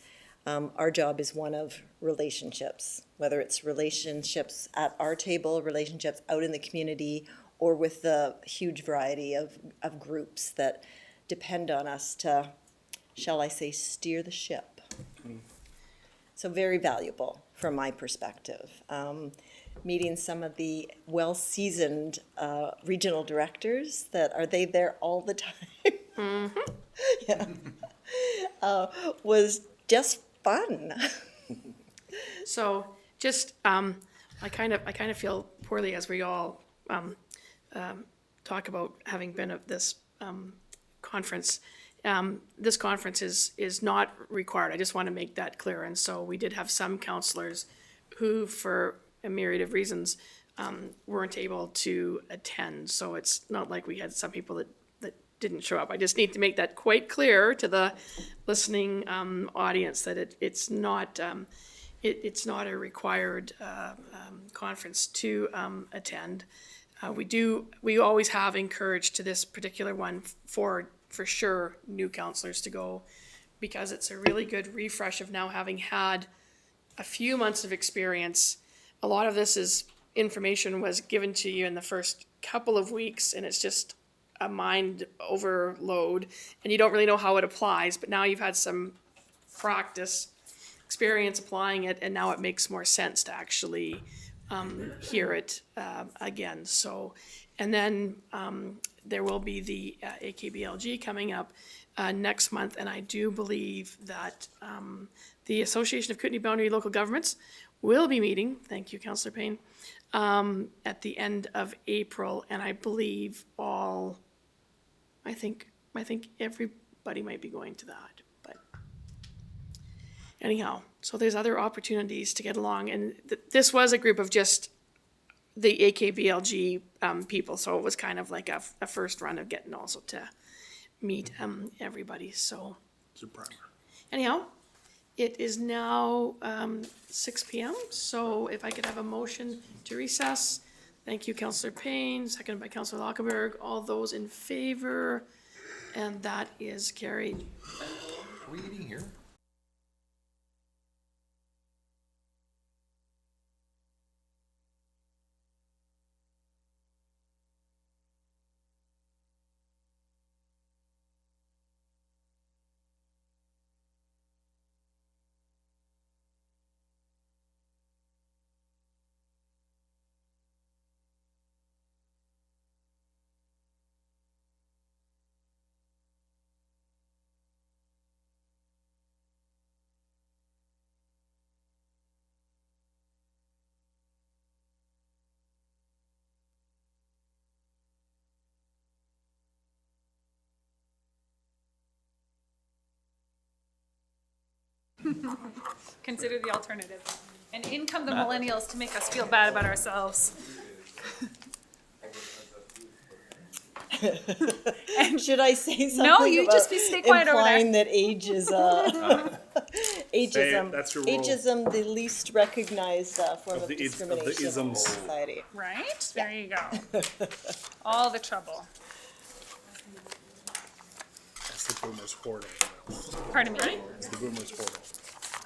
Our job is one of relationships, whether it's relationships at our table, relationships out in the community, or with the huge variety of groups that depend on us to, shall I say, steer the ship. So very valuable from my perspective. Meeting some of the well-seasoned regional directors that, are they there all the time? Yeah. Was just fun.
So just, I kind of feel poorly as we all talk about having been at this conference. This conference is not required. I just want to make that clear. And so we did have some counselors who, for a myriad of reasons, weren't able to attend. So it's not like we had some people that didn't show up. I just need to make that quite clear to the listening audience that it's not a required conference to attend. We always have encouraged to this particular one for sure new counselors to go, because it's a really good refresh of now having had a few months of experience. A lot of this information was given to you in the first couple of weeks, and it's just a mind overload, and you don't really know how it applies, but now you've had some practice, experience applying it, and now it makes more sense to actually hear it again. So And then there will be the AKBLG coming up next month, and I do believe that the Association of Kootenai Boundary Local Governments will be meeting, thank you, Councillor Payne, at the end of April, and I believe I think everybody might be going to that, but anyhow, so there's other opportunities to get along, and this was a group of just the AKBLG people, so it was kind of like a first run of getting also to meet everybody, so.
It's a primer.
Anyhow, it is now 6 p.m., so if I could have a motion to recess. Thank you, Councillor Payne, seconded by Councillor Lockenberg. All those in favor, and that is carried.
Are we eating here?
Consider the alternative. And in come the millennials to make us feel bad about ourselves.
Should I say something?
No, you
about
just stay quiet over there.
implying that age is ageism.
That's your role.
Ageism, the least recognized form of
the
discrimination in
isms.
society.
Right? There you go. All the trouble.
That's the boomer's portal.
Pardon me?
It's the boomer's portal.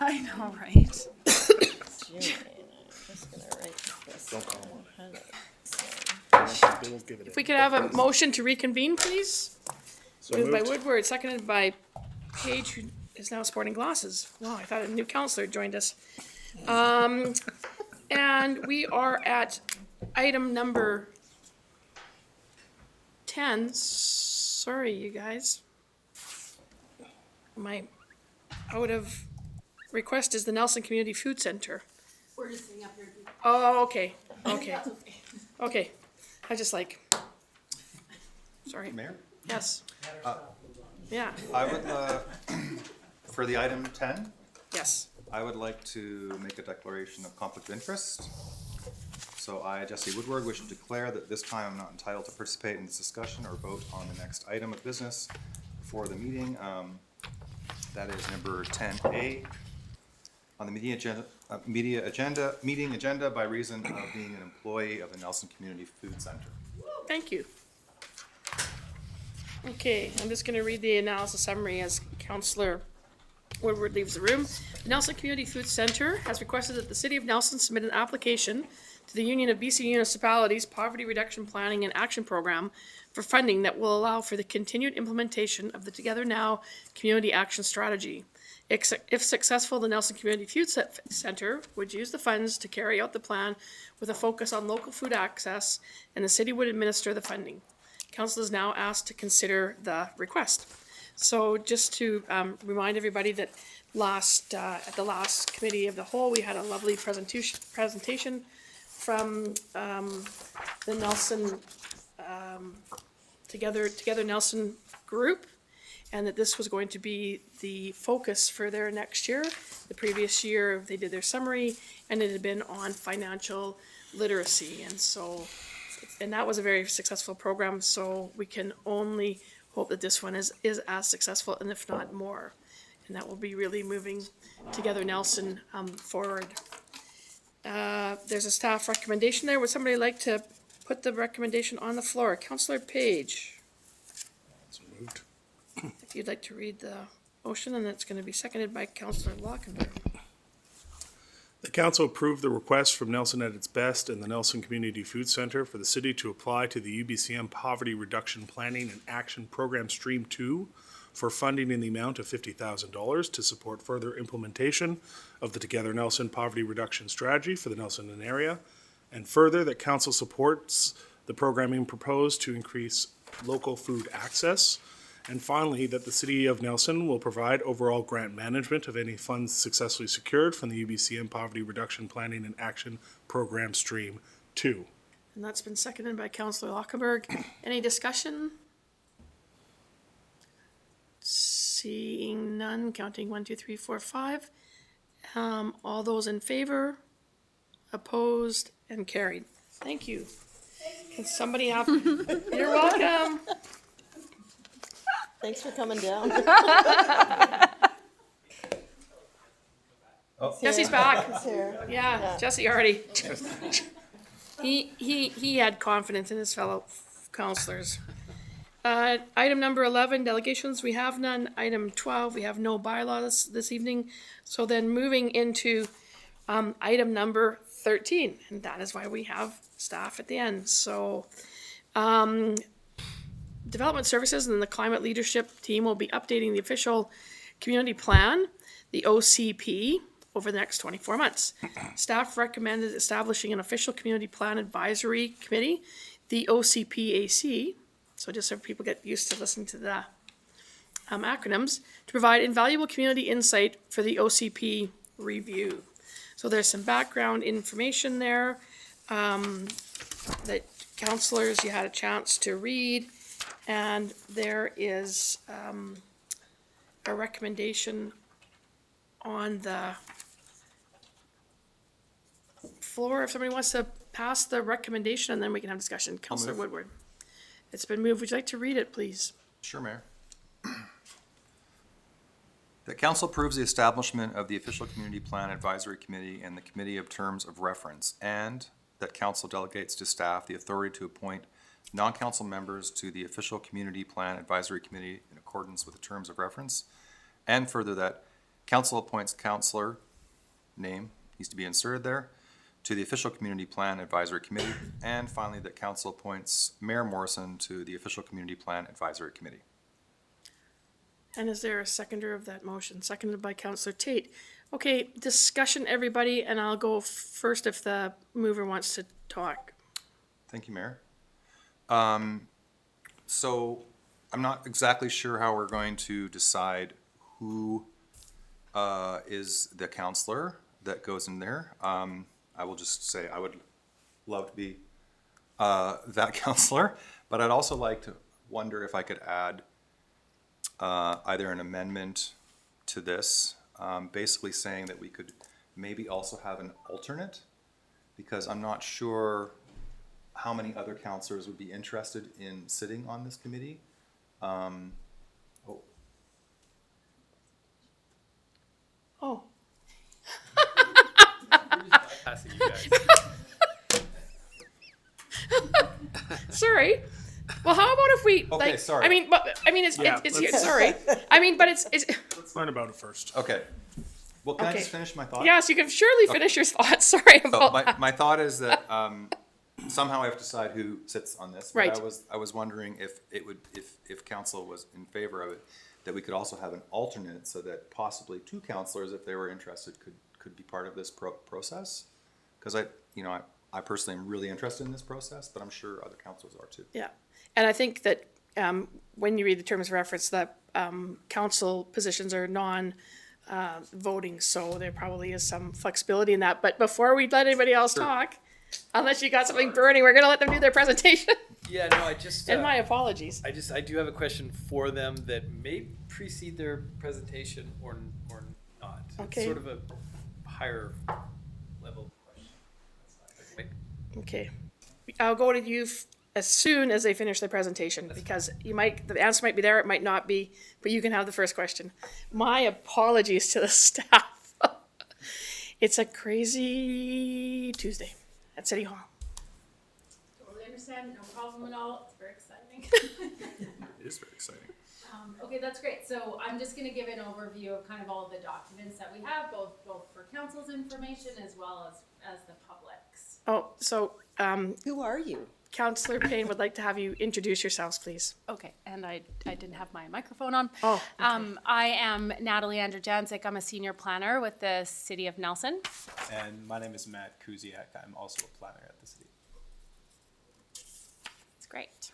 I know, right?
Jimmy, I'm just gonna write this.
Don't call him.
100%.
They will give it
If we could have a motion to reconvene, please?
So
Moved by
moved.
Woodward, seconded by Page, who is now sporting glasses. Wow, I thought a new counselor joined us. And we are at item number 10. Sorry, you guys. My out of request is the Nelson Community Food Center.
We're just sitting up here.
Oh, okay, okay, okay. I just like, sorry.
Mayor?
Yes. Yeah,
I would, for the item 10,
yes.
I would like to make a declaration of conflict of interest. So I, Jesse Woodward, wish to declare that this time I'm not entitled to participate in this discussion or vote on the next item of business before the meeting. That is number 10A on the meeting agenda by reason of being an employee of the Nelson Community Food Center.
Thank you. Okay, I'm just gonna read the analysis summary as Councillor Woodward leaves the room. The Nelson Community Food Center has requested that the City of Nelson submit an application to the Union of BC Municipalities Poverty Reduction Planning and Action Program for funding that will allow for the continued implementation of the Together Now Community Action Strategy. If successful, the Nelson Community Food Center would use the funds to carry out the plan with a focus on local food access, and the city would administer the funding. Council is now asked to consider the request. So just to remind everybody that at the last committee of the whole, we had a lovely presentation from the Nelson Together Nelson group, and that this was going to be the focus for their next year. The previous year, they did their summary, and it had been on financial literacy, and that was a very successful program, so we can only hope that this one is as successful, and if not more. And that will be really moving Together Nelson forward. There's a staff recommendation there. Would somebody like to put the recommendation on the floor? Councillor Page,
So moved.
if you'd like to read the motion, and it's going to be seconded by Councillor Lockenberg.
The council approved the request from Nelson at its Best and the Nelson Community Food Center for the city to apply to the UBCM Poverty Reduction Planning and Action Program Stream 2 for funding in the amount of $50,000 to support further implementation of the Together Nelson Poverty Reduction Strategy for the Nelson area, and further that council supports the programming proposed to increase local food access. And finally, that the City of Nelson will provide overall grant management of any funds successfully secured from the UBCM Poverty Reduction Planning and Action Program Stream 2.
And that's been seconded by Councillor Lockenberg. Any discussion? Seeing none, counting 1, 2, 3, 4, 5. All those in favor, opposed, and carried. Thank you. Can somebody have, you're welcome.
Thanks for coming down.
Jesse's back.
He's here.
Yeah, Jesse already. He had confidence in his fellow councillors. Item number 11, delegations, we have none. Item 12, we have no bylaws this evening. So then moving into item number 13, and that is why we have staff at the end. So Development Services and the Climate Leadership Team will be updating the official community plan, the OCP, over the next 24 months. Staff recommended establishing an official community plan advisory committee, the OCPAC, so just so people get used to listening to the acronyms, to provide invaluable community insight for the OCP review. So there's some background information there that councillors, you had a chance to read, and there is a recommendation on the floor if somebody wants to pass the recommendation, and then we can have discussion. Councillor
move.
Woodward. It's been moved. Would you like to read it, please?
Sure, Mayor. That council approves the establishment of the official community plan advisory committee and the committee of terms of reference, and that council delegates to staff the authority to appoint non-council members to the official community plan advisory committee in accordance with the terms of reference, and further that council appoints councillor, name needs to be inserted there, to the official community plan advisory committee, and finally that council appoints Mayor Morrison to the official community plan advisory committee.
And is there a seconder of that motion? Seconded by Councillor Tate. Okay, discussion, everybody, and I'll go first if the mover wants to talk.
Thank you, Mayor. So I'm not exactly sure how we're going to decide who is the counselor that goes in there. I will just say I would love to be that counselor, but I'd also like to wonder if I could add either an amendment to this, basically saying that we could maybe also have an alternate, because I'm not sure how many other counselors would be interested in sitting on this committee.
Oh,
Passing you guys.
sorry. Well, how about if we,
Okay,
like,
sorry.
I mean, it's,
Yeah,
it's,
let's-
sorry. I mean, but it's,
Let's learn about it first.
Okay. Well, can I
Okay.
just finish my thought?
yes, you can surely finish your thoughts. Sorry
So
about
my,
that.
my thought is that somehow I have to decide who sits on this. But
Right.
I was wondering if it would, if council was in favor of it, that we could also have an alternate so that possibly two councilors, if they were interested, could be part of this process. Because I personally am really interested in this process, but I'm sure other councilors are too.
Yeah, and I think that when you read the terms of reference, that council positions are non-voting, so there probably is some flexibility in that. But before we let anybody else talk, unless you got something burning, we're gonna let them do their presentation.
Yeah, no, I just.
And my apologies.
I do have a question for them that may precede their presentation or not.
Okay.
It's sort of a higher level question. Wait.
Okay, I'll go to you as soon as they finish their presentation, because the answer might be there, it might not be, but you can have the first question. My apologies to the staff. It's a crazy Tuesday at City Hall.
Totally understand, no problem at all, it's very exciting.
It is very exciting.
Okay, that's great, so I'm just gonna give an overview of kind of all of the documents that we have, both for council's information as well as the public's.
Oh, so
Who are you?
Councillor Payne would like to have you introduce yourselves, please.
Okay, and I didn't have my microphone on.
Oh,
I am Natalie Andrzejczyk, I'm a senior planner with the City of Nelson.
And my name is Matt Kuziak. I'm also a planner at the city.
great.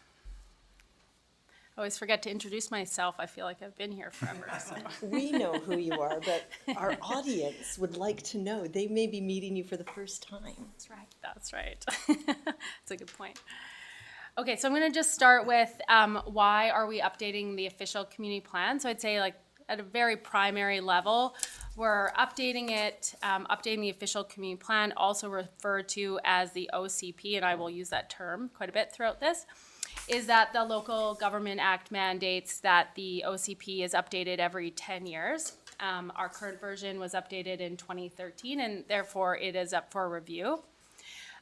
I always forget to introduce myself. I feel like I've been here forever, so.
We know who you are, but our audience would like to know. They may be meeting you for the first time.
That's right. That's right. That's a good point. Okay, so I'm going to just start with why are we updating the official community plan? So I'd say, like, at a very primary level, we're updating it, updating the official community plan, also referred to as the OCP, and I will use that term quite a bit throughout this, is that the Local Government Act mandates that the OCP is updated every 10 years. Our current version was updated in 2013, and therefore it is up for review.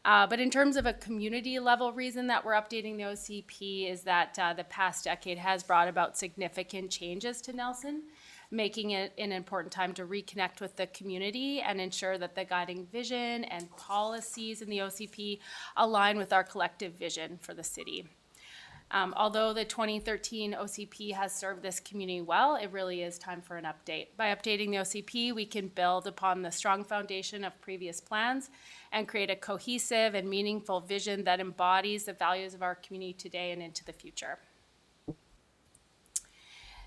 But in terms of a community level reason that we're updating the OCP is that the past decade has brought about significant changes to Nelson, making it an important time to reconnect with the community and ensure that the guiding vision and policies in the OCP align with our collective vision for the city. Although the 2013 OCP has served this community well, it really is time for an update. By updating the OCP, we can build upon the strong foundation of previous plans and create a cohesive and meaningful vision that embodies the values of our community today and into the future.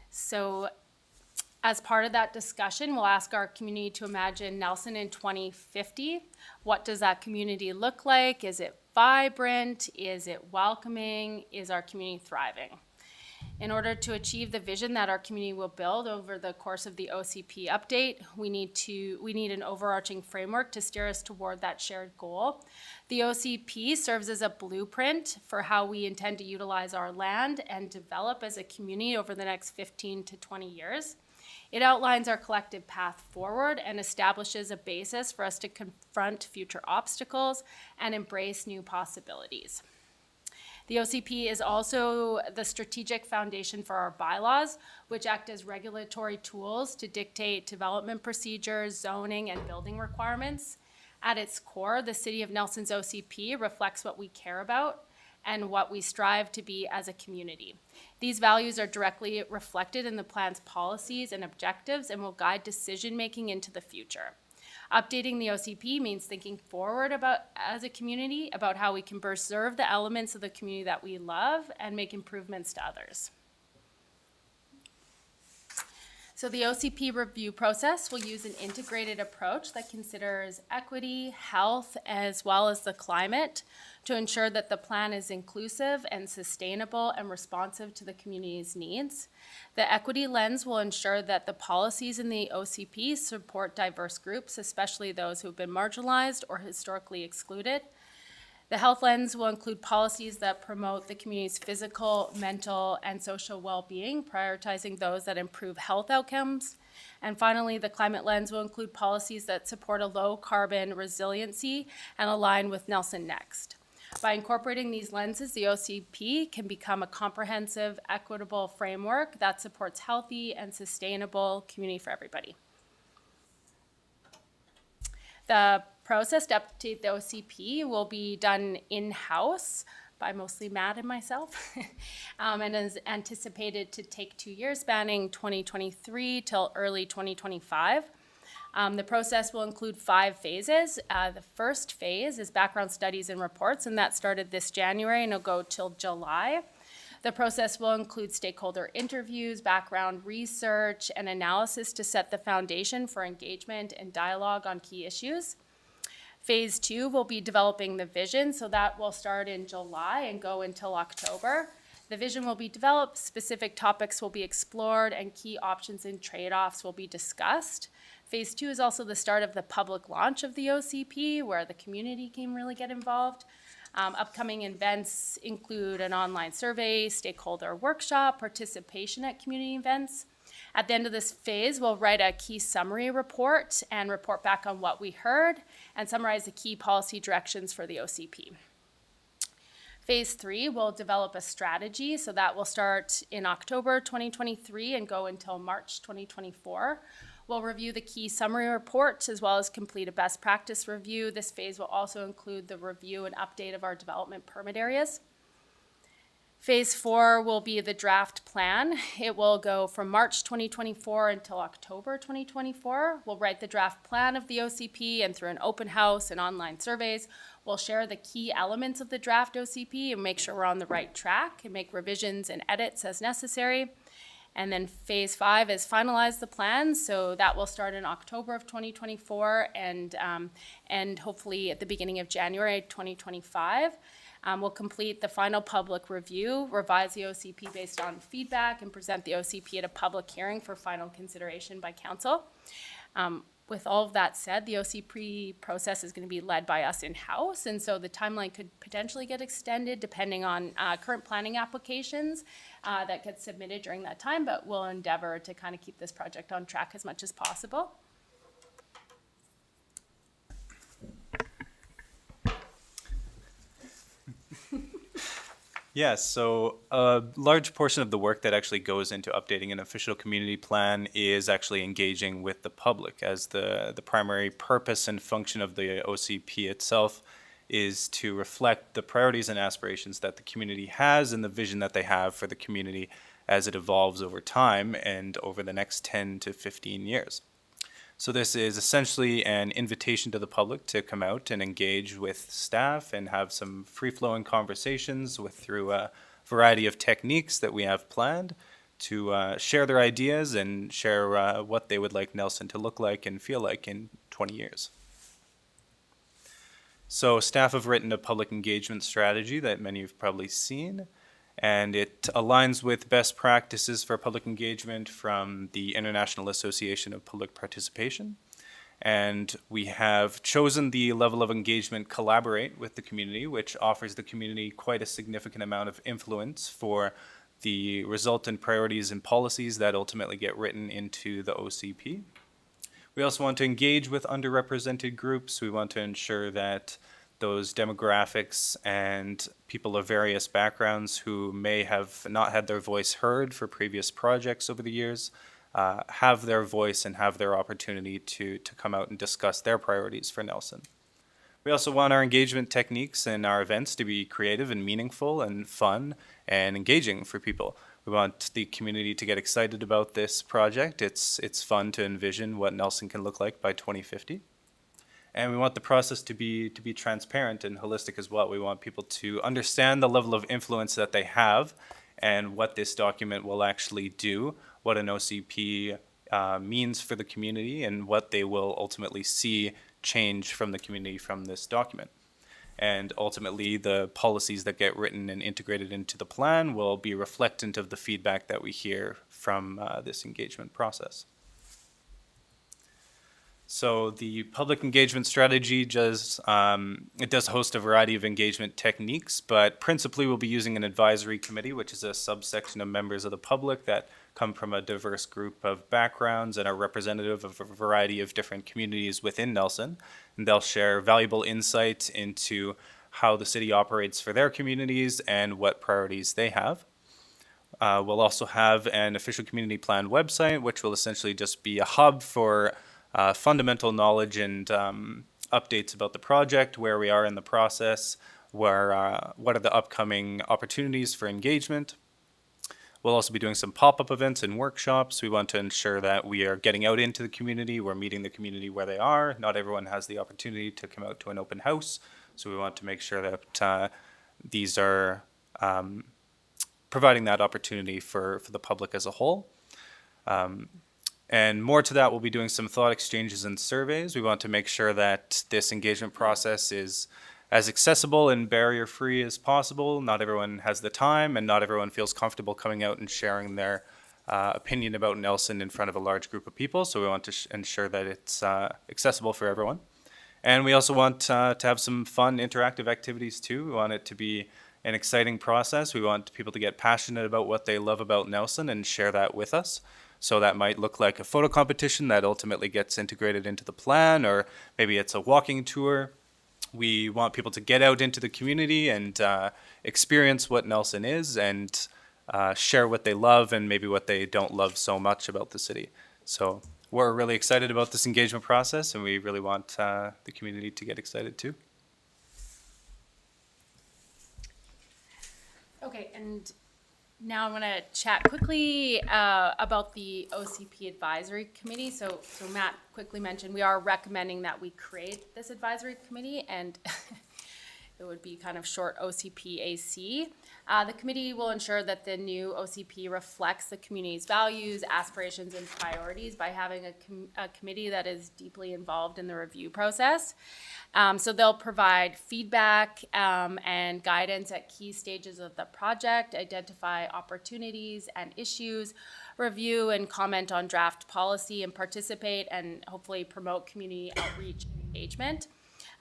So, as part of that discussion, we'll ask our community to imagine Nelson in 2050. What does that community look like? Is it vibrant? Is it welcoming? Is our community thriving? In order to achieve the vision that our community will build over the course of the OCP update, we need an overarching framework to steer us toward that shared goal. The OCP serves as a blueprint for how we intend to utilize our land and develop as a community over the next 15 to 20 years. It outlines our collective path forward and establishes a basis for us to confront future obstacles and embrace new possibilities. The OCP is also the strategic foundation for our bylaws, which act as regulatory tools to dictate development procedures, zoning, and building requirements. At its core, the City of Nelson's OCP reflects what we care about and what we strive to be as a community. These values are directly reflected in the plan's policies and objectives and will guide decision-making into the future. Updating the OCP means thinking forward about, as a community, about how we can preserve the elements of the community that we love and make improvements to others. So the OCP review process will use an integrated approach that considers equity, health, as well as the climate to ensure that the plan is inclusive and sustainable and responsive to the community's needs. The equity lens will ensure that the policies in the OCP support diverse groups, especially those who have been marginalized or historically excluded. The health lens will include policies that promote the community's physical, mental, and social well-being, prioritizing those that improve health outcomes. And finally, the climate lens will include policies that support a low-carbon resiliency and align with Nelson Next. By incorporating these lenses, the OCP can become a comprehensive, equitable framework that supports healthy and sustainable community for everybody. The process to update the OCP will be done in-house by mostly Matt and myself, and is anticipated to take 2 years, spanning 2023 till early 2025. The process will include 5 phases. The first phase is background studies and reports, and that started this January and it'll go till July. The process will include stakeholder interviews, background research, and analysis to set the foundation for engagement and dialogue on key issues. Phase 2 will be developing the vision, so that will start in July and go until October. The vision will be developed, specific topics will be explored, and key options and trade-offs will be discussed. Phase 2 is also the start of the public launch of the OCP, where the community can really get involved. Upcoming events include an online survey, stakeholder workshop, participation at community events. At the end of this phase, we'll write a key summary report and report back on what we heard and summarize the key policy directions for the OCP. Phase 3 will develop a strategy, so that will start in October 2023 and go until March 2024. We'll review the key summary report as well as complete a best practice review. This phase will also include the review and update of our development permit areas. Phase 4 will be the draft plan. It will go from March 2024 until October 2024. We'll write the draft plan of the OCP, and through an open house and online surveys, We'll share the key elements of the draft OCP and make sure we're on the right track and make revisions and edits as necessary. And then phase 5 is finalize the plans, so that will start in October of 2024 and hopefully at the beginning of January 2025. We'll complete the final public review, revise the OCP based on feedback, and present the OCP at a public hearing for final consideration by council. With all of that said, the OCP process is going to be led by us in-house, and so the timeline could potentially get extended depending on current planning applications that get submitted during that time, but we'll endeavor to kind of keep this project on track as much as possible.
Yes, so a large portion of the work that actually goes into updating an official community plan is actually engaging with the public, as the primary purpose and function of the OCP itself is to reflect the priorities and aspirations that the community has and the vision that they have for the community as it evolves over time and over the next 10 to 15 years. So this is essentially an invitation to the public to come out and engage with staff and have some free-flowing conversations through a variety of techniques that we have planned to share their ideas and share what they would like Nelson to look like and feel like in 20 years. So staff have written a public engagement strategy that many have probably seen, and it aligns with best practices for public engagement from the International Association of Public Participation. And we have chosen the level of engagement collaborate with the community, which offers the community quite a significant amount of influence for the resultant priorities and policies that ultimately get written into the OCP. We also want to engage with underrepresented groups. We want to ensure that those demographics and people of various backgrounds who may have not had their voice heard for previous projects over the years have their voice and have their opportunity to come out and discuss their priorities for Nelson. We also want our engagement techniques and our events to be creative and meaningful and fun and engaging for people. We want the community to get excited about this project. It's fun to envision what Nelson can look like by 2050. And we want the process to be transparent and holistic as well. We want people to understand the level of influence that they have and what this document will actually do, what an OCP means for the community, and what they will ultimately see change from the community from this document. And ultimately, the policies that get written and integrated into the plan will be reflectant of the feedback that we hear from this engagement process. So the public engagement strategy does host a variety of engagement techniques, but principally we'll be using an advisory committee, which is a subsection of members of the public that come from a diverse group of backgrounds and are representative of a variety of different communities within Nelson. And they'll share valuable insight into how the city operates for their communities and what priorities they have. We'll also have an official community plan website, which will essentially just be a hub for fundamental knowledge and updates about the project, where we are in the process, what are the upcoming opportunities for engagement. We'll also be doing some pop-up events and workshops. We want to ensure that we are getting out into the community, we're meeting the community where they are. Not everyone has the opportunity to come out to an open house, so we want to make sure that these are providing that opportunity for the public as a whole. And more to that, we'll be doing some thought exchanges and surveys. We want to make sure that this engagement process is as accessible and barrier-free as possible. Not everyone has the time, and not everyone feels comfortable coming out and sharing their opinion about Nelson in front of a large group of people. So we want to ensure that it's accessible for everyone. And we also want to have some fun, interactive activities too. We want it to be an exciting process. We want people to get passionate about what they love about Nelson and share that with us. So that might look like a photo competition that ultimately gets integrated into the plan, or maybe it's a walking tour. We want people to get out into the community and experience what Nelson is and share what they love and maybe what they don't love so much about the city. So we're really excited about this engagement process, and we really want the community to get excited too.
Okay, and now I'm going to chat quickly about the OCP Advisory Committee. So Matt quickly mentioned we are recommending that we create this advisory committee, and It would be kind of short OCP-AC. The committee will ensure that the new OCP reflects the community's values, aspirations, and priorities by having a committee that is deeply involved in the review process. So they'll provide feedback and guidance at key stages of the project, identify opportunities and issues, review and comment on draft policy, and participate and hopefully promote community outreach and engagement.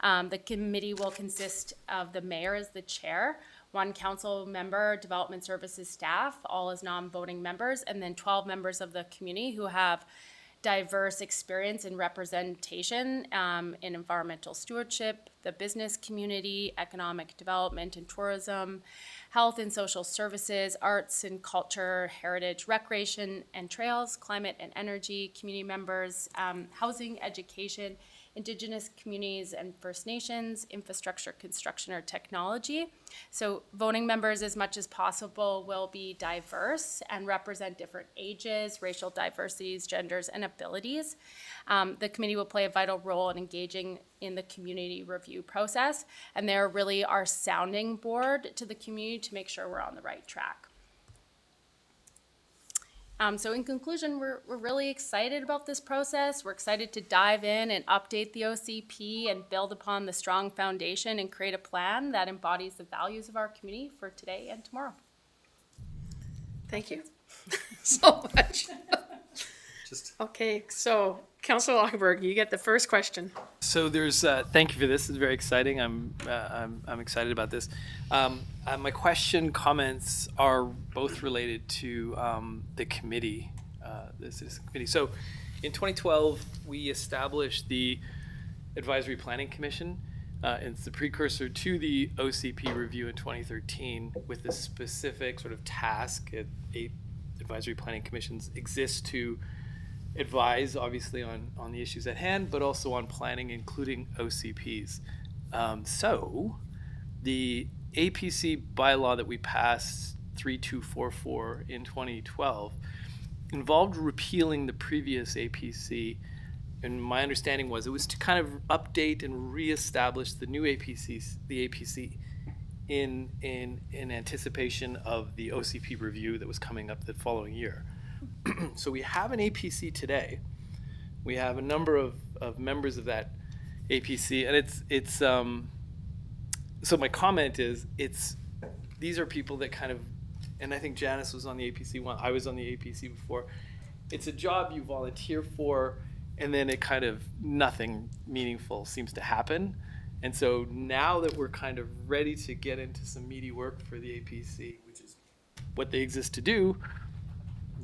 The committee will consist of the mayor as the chair, one council member, development services staff, all as non-voting members, and then 12 members of the community who have diverse experience and representation in environmental stewardship, the business community, economic development and tourism, health and social services, arts and culture, heritage, recreation and trails, climate and energy, community members, housing, education, Indigenous communities and First Nations, infrastructure, construction, or technology. So voting members, as much as possible, will be diverse and represent different ages, racial diversities, genders, and abilities. The committee will play a vital role in engaging in the community review process, and they're really our sounding board to the community to make sure we're on the right track. So in conclusion, we're really excited about this process. We're excited to dive in and update the OCP and build upon the strong foundation and create a plan that embodies the values of our community for today and tomorrow.
Thank you so much. Okay, so Councilor Lockenberg, you get the first question.
So there's, thank you for this. It's very exciting. I'm excited about this. My comments are both related to the committee, the citizen committee. So in 2012, we established the Advisory Planning Commission. And it's the precursor to the OCP review in 2013 with the specific sort of task. 8 advisory planning commissions exist to advise, obviously, on the issues at hand, but also on planning, including OCPs. So the APC bylaw that we passed 3244 in 2012 involved repealing the previous APC, and my understanding was it was to kind of update and reestablish the new APC in anticipation of the OCP review that was coming up the following year. So we have an APC today. We have a number of members of that APC, and it's so my comment is these are people that kind of, and I think Janice was on the APC one, I was on the APC before. It's a job you volunteer for, and then it kind of nothing meaningful seems to happen. And so now that we're kind of ready to get into some meaty work for the APC, which is what they exist to do,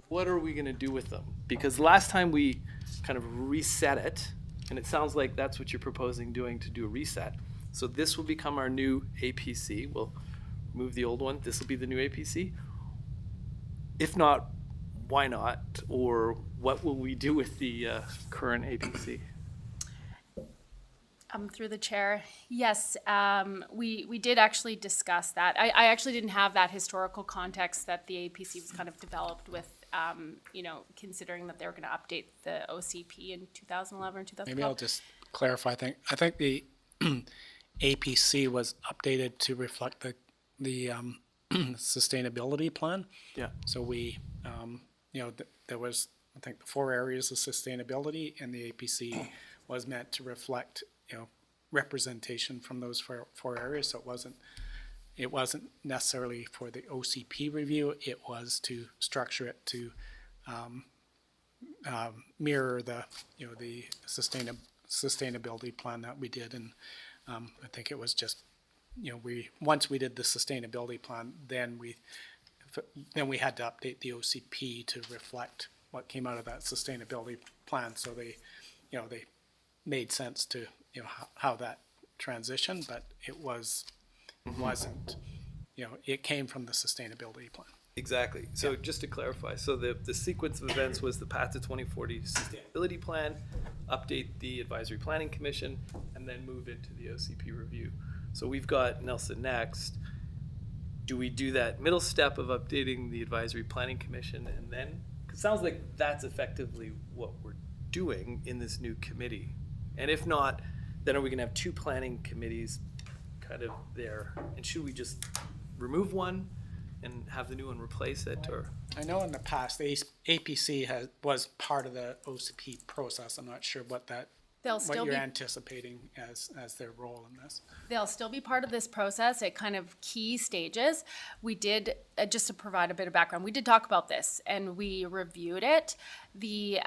what are we going to do with them? Because last time we kind of reset it, and it sounds like that's what you're proposing doing, to do a reset. So this will become our new APC. We'll remove the old one. This will be the new APC. If not, why not? Or what will we do with the current APC?
Through the chair, yes, we did actually discuss that. I actually didn't have that historical context that the APC was kind of developed with, considering that they were going to update the OCP in 2011 or 2012.
Maybe I'll just clarify. I think the APC was updated to reflect the sustainability plan.
Yeah.
So we, there was, I think, the 4 areas of sustainability, and the APC was meant to reflect, representation from those 4 areas. So it wasn't necessarily for the OCP review. It was to structure it to mirror the sustainability plan that we did. And I think it was just, once we did the sustainability plan, then we had to update the OCP to reflect what came out of that sustainability plan. So they made sense to, how that transitioned, but it wasn't, it came from the sustainability plan.
Exactly. So just to clarify, so the sequence of events was the Path to 2040 Sustainability Plan, update the Advisory Planning Commission, and then move into the OCP review. So we've got Nelson next. Do we do that middle step of updating the Advisory Planning Commission, and then, 'cause it sounds like that's effectively what we're doing in this new committee. And if not, then are we gonna have 2 planning committees kind kind of there? And should we just remove one and have the new one replace it, or?
I know in the past, the APC was part of the OCP process. I'm not sure what
They'll still
what you're
be
anticipating as their role in this.
They'll still be part of this process at kind of key stages. We did, just to provide a bit of background, we did talk about this and we reviewed it. The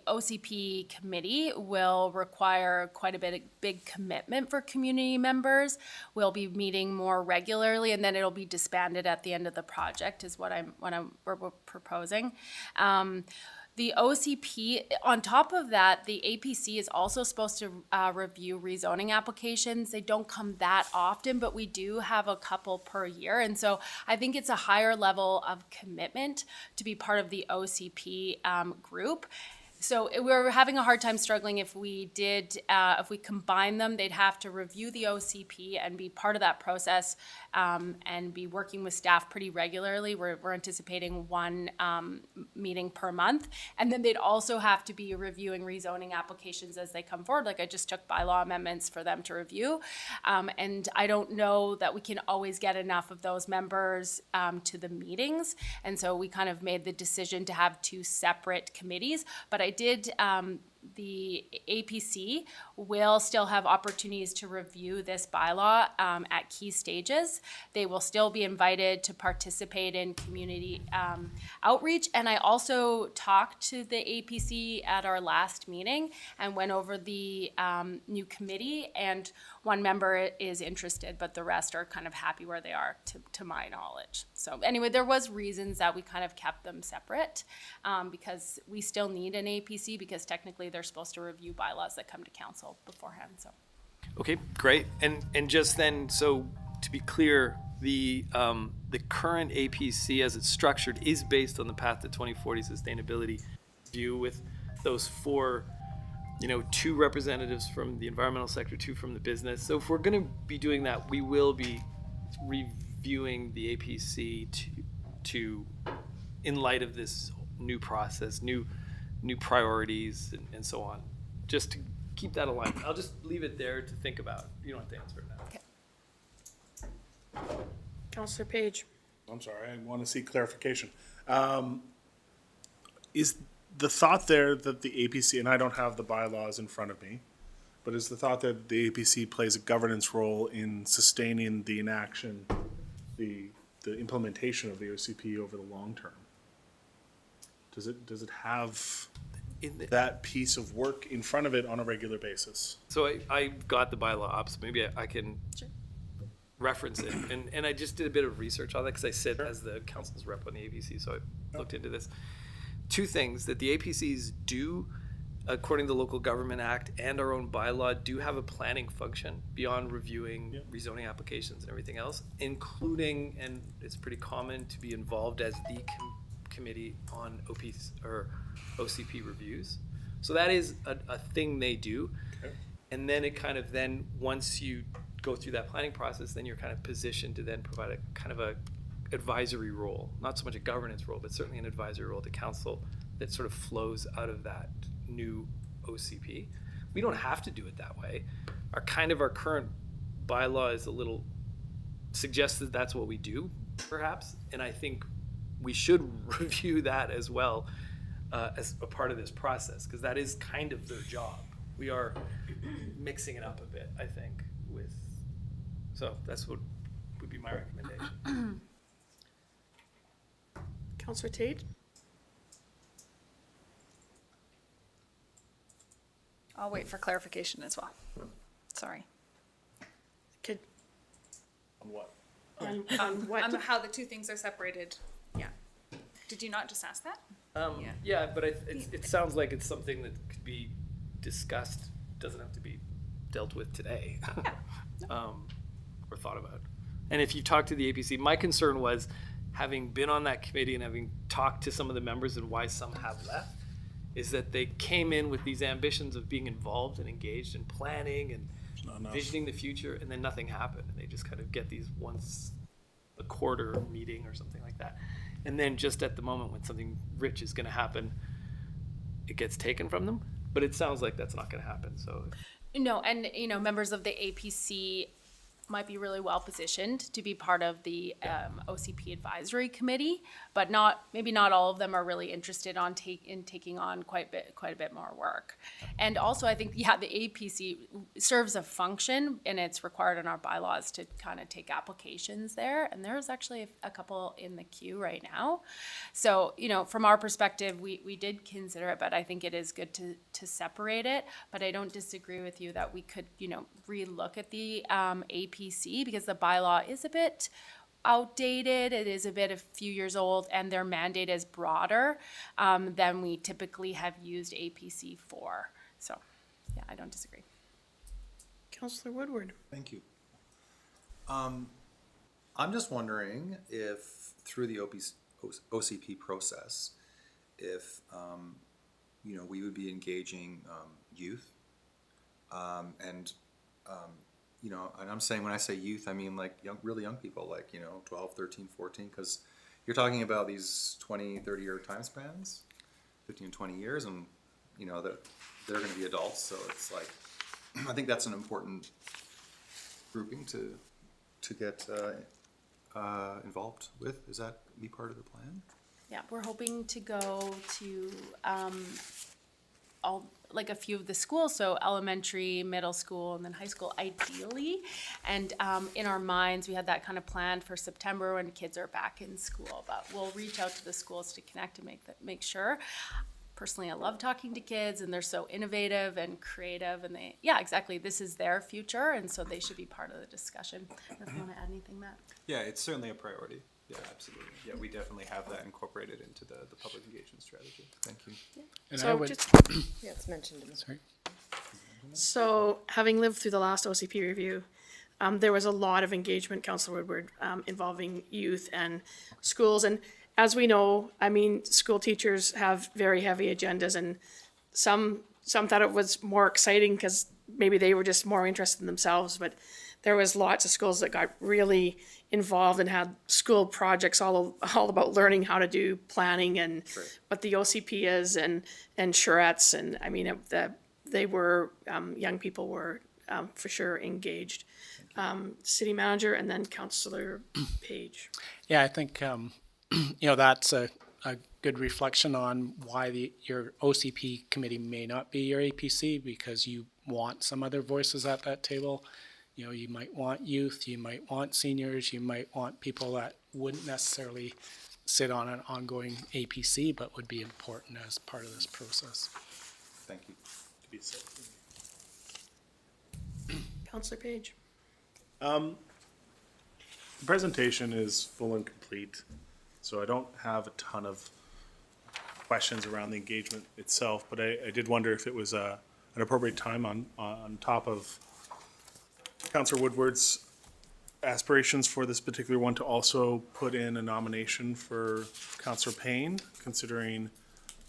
OCP committee will require quite a big commitment for community members. We'll be meeting more regularly, and then it'll be disbanded at the end of the project is what we're proposing. The OCP, on top of that, the APC is also supposed to review rezoning applications. They don't come that often, but we do have a couple per year. And so I think it's a higher level of commitment to be part of the OCP group. So we're having a hard time struggling if we combine them, they'd have to review the OCP and be part of that process and be working with staff pretty regularly. We're anticipating one meeting per month. And then they'd also have to be reviewing rezoning applications as they come forward. Like I just took bylaw amendments for them to review. And I don't know that we can always get enough of those members to the meetings. And so we kind of made the decision to have two separate committees. But I did, the APC will still have opportunities to review this bylaw at key stages. They will still be invited to participate in community outreach. And I also talked to the APC at our last meeting and went over the new committee, and one member is interested, but the rest are kind of happy where they are, to my knowledge. So anyway, there was reasons that we kind of kept them separate because we still need an APC because technically they're supposed to review bylaws that come to council beforehand. So.
Okay, great. And just then, so to be clear, the current APC as it's structured is based on the Path to 2040 sustainability view with those four, two representatives from the environmental sector, two from the business. So if we're going to be doing that, we will be reviewing the APC to in light of this new process, new priorities and so on, just to keep that aligned. I'll just leave it there to think about. You don't have to answer it now.
Okay.
Councillor Page.
I'm sorry, I want to see clarification. Is the thought there that the APC, and I don't have the bylaws in front of me, but is the thought that the APC plays a governance role in sustaining the inaction, the implementation of the OCP over the long term? Does it have that piece of work in front of it on a regular basis?
So I got the bylaw up, so maybe I can reference it. And I just did a bit of research on that because I sit as the council's rep on the APC, so I looked into this. Two things that the APCs do, according to the Local Government Act and our own bylaw, do have a planning function beyond reviewing rezoning applications and everything else, including, and it's pretty common to be involved as the committee on OCP reviews. So that is a thing they do. Okay. And then it kind of once you go through that planning process, then you're kind of positioned to then provide a kind of a advisory role, not so much a governance role, but certainly an advisory role to council that sort of flows out of that new OCP. We don't have to do it that way. Our current bylaw is a little suggests that that's what we do, perhaps, and I think we should review that as well as a part of this process, because that is kind of their job. We are mixing it up a bit, I think, so that's what would be my recommendation.
Councillor Tate?
I'll wait for clarification as well. Sorry.
Could,
On what?
on what?
On how the two things are separated. Yeah. Did you not just ask that?
Yeah, but it sounds like it's something that could be discussed, doesn't have to be dealt with today. Or thought about. And if you talk to the APC, my concern was, having been on that committee and having talked to some of the members and why some have left, is that they came in with these ambitions of being involved and engaged in planning and visioning the future, and then nothing happened. And they just kind of get these once a quarter meeting or something like that. And then just at the moment when something rich is going to happen, it gets taken from them. But it sounds like that's not going to happen. So
No, and, you know, members of the APC might be really well positioned to be part of the OCP advisory committee, but maybe not all of them are really interested in taking on quite a bit more work. And also, I think, yeah, the APC serves a function, and it's required in our bylaws to kind of take applications there. And there's actually a couple in the queue right now. So, you know, from our perspective, we did consider it, but I think it is good to separate it. But I don't disagree with you that we could, you know, relook at the APC, because the bylaw is a bit outdated. It is a few years old, and their mandate is broader than we typically have used APC for. So, yeah, I don't disagree.
Councillor Woodward.
Thank you. I'm just wondering if through the OCP process, if, you know, we would be engaging youth and you know, and I'm saying, when I say youth, I mean like really young people, like, you know, 12, 13, 14, because you're talking about these 20, 30-year time spans, 15, 20 years, and, you know, that they're going to be adults. So it's like, I think that's an important grouping to get involved with. Is that be part of the plan?
Yeah, we're hoping to go to a few of the schools, so elementary, middle school, and then high school, ideally. And in our minds, we had that kind of planned for September when kids are back in school. But we'll reach out to the schools to connect and make sure. Personally, I love talking to kids, and they're so innovative and creative, and exactly, this is their future, and so they should be part of the discussion. If you want to add anything, Matt?
Yeah, it's certainly a priority. Yeah, absolutely. Yeah, we definitely have that incorporated into the public engagement strategy. Thank you.
And
So
I would,
Yeah, it's mentioned in the.
sorry.
So, having lived through the last OCP review, there was a lot of engagement, Councillor Woodward, involving youth and schools. And as we know, I mean, school teachers have very heavy agendas, and some thought it was more exciting because maybe they were just more interested in themselves. But there was lots of schools that got really involved and had school projects all about learning how to do planning and what the OCP is and charrettes. And I mean, they were, young people were for sure engaged. City manager and then Councillor Page.
Yeah, I think, you know, that's a good reflection on why your OCP committee may not be your APC, because you want some other voices at that table. You know, you might want youth, you might want seniors, you might want people that wouldn't necessarily sit on an ongoing APC, but would be important as part of this process.
Thank you.
Councillor Page.
The presentation is full and complete, so I don't have a ton of questions around the engagement itself, but I did wonder if it was an appropriate time on top of Councillor Woodward's aspirations for this particular one to also put in a nomination for Councillor Payne, considering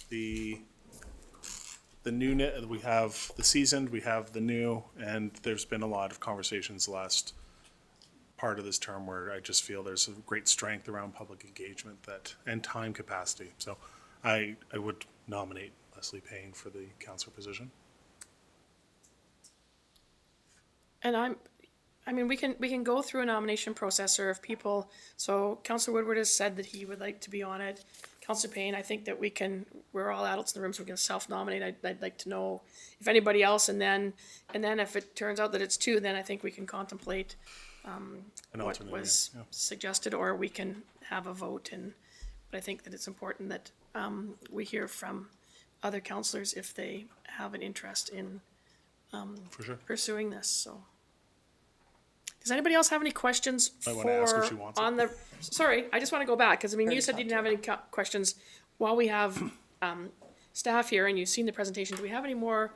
the new, we have the seasoned, we have the new, and there's been a lot of conversations last part of this term where I just feel there's a great strength around public engagement and time capacity. So I would nominate Leslie Payne for the councillor position.
And I mean, we can go through a nomination process, or if people, so Councillor Woodward has said that he would like to be on it. Councillor Payne, I think that we're all adults in the room, so we can self-nominate. I'd like to know if anybody else, and then if it turns out that it's two, then I think we can contemplate what was suggested, or we can have a vote. But I think that it's important that we hear from other councillors if they have an interest in
For sure.
pursuing this, so. Does anybody else have any questions
I wanna ask if she wants it.
Sorry, I just want to go back, because I mean, you said you didn't have any questions. While we have staff here and you've seen the presentation, do we have any more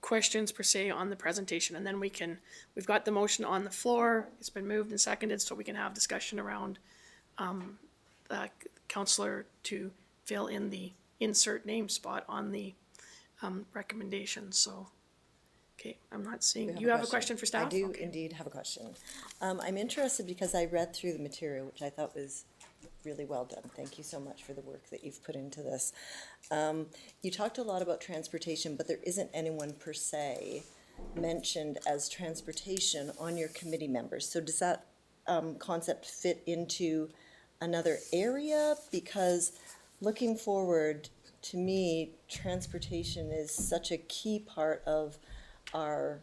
questions per se on the presentation? And then we've got the motion on the floor, it's been moved and seconded, so we can have discussion around the councillor to fill in the insert name spot on the recommendation, so. Okay, I'm not seeing, you have a question for staff?
I do
Okay.
indeed have a question. I'm interested because I read through the material, which I thought was really well done. Thank you so much for the work that you've put into this. You talked a lot about transportation, but there isn't anyone per se mentioned as transportation on your committee members. So does that concept fit into another area? Because looking forward, to me, transportation is such a key part of our,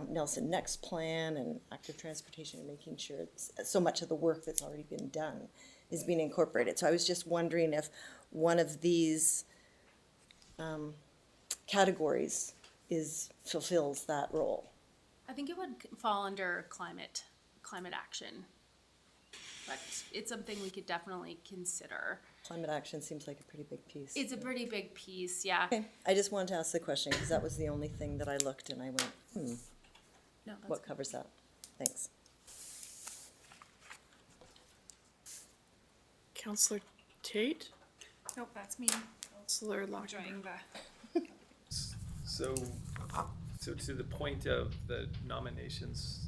Nelson Next plan and active transportation, and making sure so much of the work that's already been done is being incorporated. So I was just wondering if one of these categories fulfills that role.
I think it would fall under climate action. But it's something we could definitely consider.
Climate action seems like a pretty big piece.
It's a pretty big piece, yeah.
Okay, I just wanted to ask the question because that was the only thing that I looked and I went,
No, that's
what covers that? Thanks.
Counselor Tate,
Nope, that's me.
Counselor Lockwood.
Enjoying
So to the point of the nominations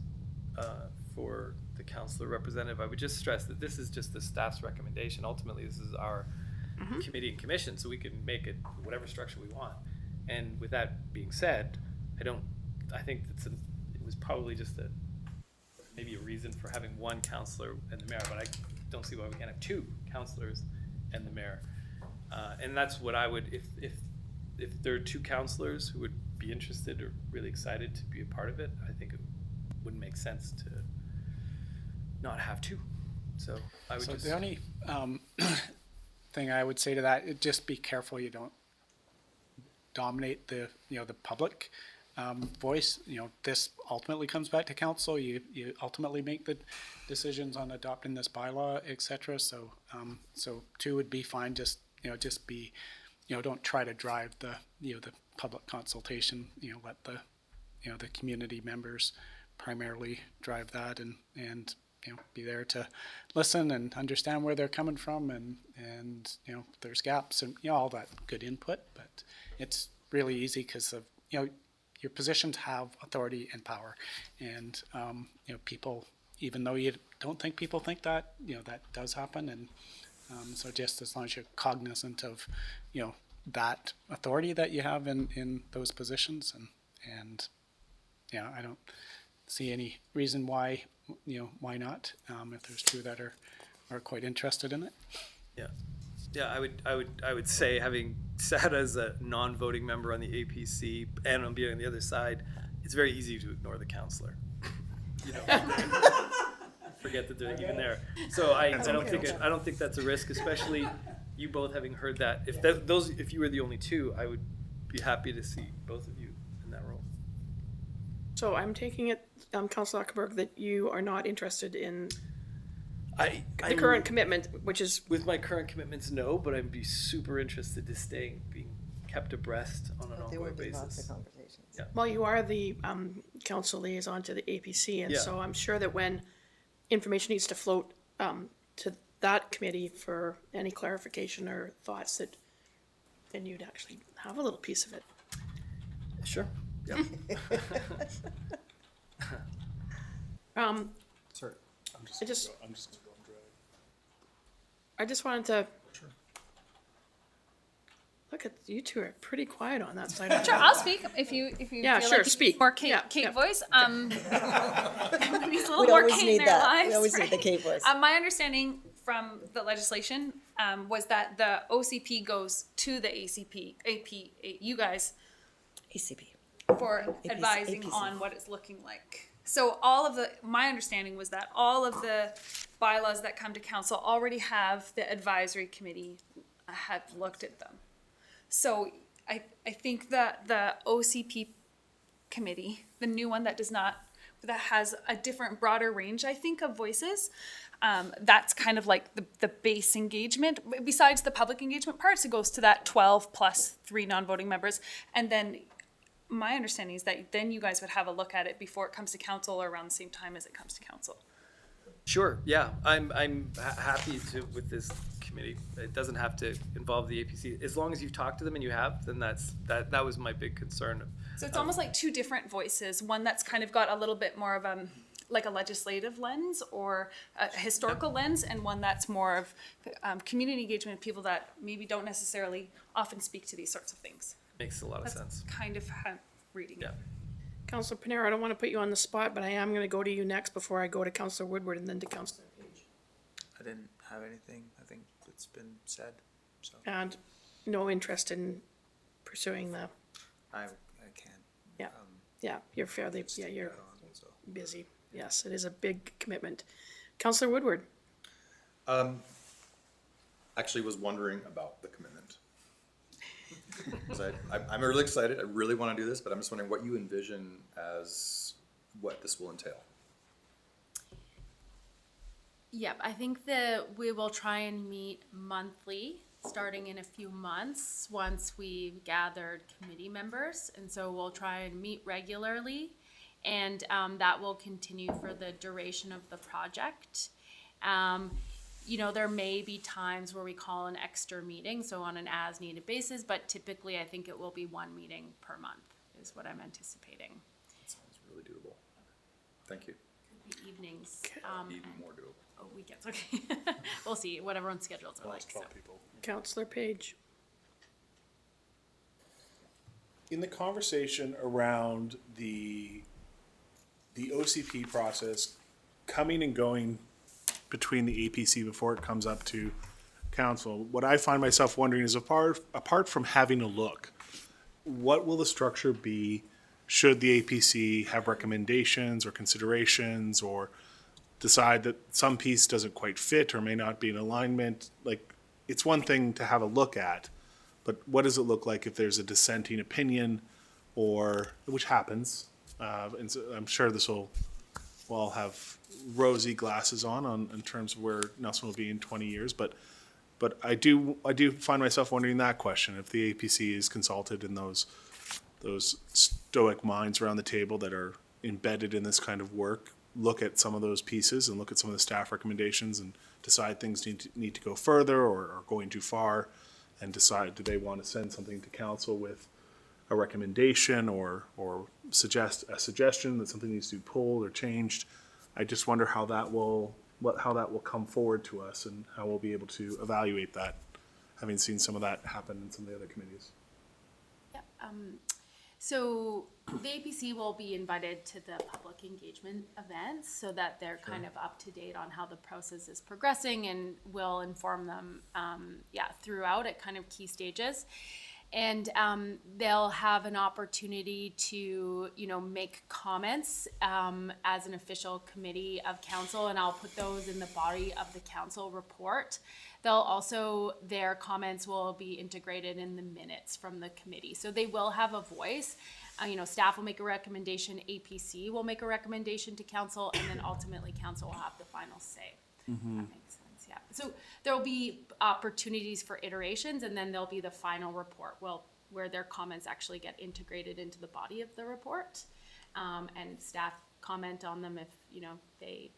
for the councillor representative, I would just stress that this is just the staff's recommendation. Ultimately, this is our committee and commission, so we can make it whatever structure we want. And with that being said, I think it was probably just maybe a reason for having one councillor and the mayor, but I don't see why we can't have two councillors and the mayor. And that's what I would, if there are two councillors who would be interested or really excited to be a part of it, I think it wouldn't make sense to not have two. So I would
So
just.
the only thing I would say to that, is just be careful you don't dominate the public voice. This ultimately comes back to council. You ultimately make the decisions on adopting this bylaw, etc. So two would be fine. Just be, don't try to drive the public consultation. Let the community members primarily drive that, and be there to listen and understand where they're coming from, and there's gaps and all that good input. But it's really easy because of your positions have authority and power, and people, even though you don't think people think that, that does happen. And so just as long as you're cognizant of that authority that you have in those positions, and I don't see any reason why not, if there's two that are quite interested in it.
Yeah, I would say, having sat as a non-voting member on the APC and on being on the other side, it's very easy to ignore the councillor. Forget that they're even there. So I don't think that's a risk, especially you both having heard that. If you were the only two, I would be happy to see both of you in that role.
So I'm taking it, Councillor Zuckerberg, that you are not interested in the current commitment, which is...
With my current commitments, no, but I'd be super interested to being kept abreast on an
There
ongoing
would be lots
basis.
of conversations.
Yeah.
Well, you are the council liaison to the APC, and
Yeah.
so I'm sure that when information needs to float to that committee for any clarification or thoughts, that then you'd actually have a little piece of it.
Sure. Yeah.
Sorry.
I just
I'm just gonna go and drive.
I just wanted to look at you two are pretty quiet on that side.
Sure, I'll speak if you
Yeah,
feel
sure,
like you
speak.
need more Kate,
Yeah,
Kate
yeah.
voice. Everybody needs a little
We
more
always
Kate in
need
their
that.
lives.
We always need
right?
the Kate voice.
My understanding from the legislation was that the OCP goes to the you guys,
ACP.
for
APC.
advising on what it's looking like. So my understanding was that all of the bylaws that come to council already have the advisory committee have looked at them. So I think that the OCP committee, the new one that has a different, broader range, I think, of voices, that's kind of like the base engagement. Besides the public engagement parts, it goes to that 12 plus 3 non-voting members. And then my understanding is that then you guys would have a look at it before it comes to council or around the same time as it comes to council.
Sure. Yeah, I'm happy to with this committee. It doesn't have to involve the APC as long as you've talked to them and you have. Then that was my big concern.
So it's almost like two different voices. One that's kind of got a little bit more of like a legislative lens or a historical lens, and one that's more of community engagement, people that maybe don't necessarily often speak to these sorts of things.
Makes a lot of
That's
sense.
kind of how I'm reading it.
Yeah.
Counselor Panera, I don't want to put you on the spot, but I am going to go to you next before I go to Counselor Woodward and then to Counselor Page.
I didn't have anything. I think it's been said, so
And no interest in pursuing the,
I can't.
yeah, yeah, you're fairly, yeah, you're
add on, so.
busy. Yes, it is a big commitment. Counselor Woodward?
Actually was wondering about the commitment. 'Cause I'm really excited, I really wanna do this, but I'm just wondering what you envision as what this will entail.
Yep, I think that we will try and meet monthly, starting in a few months, once we've gathered committee members. And so we'll try and meet regularly, and that will continue for the duration of the project. You know, there may be times where we call an extra meeting, so on an as-needed basis, but typically I think it will be one meeting per month, is what I'm anticipating.
That sounds really doable. Thank you.
Could be evenings.
Even
and-
more doable.
Oh, weekends, okay. We'll see what everyone's schedules are like, so.
Counselor Page?
In the conversation around the OCP process coming and going between the APC before it comes up to council, what I find myself wondering is apart from having a look, what will the structure be? Should the APC have recommendations or considerations, or decide that some piece doesn't quite fit or may not be in alignment? Like, it's one thing to have a look at, but what does it look like if there's a dissenting opinion, or, which happens, and so I'm sure this will, we'll all have rosy glasses on in terms of where Nelson will be in 20 years, but I do find myself wondering that question, if the APC is consulted in those stoic minds around the table that are embedded in this kind of work, look at some of those pieces and look at some of the staff recommendations and decide things need to go further or are going too far, and decide, do they want to send something to council with a recommendation or suggest a suggestion that something needs to be pulled or changed. I just wonder how that will come forward to us and how we'll be able to evaluate that, having seen some of that happen in some of the other committees.
Yep. So the APC will be invited to the public engagement events so that they're kind of up to date on how the process is progressing, and will inform them, throughout at kind of key stages. And they'll have an opportunity to, make comments as an official committee of council, and I'll put those in the body of the council report. Their comments will be integrated in the minutes from the committee. So they will have a voice. Staff will make a recommendation, APC will make a recommendation to council, and then ultimately council will have the final say. That makes sense, yeah. So there'll be opportunities for iterations, and then there'll be the final report, where their comments actually get integrated into the body of the report. And staff comment on them if, they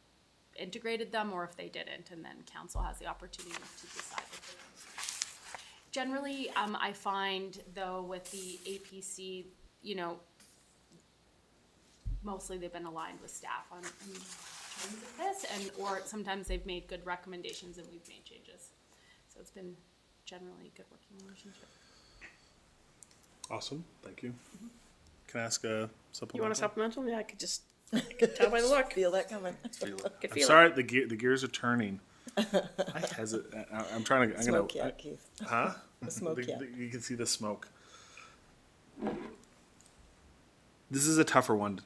integrated them or if they didn't, and then council has the opportunity to decide if they. Generally, I find though with the APC, mostly they've been aligned with staff on terms of this, or sometimes they've made good recommendations and we've made changes. So it's been generally a good working relationship.
Awesome, thank you. Can I ask a supplemental?
You want a supplemental? Yeah, I could tell by the look.
Feel that coming.
Could
I'm
feel
sorry, the gears are turning. I hesitate. I'm trying to.
Smoke yet, Keith.
Huh?
The smoke yet.
You can see the smoke. This is a tougher one.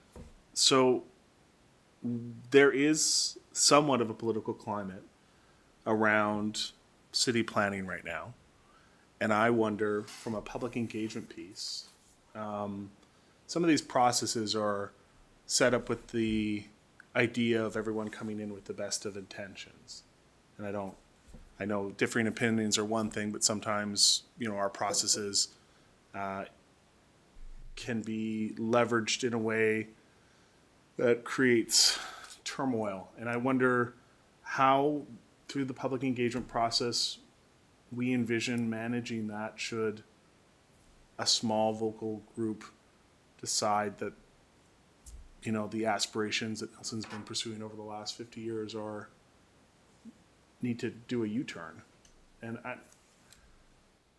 So there is somewhat of a political climate around city planning right now. And I wonder, from a public engagement piece, some of these processes are set up with the idea of everyone coming in with the best of intentions. And I know differing opinions are one thing, but sometimes, our processes can be leveraged in a way that creates turmoil. And I wonder how, through the public engagement process, we envision managing that should a small vocal group decide that, the aspirations that Nelson's been pursuing over the last 50 years need to do a U-turn. And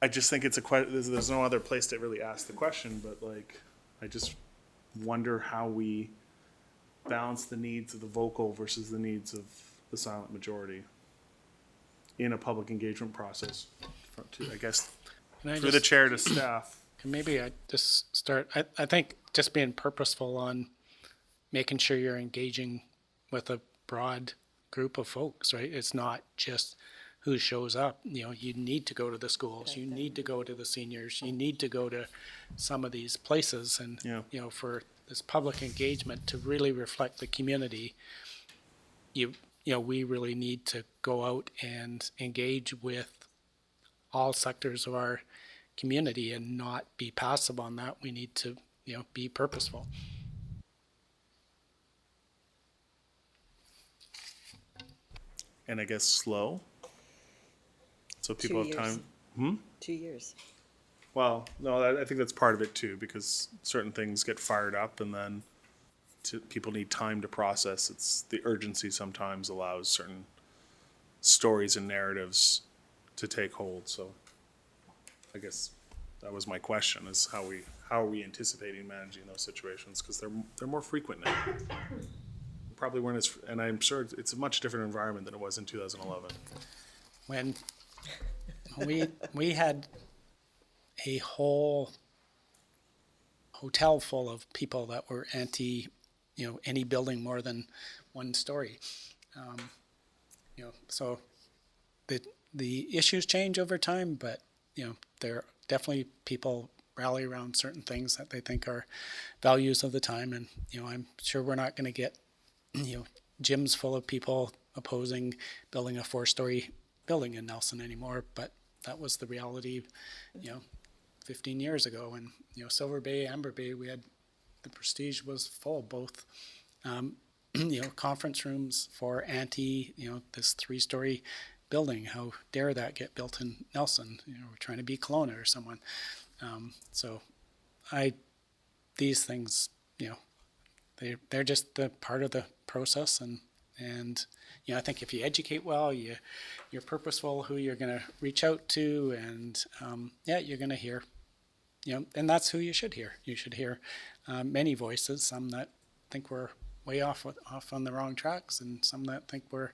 I just think it's a question. There's no other place to really ask the question, but wonder how we balance the needs of the vocal versus the needs of the silent majority in a public engagement process. I guess
Can I
through the
just-
chair to staff.
Maybe I just start, I think just being purposeful on making sure you're engaging with a broad group of folks, right? It's not just who shows up. You know, you need to go to the schools, you need to go to the seniors, you need to go to some of these places. And,
Yeah.
you know, for this public engagement to really reflect the community, you know, we really need to go out and engage with all sectors of our community and not be passive on that. We need to, you know, be purposeful.
And I guess slow. So people
2
have
years.
time.
2 years.
Well, no, I think that's part of it too, because certain things get fired up and then people need time to process. It's the urgency sometimes allows certain stories and narratives to take hold. So I guess that was my question: is how are we anticipating managing those situations? Because they're more frequent now. Probably weren't as, and I'm sure it's a much different environment than it was in 2011.
When we had a whole hotel full of people that were anti, you know, any building more than one story. You know, so the issues change over time, but, you know, there are definitely people rally around certain things that they think are values of the time. And, you know, I'm sure we're not going to get, you know, gyms full of people opposing building a 4-story building in Nelson anymore, but that was the reality, you know, 15 years ago. And, you know, Silver Bay, Amber Bay, we had, the Prestige was full, both, you know, conference rooms for anti, you know, this 3-story building. How dare that get built in Nelson? You know, we're trying to be Kelowna or someone. So these things, you know, they're just the part of the process. And you know, I think if you educate well, you're purposeful who you're going to reach out to, and yeah, you're going to hear, you know, and that's who you should hear. You should hear many voices, some that think we're way off on the wrong tracks, and some that think we're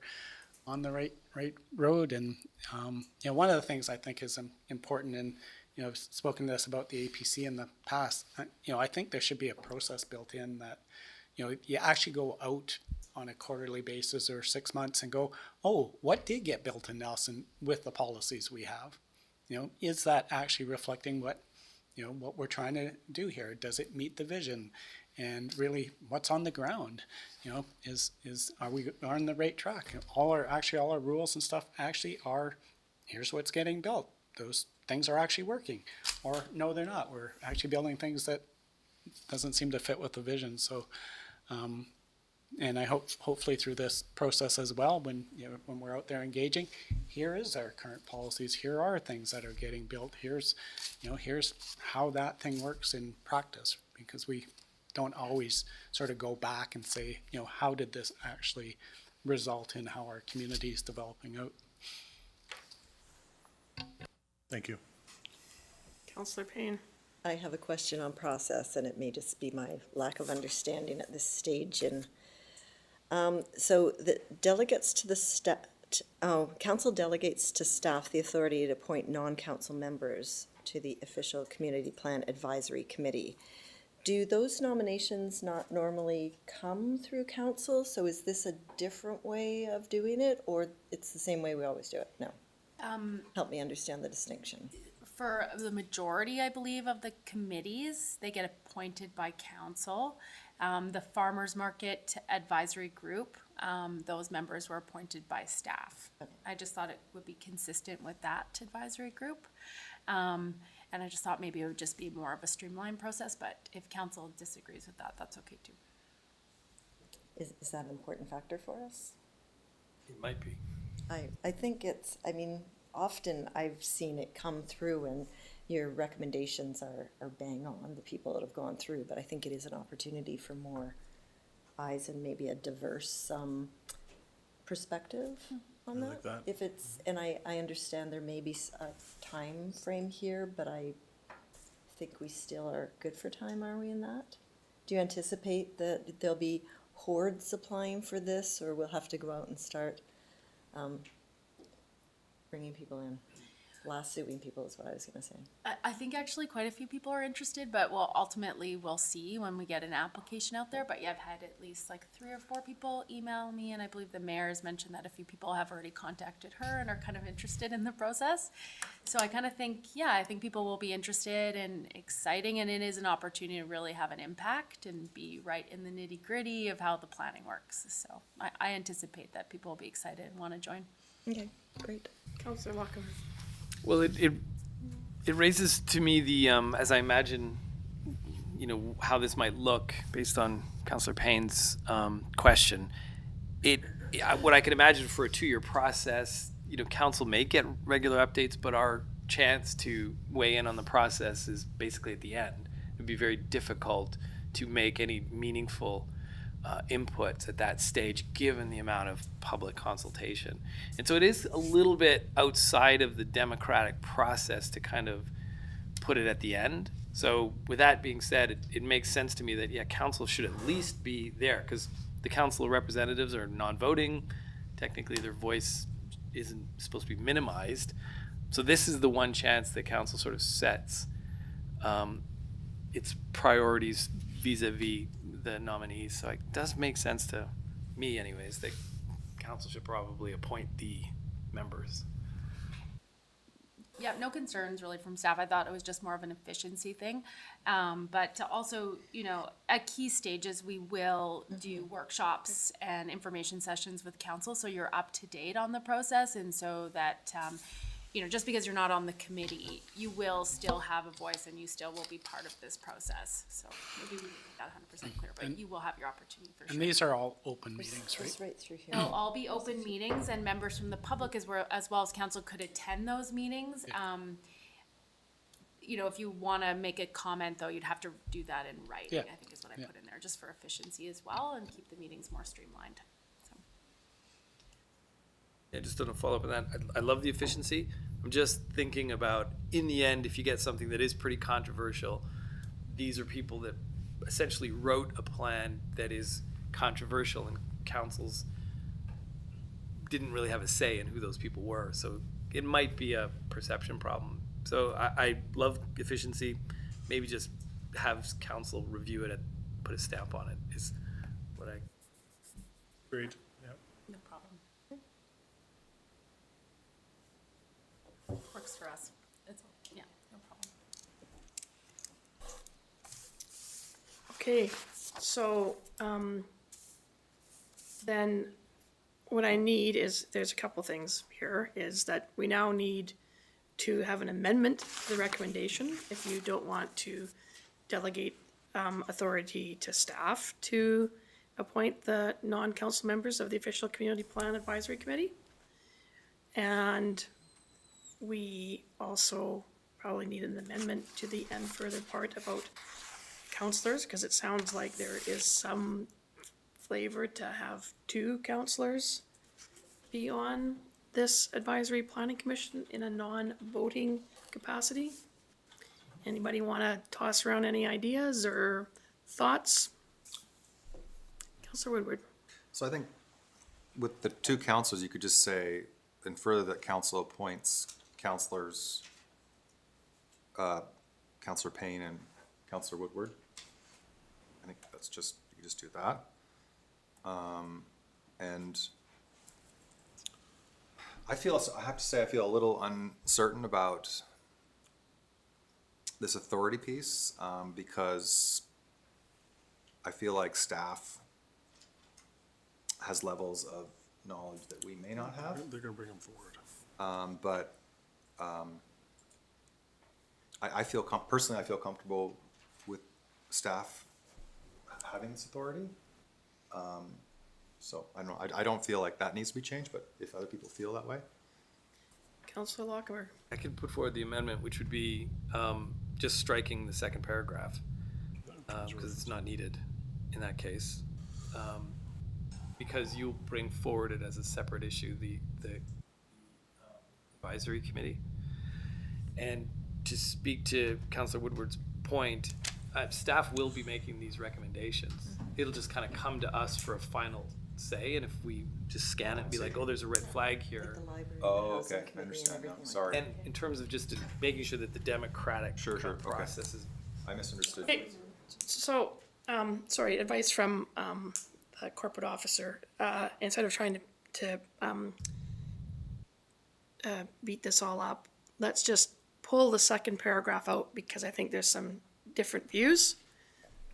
on the right road. And you know, one of the things I think is important, and you know, I've spoken to this about the APC in the past. You know, I think there should be a process built in that, you know, you actually go out on a quarterly basis or 6 months and go, oh, what did get built in Nelson with the policies we have? You know, is that actually reflecting what, you know, what we're trying to do here? Does it meet the vision? And really, what's on the ground? You know, are we on the right track? All our rules and stuff actually are, here's what's getting built. Those things are actually working. Or no, they're not. We're actually building things that doesn't seem to fit with the vision. So, and I hopefully through this process as well, when we're out there engaging, here is our current policies. Here are things that are getting built. Here's how that thing works in practice, because we don't always sort of go back and say, you know, how did this actually result in how our community is developing out?
Thank you.
Councillor Payne.
I have a question on process, and it may just be my lack of understanding at this stage. And so the delegates to the council delegates to staff the authority to appoint non-council members to the official community plan advisory committee. Do those nominations not normally come through council? So is this a different way of doing it, or it's the same way we always do it? No. Help me understand the distinction.
For the majority, I believe, of the committees, they get appointed by council. The Farmers Market Advisory Group, those members were appointed by staff. I just thought it would be consistent with that advisory group. And I just thought maybe it would just be more of a streamlined process, but if council disagrees with that, that's okay too.
Is that an important factor for us?
It might be.
I think it's, I mean, often I've seen it come through and your recommendations are bang on, the people that have gone through, but I think it is an opportunity for more eyes and maybe a diverse perspective on that.
like that.
If it's, and I understand there may be a time frame here, but I think we still are good for time, are we in that? Do you anticipate that there'll be hordes applying for this, or we'll have to go out and start bringing people in? Lassoing people is what I was going to say.
I think actually quite a few people are interested, but we'll see when we get an application out there. But yeah, I've had at least like 3 or 4 people email me, and I believe the mayor has mentioned that a few people have already contacted her and are kind of interested in the process. So I kind of think, yeah, I think people will be interested and exciting, and it is an opportunity to really have an impact and be right in the nitty gritty of how the planning works. So I anticipate that people will be excited and want to join.
Okay, great.
Councillor Lockham.
Well, it raises to me the, as I imagine, how this might look based on Councillor Payne's question. What I can imagine for a 2-year process, council may get regular updates, but our chance to weigh in on the process is basically at the end. It'd be very difficult to make any meaningful inputs at that stage, given the amount of public consultation. And so it is a little bit outside of the democratic process to kind of put it at the end. So with that being said, it makes sense to me that, yeah, council should at least be there, because the council representatives are non-voting. Technically, their voice isn't supposed to be minimized. So this is the one chance that council sort of sets its priorities vis-a-vis the nominees. So it does make sense to me anyways that council should probably appoint the members.
Yeah, no concerns really from staff. I thought it was just more of an efficiency thing. But to also, at key stages, we will do workshops and information sessions with council, so you're up to date on the process, and so that, just because you're not on the committee, you will still have a voice and you still will be part of this process. So maybe we make that 100% clear, but you will have your opportunity for sure.
And these are all open meetings, right?
It's right through here.
They'll all be open meetings, and members from the public as well as council could attend those meetings. If you want to make a comment, though, you'd have to do that in writing,
Yeah.
I think is what I put in there, just for efficiency as well, and keep the meetings more streamlined. So.
Yeah, just to follow up on that, I love the efficiency. I'm just thinking about, in the end, if you get something that is pretty controversial, these are people that essentially wrote a plan that is controversial, and councils didn't really have a say in who those people were. So it might be a perception problem. So I love efficiency. Maybe just have council review it and put a stamp on it is what I.
Agreed, yeah.
No problem. Works for us. Yeah, no problem.
Okay, so, then what I need is, there's a couple things here, is that we now need to have an amendment to the recommendation if you don't want to delegate authority to staff to appoint the non-council members of the official community plan advisory committee. And we also probably need an amendment to the end further part about councillors, because it sounds like there is some flavor to have 2 councillors be on this advisory planning commission in a non-voting capacity. Anybody want to toss around any ideas or thoughts? Councillor Woodward.
So I think with the 2 councils, you could just say, and further that council appoints councillors, Councillor Payne and Councillor Woodward. I think that's just, you could just do that. And I have to say, I feel a little uncertain about this authority piece, because I feel like staff has levels of knowledge that we may not have.
They're gonna bring them forward.
But I feel, personally, I feel comfortable with staff having this authority. So I don't know, I don't feel like that needs to be changed, but if other people feel that way.
Councillor Lockham.
I can put forward the amendment, which would be just striking the second paragraph, because it's not needed in that case. Because you'll bring forward it as a separate issue, the advisory committee. And to speak to Councillor Woodward's point, staff will be making these recommendations. It'll just kind of come to us for a final say, and if we just scan it and be like, oh, there's a red flag here.
The library,
Oh,
the housing
okay, I
committee, and
understand now,
everything like
sorry.
And in terms of just making sure that the democratic
Sure,
kind of
sure, okay.
process is.
I misunderstood.
Hey, so, sorry, advice from, the corporate officer, instead of trying to beat this all up, let's just pull the second paragraph out, because I think there's some different views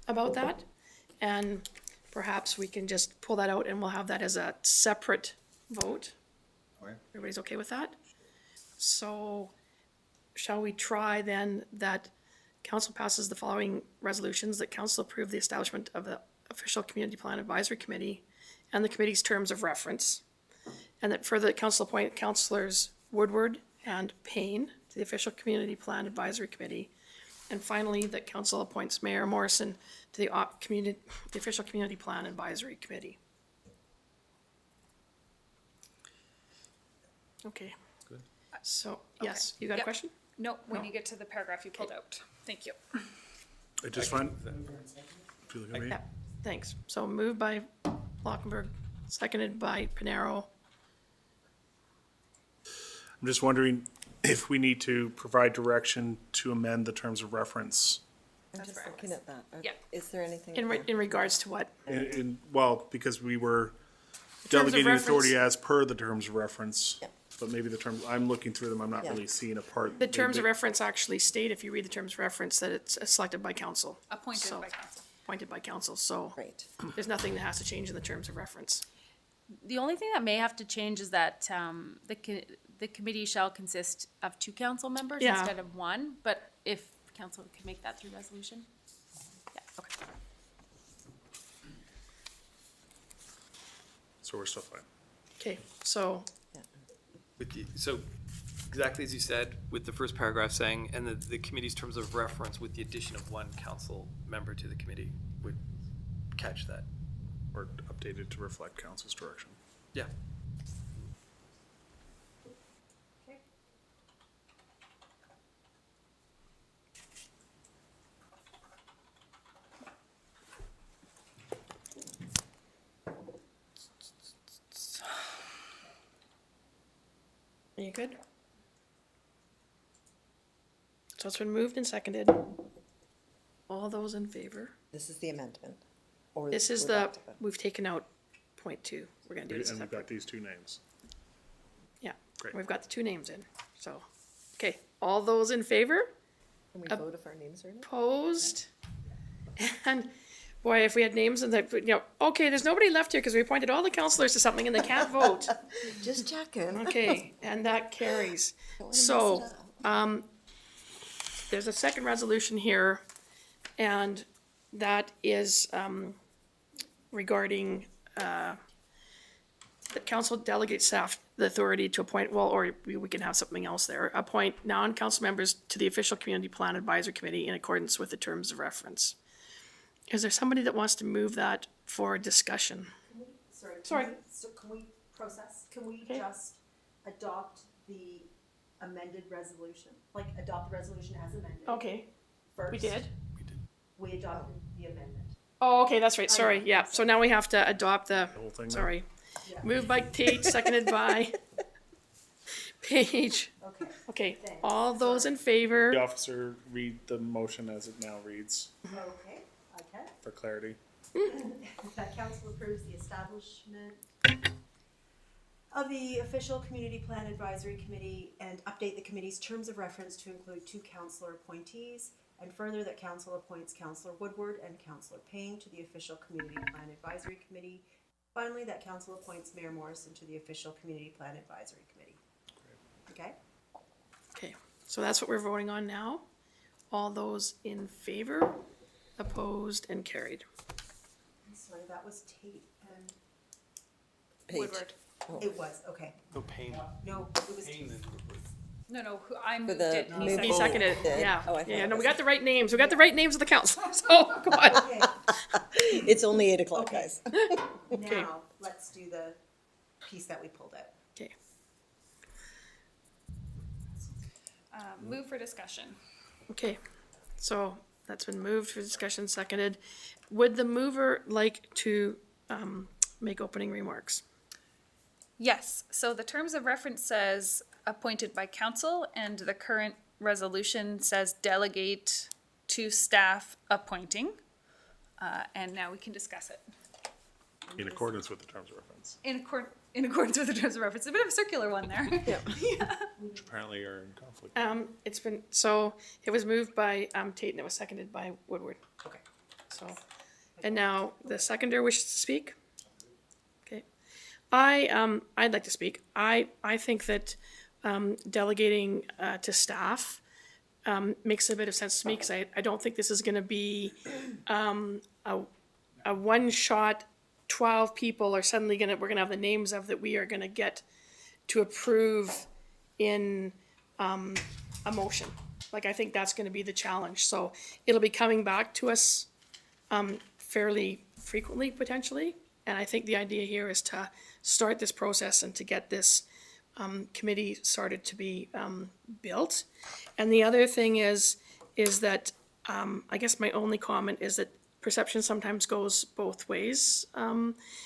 about that. And perhaps we can just pull that out and we'll have that as a separate vote.
Okay.
Everybody's okay with that? So, shall we try then that council passes the following resolutions, that council approve the establishment of the official community plan advisory committee and the committee's terms of reference, and that further that council appoint councillors Woodward and Payne to the official community plan advisory committee, and finally that council appoints Mayor Morrison to the the official community plan advisory committee. Okay.
Good.
So, yes, you got a
Yep.
question?
No, when you get to the paragraph you pulled out. Thank you.
I just find, if you look at me,
Yeah, thanks. So moved by Lockenberg, seconded by Panero.
I'm just wondering if we need to provide direction to amend the terms of reference.
I'm just looking at that.
Yeah.
Is there anything?
In regards to what?
Well, because we were
terms of
delegating authority
reference-
as per the terms of reference.
Yeah.
But maybe the term, I'm looking through them, I'm not
Yeah.
really seeing a part.
The terms of reference actually state, if you read the terms of reference, that it's selected by council.
Appointed
So-
by council.
Appointed by council, so
Right.
there's nothing that has to change in the terms of reference.
The only thing that may have to change is that the committee shall consist of 2 council members
Yeah.
instead of 1, but if council can make that through resolution. Yeah, okay.
So we're still fine.
Okay, so,
So exactly as you said, with the first paragraph saying, and the committee's terms of reference with the addition of 1 council member to the committee would catch that.
Or updated to reflect council's direction.
Yeah.
are you good? So it's been moved and seconded. All those in favor?
This is the amendment. Or
This is
we're
the,
back to it.
we've taken out point 2. We're gonna do this
And we've got
separate.
these 2 names.
Yeah,
Great.
we've got the 2 names in, so. Okay, all those in favor?
Can we vote if our names are in it?
Opposed? And boy, if we had names and that, okay, there's nobody left here because we appointed all the councilors to something and they can't vote.
Just checking.
Okay, and that carries.
Don't wanna mess
So,
it up.
there's a second resolution here, and that is, regarding, that council delegates staff the authority to appoint, well, or we can have something else there, appoint non-council members to the official community plan advisory committee in accordance with the terms of reference. Is there somebody that wants to move that for discussion? Sorry.
So can we process, can we
Okay.
just adopt the amended resolution? Like, adopt the resolution as amended?
Okay,
First?
we did.
We adopted the amendment.
Oh, okay, that's right, sorry,
know.
yeah, so now we have to adopt the,
whole thing now?
sorry.
Yeah.
Moved by Tate, seconded by Page.
Okay.
Okay,
Thanks.
all those in
The
favor?
officer read the motion as it now reads
Okay, I can.
for clarity.
That council approves the establishment of the official community plan advisory committee and update the committee's terms of reference to include 2 councillor appointees, and further that council appoints Councillor Woodward and Councillor Payne to the official community plan advisory committee. Finally, that council appoints Mayor Morrison to the official community plan advisory committee. Okay?
Okay, so that's what we're voting on now. All those in favor, opposed, and carried.
Sorry, that was Tate and,
Page.
Woodward.
it was, okay.
No pain.
No, it was.
No, I
For
moved
the
it.
move-
He seconded,
did.
yeah,
Oh, I thought
yeah,
it
no, we
was-
got the right names, we got the right names of the council, so, go on.
Okay,
It's only 8 o'clock,
Okay.
guys.
now, let's do the piece that we pulled out.
Okay,
Move for discussion.
okay, so That's been moved for discussion, seconded. Would the mover like to make opening remarks?
Yes, so the terms of reference says appointed by council, and the current resolution says delegate to staff appointing. And now we can discuss it.
In accordance with the terms of reference,
In accordance with the terms of reference, a bit of a circular one there.
which apparently are in conflict.
It's been, so it was moved by Tate and it was seconded by Woodward.
Okay.
So, and now the seconder wishes to speak? Okay. I'd like to speak. I think that delegating to staff makes a bit of sense to me, because I don't think this is gonna be a one-shot 12 people are suddenly we're gonna have the names of that we are gonna get to approve in a motion. Like, I think that's gonna be the challenge. So it'll be coming back to us fairly frequently, potentially. And I think the idea here is to start this process and to get this committee started to be built. And the other thing is that I guess my only comment is that perception sometimes goes both ways.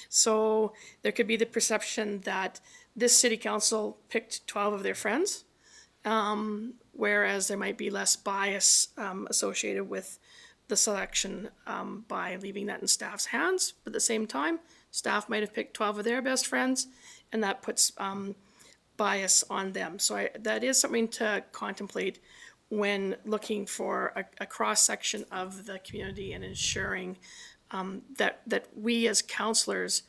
So there could be the perception that this city council picked 12 of their friends, whereas there might be less bias associated with the selection by leaving that in staff's hands. But at the same time, staff might have picked 12 of their best friends, and that puts bias on them. So that is something to contemplate when looking for a cross-section of the community and ensuring that we as councillors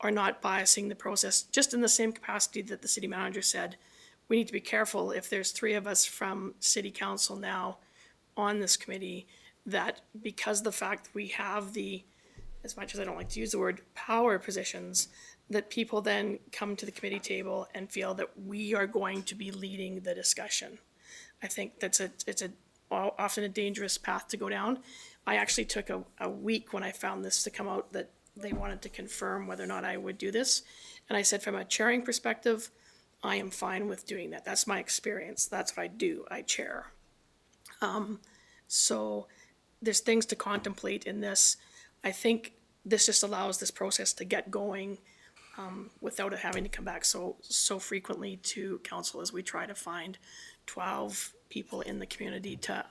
are not biasing the process, just in the same capacity that the city manager said. We need to be careful if there's 3 of us from city council now on this committee, that because the fact we have the, as much as I don't like to use the word, power positions, that people then come to the committee table and feel that we are going to be leading the discussion. I think it's often a dangerous path to go down. I actually took a week when I found this to come out that they wanted to confirm whether or not I would do this. And I said, from a chairing perspective, I am fine with doing that. That's my experience. That's what I do. I chair. So there's things to contemplate in this. I think this just allows this process to get going without it having to come back so frequently to council as we try to find 12 people in the community to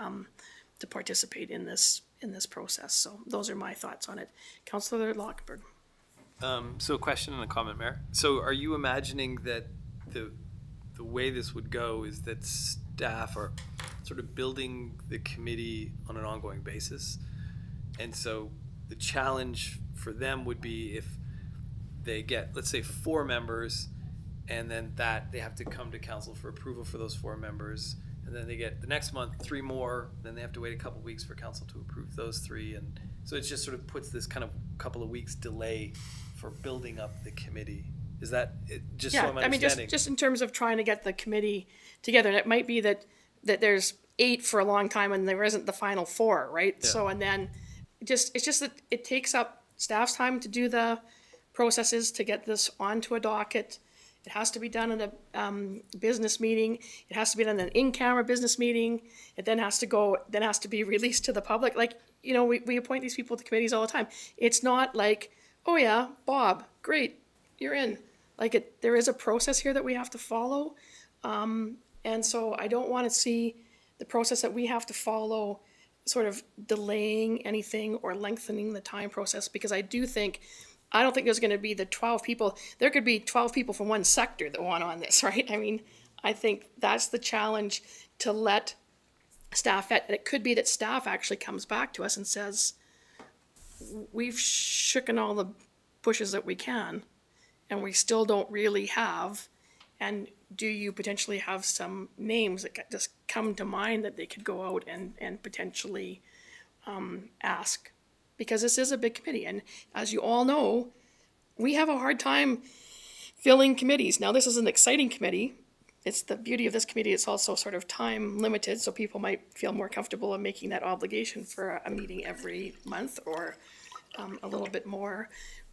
participate in this process. So those are my thoughts on it. Councillor Lockenberg.
So a question and a comment, Mayor. So are you imagining that the way this would go is that staff are sort of building the committee on an ongoing basis? And so the challenge for them would be if they get, let's say, 4 members, and then that they have to come to council for approval for those 4 members, and then they get the next month 3 more, then they have to wait a couple weeks for council to approve those 3, and so it just sort of puts this kind of couple of weeks delay for building up the committee. Is that it, just so I'm understanding?
I mean, just in terms of trying to get the committee together, and it might be that there's 8 for a long time and there isn't the final 4, right?
Yeah.
So, and then it's just that it takes up staff's time to do the processes to get this onto a docket. It has to be done in a business meeting. It has to be done in an in-camera business meeting. It then has to be released to the public. Like, you know, we appoint these people to committees all the time. It's not like, oh yeah, Bob, great, you're in. Like, there is a process here that we have to follow. And so I don't want to see the process that we have to follow sort of delaying anything or lengthening the time process, because I don't think there's going to be the 12 people. There could be 12 people from one sector that want on this, right? I mean, I think that's the challenge, to let staff, and it could be that staff actually comes back to us and says, we've shooken all the bushes that we can, and we still don't really have, and do you potentially have some names that just come to mind that they could go out and potentially ask? Because this is a big committee, and as you all know, we have a hard time filling committees. Now, this is an exciting committee. It's the beauty of this committee. It's also sort of time limited, so people might feel more comfortable in making that obligation for a meeting every month or a little bit more.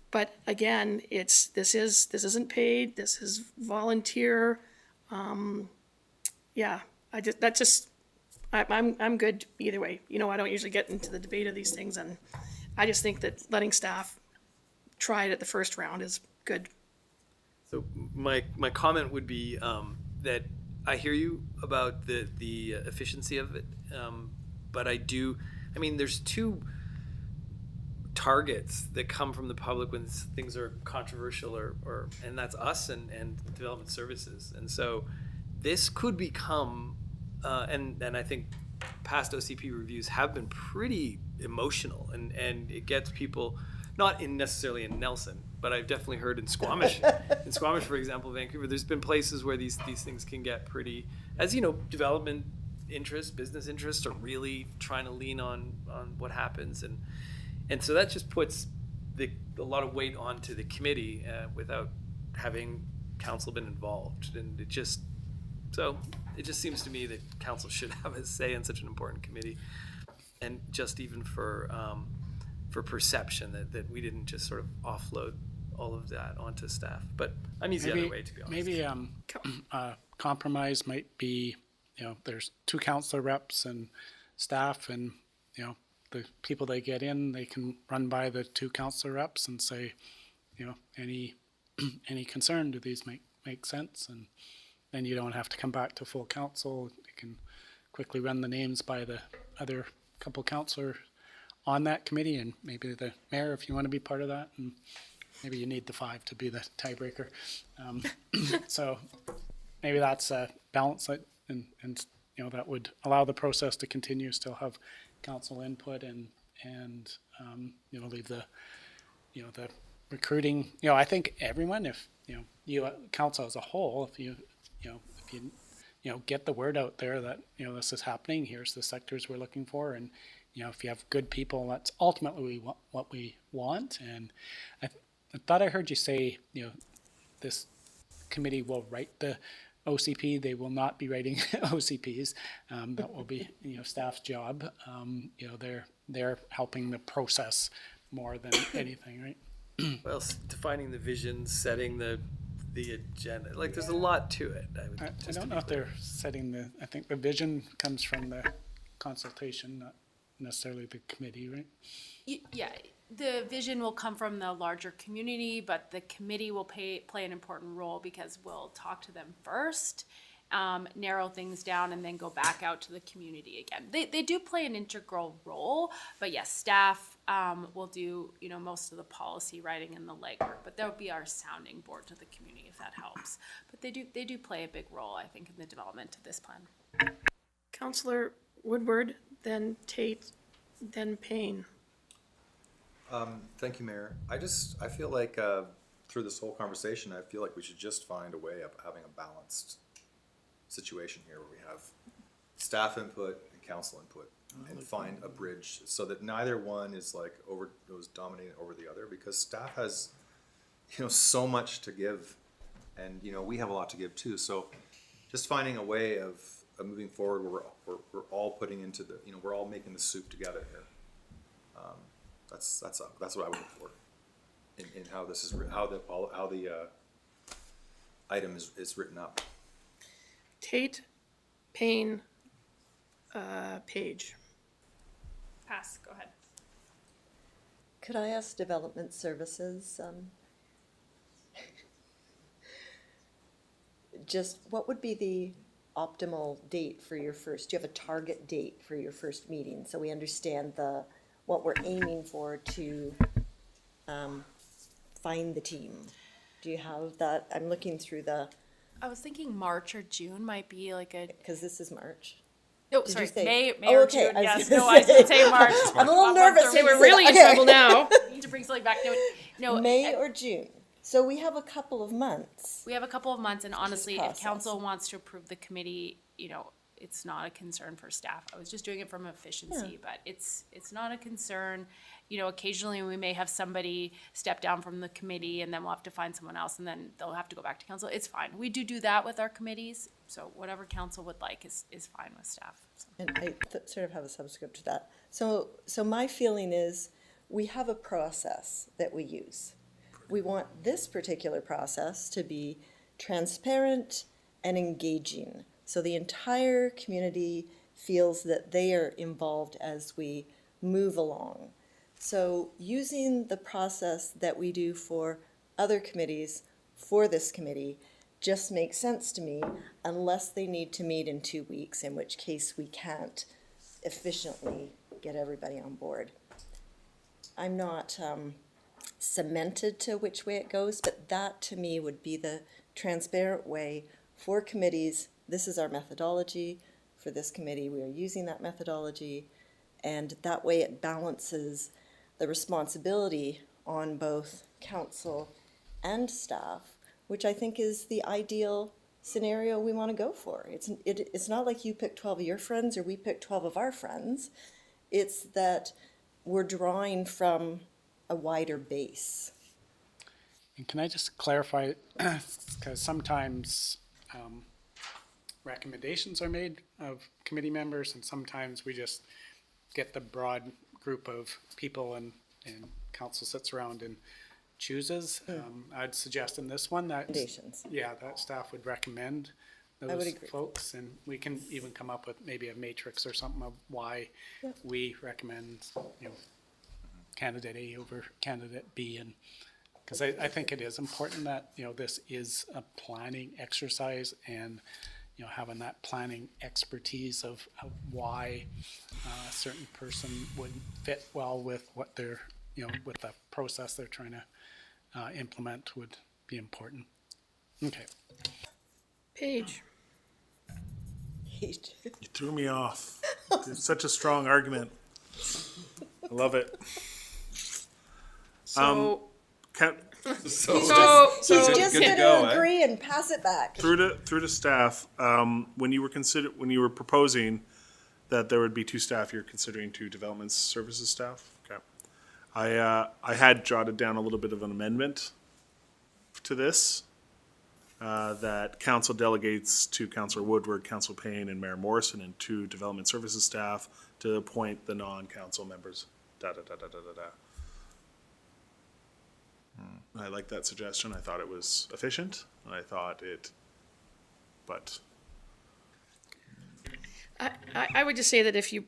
But again, this isn't paid. This is volunteer. I'm good either way. You know, I don't usually get into the debate of these things, and I just think that letting staff try it at the first round is good.
So my comment would be that I hear you about the efficiency of it, but I mean, there's two targets that come from the public when things are controversial, and that's us and development services. And so this could become, and I think past OCP reviews have been pretty emotional, and it gets people, not necessarily in Nelson, but I've definitely heard in Squamish, for example, Vancouver, there's been places where these things can get pretty, as you know, development interests, business interests are really trying to lean on what happens, and so that just puts a lot of weight onto the committee without having council been involved, and it just seems to me that council should have a say in such an important committee, and just even for perception that we didn't just sort of offload all of that onto staff. But I'm easy either way, to be honest.
Maybe compromise might be, you know, there's 2 councillor reps and staff, and, you know, the people they get in, they can run by the 2 councillor reps and say, you know, any concern, do these make sense? And then you don't have to come back to full council. You can quickly run the names by the other couple councillors on that committee, and maybe the mayor, if you want to be part of that, and maybe you need the 5 to be the tiebreaker. So maybe that's a balance, and you know, that would allow the process to continue, still have council input, and you know, leave the, you know, the recruiting. You know, I think everyone, if you know, you council as a whole, if you get the word out there that, you know, this is happening, here's the sectors we're looking for, and you know, if you have good people, that's ultimately what we want. And I thought I heard you say, you know, this committee will write the OCP. They will not be writing OCPs. That will be, you know, staff's job. You know, they're helping the process more than anything, right?
Well, defining the vision, setting the agenda, like there's a lot to it.
I don't know if they're setting I think the vision comes from the consultation, not necessarily the committee, right?
Yeah, the vision will come from the larger community, but the committee will play an important role because we'll talk to them first, narrow things down, and then go back out to the community again. They do play an integral role, but yes, staff will do, you know, most of the policy writing and the legwork, but that would be our sounding board to the community, if that helps. But they do play a big role, I think, in the development of this plan.
Councillor Woodward, then Tate, then Payne.
Thank you, Mayor. I feel like through this whole conversation, I feel like we should just find a way of having a balanced situation here where we have staff input and council input, and find a bridge so that neither one is like dominating over the other, because staff has, you know, so much to give, and you know, we have a lot to give too. So just finding a way of moving forward where we're all putting into the, you know, we're all making the soup together here. That's what I would look for in how this is how the item is written up.
Tate, Payne, Page.
Pass, go ahead.
Could I ask Development Services, just what would be the optimal date for your first, do you have a target date for your first meeting, so we understand what we're aiming for to find the team? Do you have that? I'm looking through
I was thinking March or June might be like a.
because this is March.
No,
Did
sorry,
you say-
May
Oh,
or
okay,
June.
I was
Yes,
gonna
no, I was gonna say March.
I'm a little nervous.
Say we're really in
Okay.
trouble now.
Need to bring something back. No,
May or June. So we have a couple of months.
we have a couple of months, and honestly, if
process.
council wants to approve the committee, you know, it's not a concern for staff. I was just doing it from efficiency, but it's not a concern. You know, occasionally we may have somebody step down from the committee, and then we'll have to find someone else, and then they'll have to go back to council. It's fine. We do that with our committees, so whatever council would like is fine with staff. So.
And I sort of have a subscript to that. So my feeling is we have a process that we use. We want this particular process to be transparent and engaging, so the entire community feels that they are involved as we move along. So using the process that we do for other committees for this committee just makes sense to me, unless they need to meet in 2 weeks, in which case we can't efficiently get everybody on board. I'm not cemented to which way it goes, but that to me would be the transparent way for committees. This is our methodology. For this committee, we are using that methodology, and that way it balances the responsibility on both council and staff, which I think is the ideal scenario we want to go for. It's not like you pick 12 of your friends or we pick 12 of our friends. It's that we're drawing from a wider base.
And can I just clarify, because sometimes recommendations are made of committee members, and sometimes we just get the broad group of people and council sits around and chooses. I'd suggest in this one that,
Recommendations.
yeah, that staff would recommend
would
those
agree.
folks, and we can even come up with maybe a matrix or something of why
Yep.
we recommend, candidate A over candidate B, and because I think it is important that, this is a planning exercise, and, having that planning expertise of why a certain person would fit well with what they're, with the process they're trying to implement would be important. Okay.
Paige.
You threw me off. It's such a strong argument. I love it.
So,
He's
so
just
good to
going
go,
to agree and pass it back.
Through to staff, when you were proposing that there would be 2 staff, you're considering 2 development services staff? Okay. I had jotted down a little bit of an amendment to this, that council delegates to Councillor Woodward, Councillor Payne, and Mayor Morrison, and 2 development services staff to appoint the non-council members. I like that suggestion. I thought it was efficient.
I would just say that if you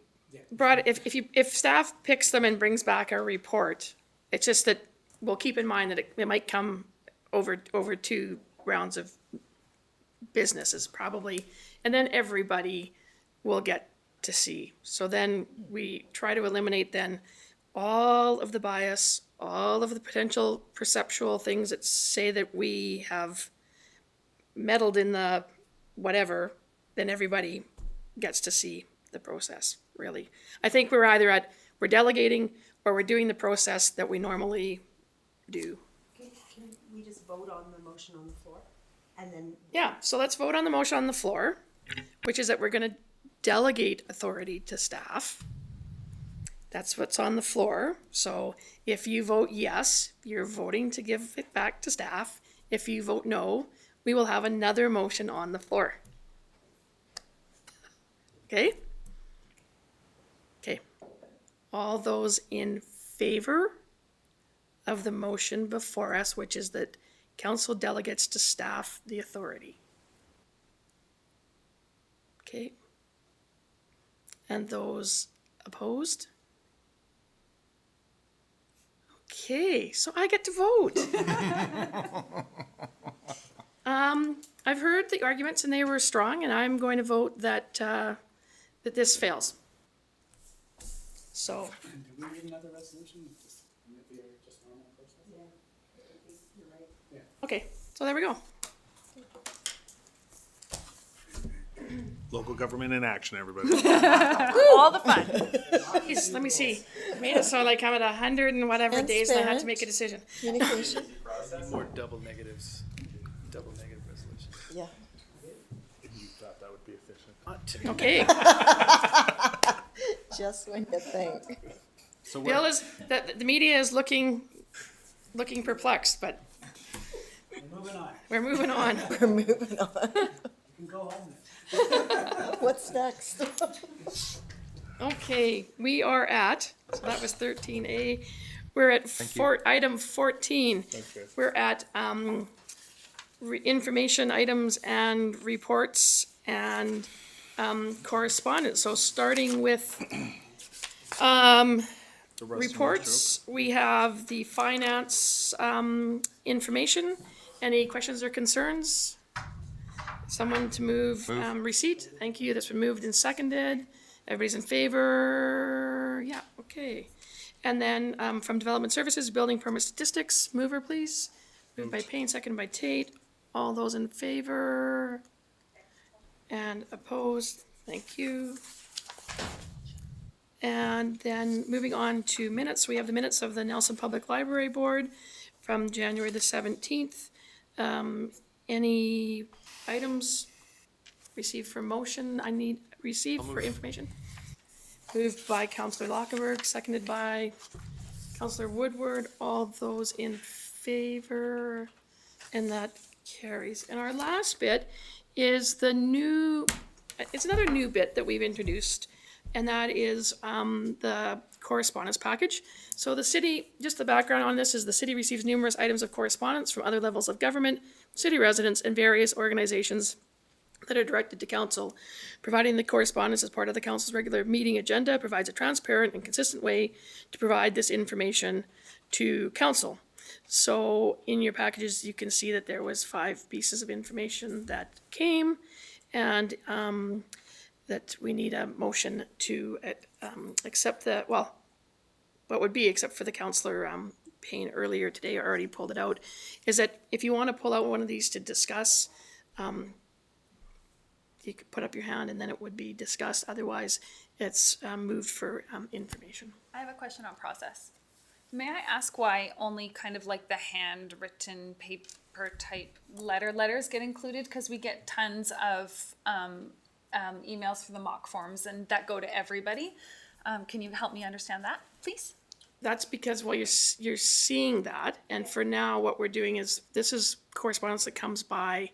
brought, if staff picks them and brings back a report, it's just that we'll keep in mind that it might come over 2 rounds of businesses probably, and then everybody will get to see. So then we try to eliminate then all of the bias, all of the potential perceptual things that say that we have meddled in the whatever, then everybody gets to see the process, really. I think we're delegating or we're doing the process that we normally do.
Can we just vote on the motion on the floor? And then.
Yeah, so let's vote on the motion on the floor, which is that we're gonna delegate authority to staff. That's what's on the floor. So if you vote yes, you're voting to give it back to staff. If you vote no, we will have another motion on the floor. Okay? Okay. All those in favor of the motion before us, which is that council delegates to staff the authority. Okay. And those opposed? Okay, so I get to vote. I've heard the arguments and they were strong, and I'm going to vote that that this fails. So.
Did we read another resolution? Just normal process?
Okay, so there we go.
Local government in action, everybody.
All the fun.
Jeez, let me see. Made it so like I'm at 100 and whatever days and I had to
Transparent.
make a decision.
Communication.
More double negative resolution.
Yeah.
You thought that would be efficient.
Okay.
Just when you think.
So
Bill is, the media is looking perplexed, but
Moving on.
we're moving on.
We're moving on.
You can go home now.
What's next?
Okay, we are at, so that was 13A. We're at item 14.
Thanks,
We're at information items and reports and correspondence. So starting with reports, we have the finance information. Any questions or concerns? Someone to move receipt? Thank you. That's been moved and seconded. Everybody's in favor? Yeah, okay. And then from Development Services, Building Permit Statistics, mover, please. Moved by Payne, seconded by Tate. All those in favor? And opposed? Thank you. And then moving on to minutes, we have the minutes of the Nelson Public Library Board from January the 17th. Any items received for motion, received for information? Moved by Councillor Lockenberg, seconded by Councillor Woodward. All those in favor? And that carries. And our last bit is it's another new bit that we've introduced, and that is the correspondence package. So the city, just the background on this is the city receives numerous items of correspondence from other levels of government, city residents, and various organizations that are directed to council. Providing the correspondence as part of the council's regular meeting agenda provides a transparent and consistent way to provide this information to council. So in your packages, you can see that there was 5 pieces of information that came, and that we need a motion to accept what would be, except for the councillor Payne earlier today already pulled it out, is that if you want to pull out one of these to discuss, you could put up your hand and then it would be discussed. Otherwise, it's moved for information.
I have a question on process. May I ask why only kind of like the handwritten paper type letters get included? Because we get tons of emails for the mock forms and that go to everybody. Can you help me understand that, please?
That's because, well, you're seeing that, and for now, what we're doing is, this is correspondence that comes by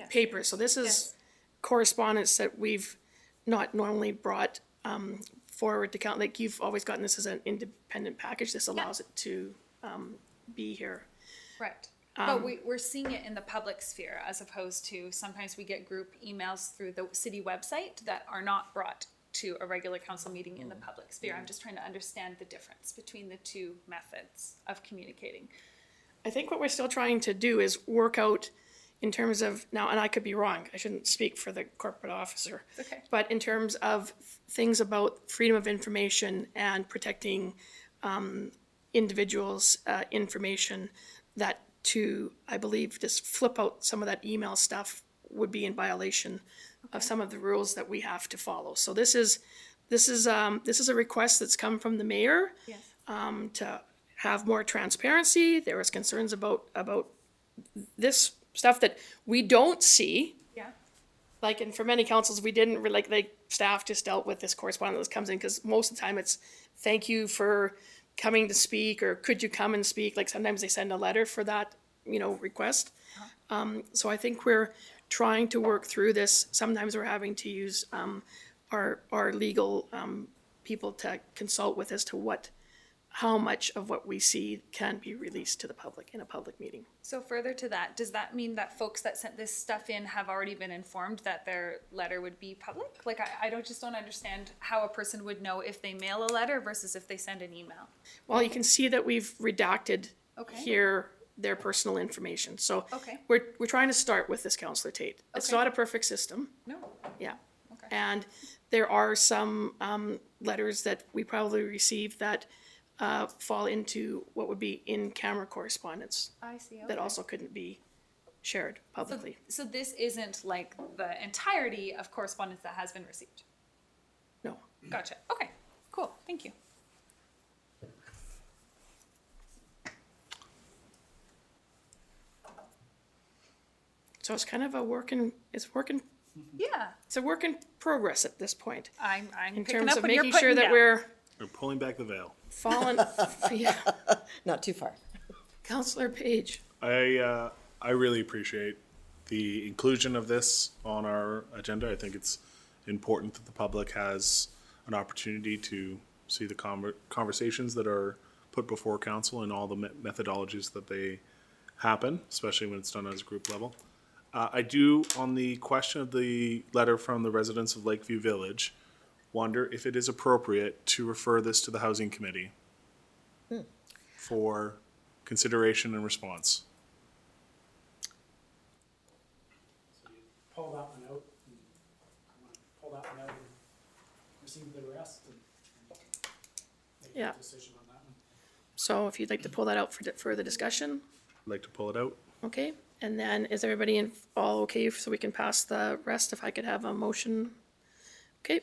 paper. So this is correspondence that we've not normally brought forward to count. Like, you've always gotten this as an independent package. This allows it to be here.
Right. But we're seeing it in the public sphere, as opposed to sometimes we get group emails through the city website that are not brought to a regular council meeting in the public sphere. I'm just trying to understand the difference between the two methods of communicating.
I think what we're still trying to do is work out in terms of, now, and I could be wrong, I shouldn't speak for the corporate officer.
Okay.
But in terms of things about freedom of information and protecting individuals' information, that to, I believe, just flip out some of that email stuff would be in violation of some of the rules that we have to follow. So this is a request that's come from the mayor to have more transparency. There was concerns about this stuff that we don't see.
Yeah.
Like, and for many councils, we didn't really, like staff just dealt with this correspondence that comes in, because most of the time it's thank you for coming to speak, or could you come and speak? Like, sometimes they send a letter for that, request. So I think we're trying to work through this. Sometimes we're having to use our legal people to consult with as to how much of what we see can be released to the public in a public meeting.
So further to that, does that mean that folks that sent this stuff in have already been informed that their letter would be public? Like, I don't understand how a person would know if they mail a letter versus if they send an email.
Well, you can see that we've redacted here their personal information. So we're trying to start with this, Councillor Tate. It's not a perfect system.
No.
Yeah. Okay. And there are some letters that we probably received that fall into what would be in-camera correspondence.
I see. Okay.
That also couldn't be shared publicly.
So this isn't like the entirety of correspondence that has been received?
No.
Gotcha. Okay, cool. Thank you.
So it's kind of it's a work in progress at this point.
I'm
in
picking
terms
up
of
what you're
making sure
putting
that
down.
we're
pulling back the veil.
yeah.
Not too far.
Councillor Page.
I really appreciate the inclusion of this on our agenda. I think it's important that the public has an opportunity to see the conversations that are put before council and all the methodologies that they happen, especially when it's done at a group level. I do, on the question of the letter from the residents of Lakeview Village, wonder if it is appropriate to refer this to the Housing Committee for consideration and response.
Pull that one out. Pull that one out and receive the rest and make
Yeah.
a decision on that one.
So if you'd like to pull that out for further discussion,
I'd like to pull it out.
okay? And then is everybody all okay so we can pass the rest? If I could have a motion? Okay,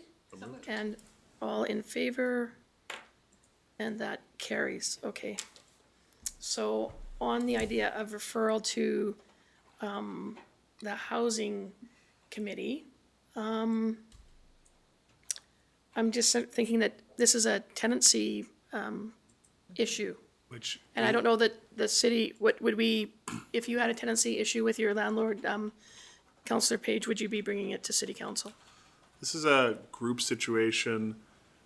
and all in favor? And that carries, okay. So on the idea of referral to the Housing Committee, I'm just thinking that this is a tenancy issue.
Which,
And I don't know that the city, what would we, if you had a tenancy issue with your landlord, Councillor Page, would you be bringing it to city council?
this is a group situation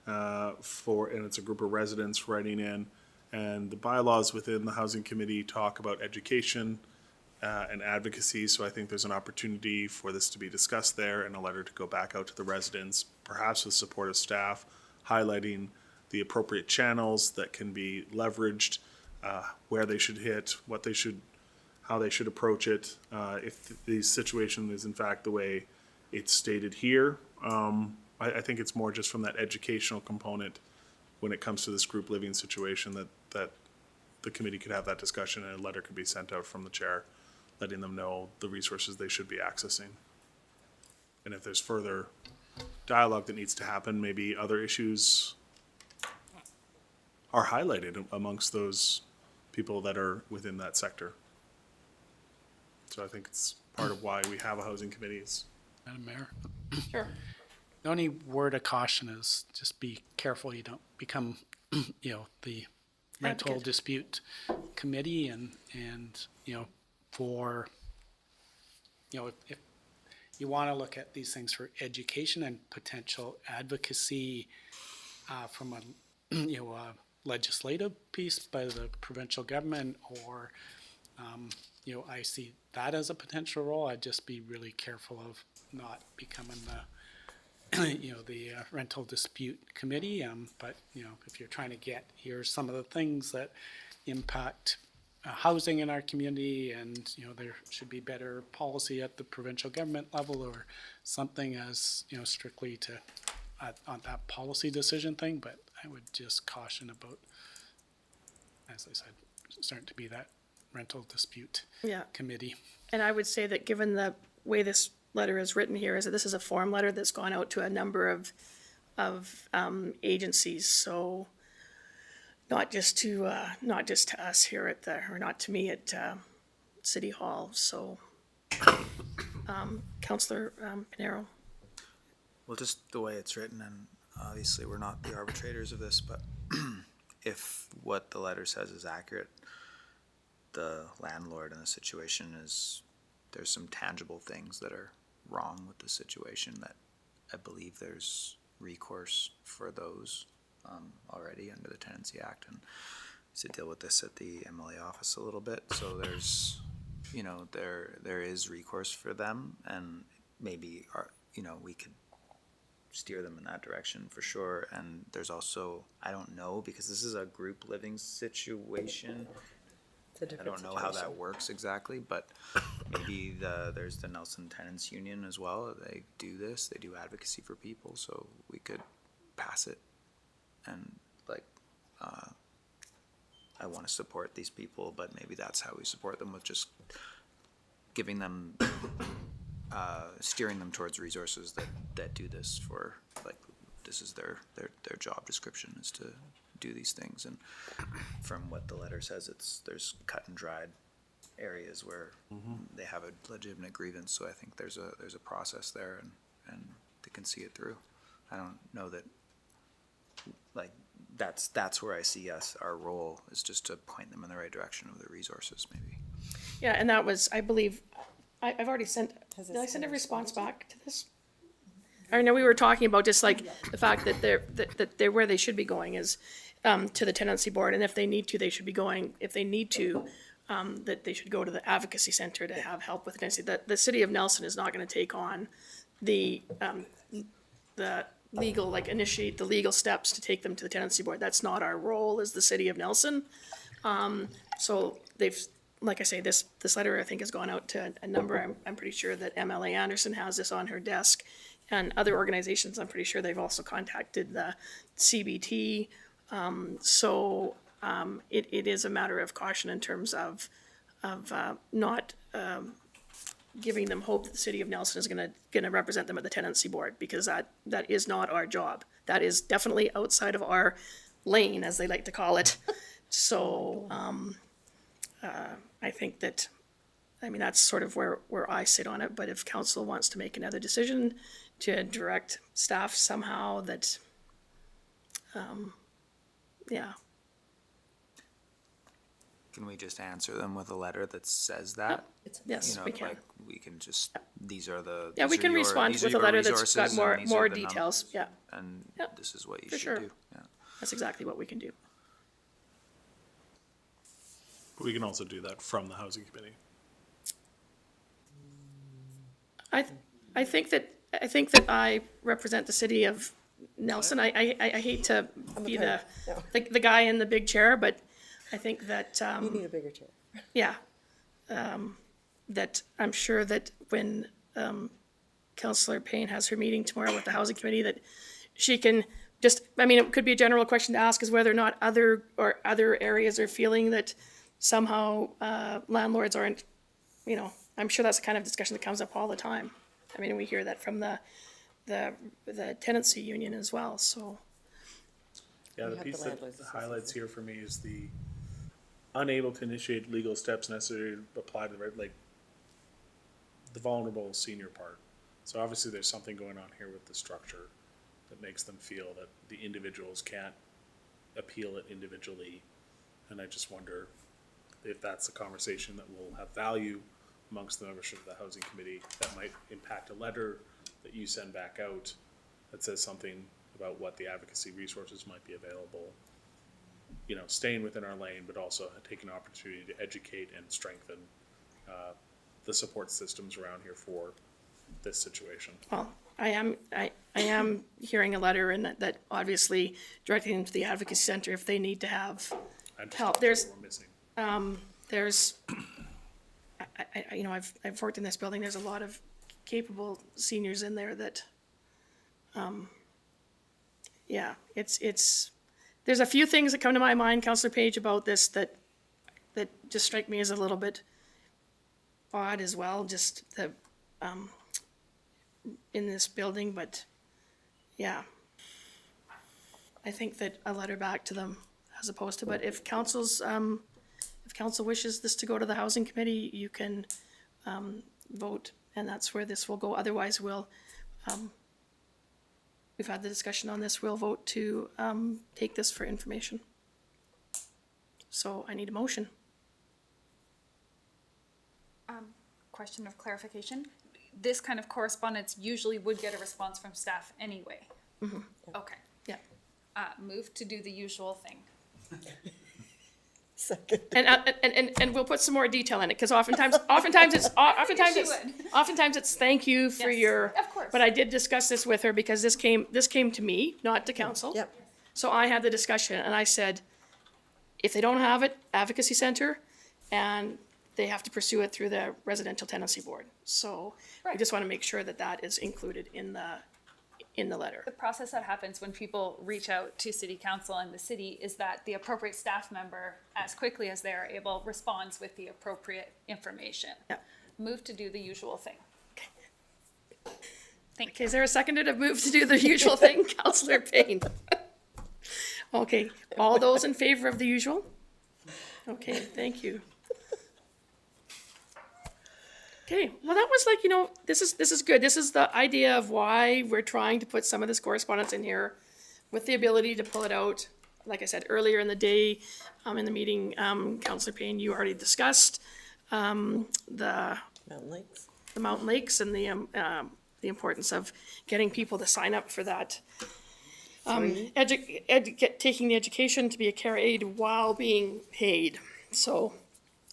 and it's a group of residents writing in. And the bylaws within the Housing Committee talk about education and advocacy. So I think there's an opportunity for this to be discussed there and a letter to go back out to the residents, perhaps with support of staff, highlighting the appropriate channels that can be leveraged, where they should hit, how they should approach it. If the situation is in fact the way it's stated here, I think it's more just from that educational component when it comes to this group living situation that the committee could have that discussion and a letter could be sent out from the chair, letting them know the resources they should be accessing. And if there's further dialogue that needs to happen, maybe other issues are highlighted amongst those people that are within that sector. So I think it's part of why we have a housing committee.
Madam Mayor,
Sure.
the only word of caution is just be careful you don't become, the rental
Advocate.
dispute committee and, for, if you want to look at these things for education and potential advocacy from a legislative piece by the provincial government or, I see that as a potential role. I'd just be really careful of not becoming the rental dispute committee. But, if you're trying to get, here's some of the things that impact housing in our community and, there should be better policy at the provincial government level or something as, strictly to, on that policy decision thing, but I would just caution about, as I said, starting to be that rental dispute
Yeah.
committee.
And I would say that given the way this letter is written here, is that this is a form letter that's gone out to a number of agencies, so not just to us here at or not to me at City Hall, so Councillor Pinero.
Well, just the way it's written, and obviously we're not the arbitrators of this, but if what the letter says is accurate, the landlord in the situation there's some tangible things that are wrong with the situation that I believe there's recourse for those already under the Tenancy Act, and to deal with this at the MLA office a little bit. So there's, there is recourse for them, and maybe we could steer them in that direction for sure. And there's also, I don't know, because this is a group living situation. I don't know how that works exactly, but maybe there's the Nelson Tenants Union as well. They do this. They do advocacy for people, so we could pass it. And I want to support these people, but maybe that's how we support them, with just giving them, steering them towards resources that do this for, this is their job description, is to do these things. And from what the letter says, there's cut and dried areas where they have a legitimate grievance. So I think there's a process there, and they can see it through. I don't know that, that's where I see our role is just to point them in the right direction of the resources, maybe.
Yeah, and that was, I believe, I've already sent, did I send a response back to this? I know we were talking about just the fact that they're where they should be going is to the tenancy board, and if they need to, they should be going, if they need to, that they should go to the advocacy center to have help with tenancy. The city of Nelson is not gonna take on the legal, like initiate the legal steps to take them to the tenancy board. That's not our role as the city of Nelson. So they've, like I say, this letter I think has gone out to a number. I'm pretty sure that MLA Anderson has this on her desk, and other organizations, I'm pretty sure they've also contacted the CBT. It is a matter of caution in terms of not giving them hope that the city of Nelson is gonna represent them at the tenancy board, because that is not our job. That is definitely outside of our lane, as they like to call it. So, I think that, I mean, that's sort of where I sit on it, but if council wants to make another decision to direct staff somehow, that, yeah.
Can we just answer them with a letter that says that?
Yes,
You know,
we can.
like, we can just, these are the.
Yeah, we
these are
can
your-
respond
these are
with a
your
letter that's got
resources and these are
more
the
details, yeah.
And
Yeah,
this is what you
for
should
sure.
do, yeah.
That's exactly what we can do.
We can also do that from the housing committee.
I think that I represent the city of Nelson. I hate to be the guy in the big chair, but I think that,
You need a bigger chair.
yeah. That I'm sure that when Councillor Payne has her meeting tomorrow with the housing committee, that she can just, I mean, it could be a general question to ask, is whether or not other areas are feeling that somehow landlords aren't, you know, I'm sure that's the kind of discussion that comes up all the time. I mean, we hear that from the tenancy union as well, so.
Yeah, the
have
piece
the
that
landlords
highlights here for me is the unable to initiate legal steps necessary to apply to the, like, the vulnerable senior part. So obviously there's something going on here with the structure that makes them feel that the individuals can't appeal it individually. And I just wonder if that's a conversation that will have value amongst the membership of the housing committee, that might impact a letter that you send back out that says something about what the advocacy resources might be available. You know, staying within our lane, but also take an opportunity to educate and strengthen the support systems around here for this situation.
Well, I am hearing a letter and that obviously directing them to the advocacy center if they need to have
I'm just
help.
not
There's,
sure what we're missing.
you know, I've worked in this building, there's a lot of capable seniors in there that, yeah, it's, there's a few things that come to my mind, Councillor Page, about this that just strike me as a little bit odd as well, just the, in this building, but, yeah. I think that a letter back to them as opposed to, but if council wishes this to go to the housing committee, you can, vote, and that's where this will go. Otherwise, we'll, we've had the discussion on this, we'll vote to, take this for information. So I need a motion.
Question of clarification. This kind of correspondence usually would get a response from staff anyway. Okay.
Yeah.
Move to do the usual thing.
Second.
And we'll put some more detail in it, because oftentimes it's thank you for
Yes,
your.
of course.
But I did discuss this with her, because this came to me, not to council.
Yep.
So I had the discussion, and I said, if they don't have it, advocacy center, and they have to pursue it through the residential tenancy board. So I
Right.
just want to make sure that that is included in the letter.
The process that happens when people reach out to city council and the city is that the appropriate staff member, as quickly as they are able, responds with the appropriate information.
Yeah.
Move to do the usual thing. Thank
Okay,
you.
is there a seconded move to do the usual thing, Councillor Payne? Okay, all those in favor of the usual? Okay, thank you. Okay, well, that was like, you know, this is good. This is the idea of why we're trying to put some of this correspondence in here with the ability to pull it out. Like I said, earlier in the day, in the meeting, Councillor Payne, you already discussed,
Mountain Lakes.
the mountain lakes and the importance of getting people to sign up for that. Taking the education to be a care aide while being paid. So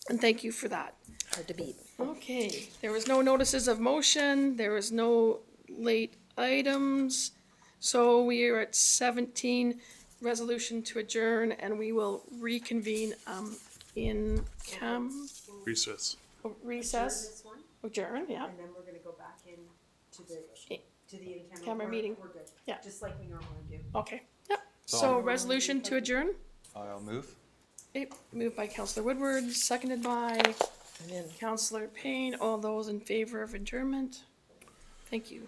And thank you for that.
Hard to beat.
Okay, there was no notices of motion, there was no late items. So we are at 17, resolution to adjourn, and we will reconvene in recess. Adjourn, yeah.
And then we're gonna go back in to the in-camera.
Camera meeting.
We're good.
Yeah.
Just like we normally do.
Okay, yep. So resolution to adjourn,
I'll move.
okay, moved by Councillor Woodward, seconded by
I'm in.
Councillor Payne. All those in favor of adjournment? Thank you.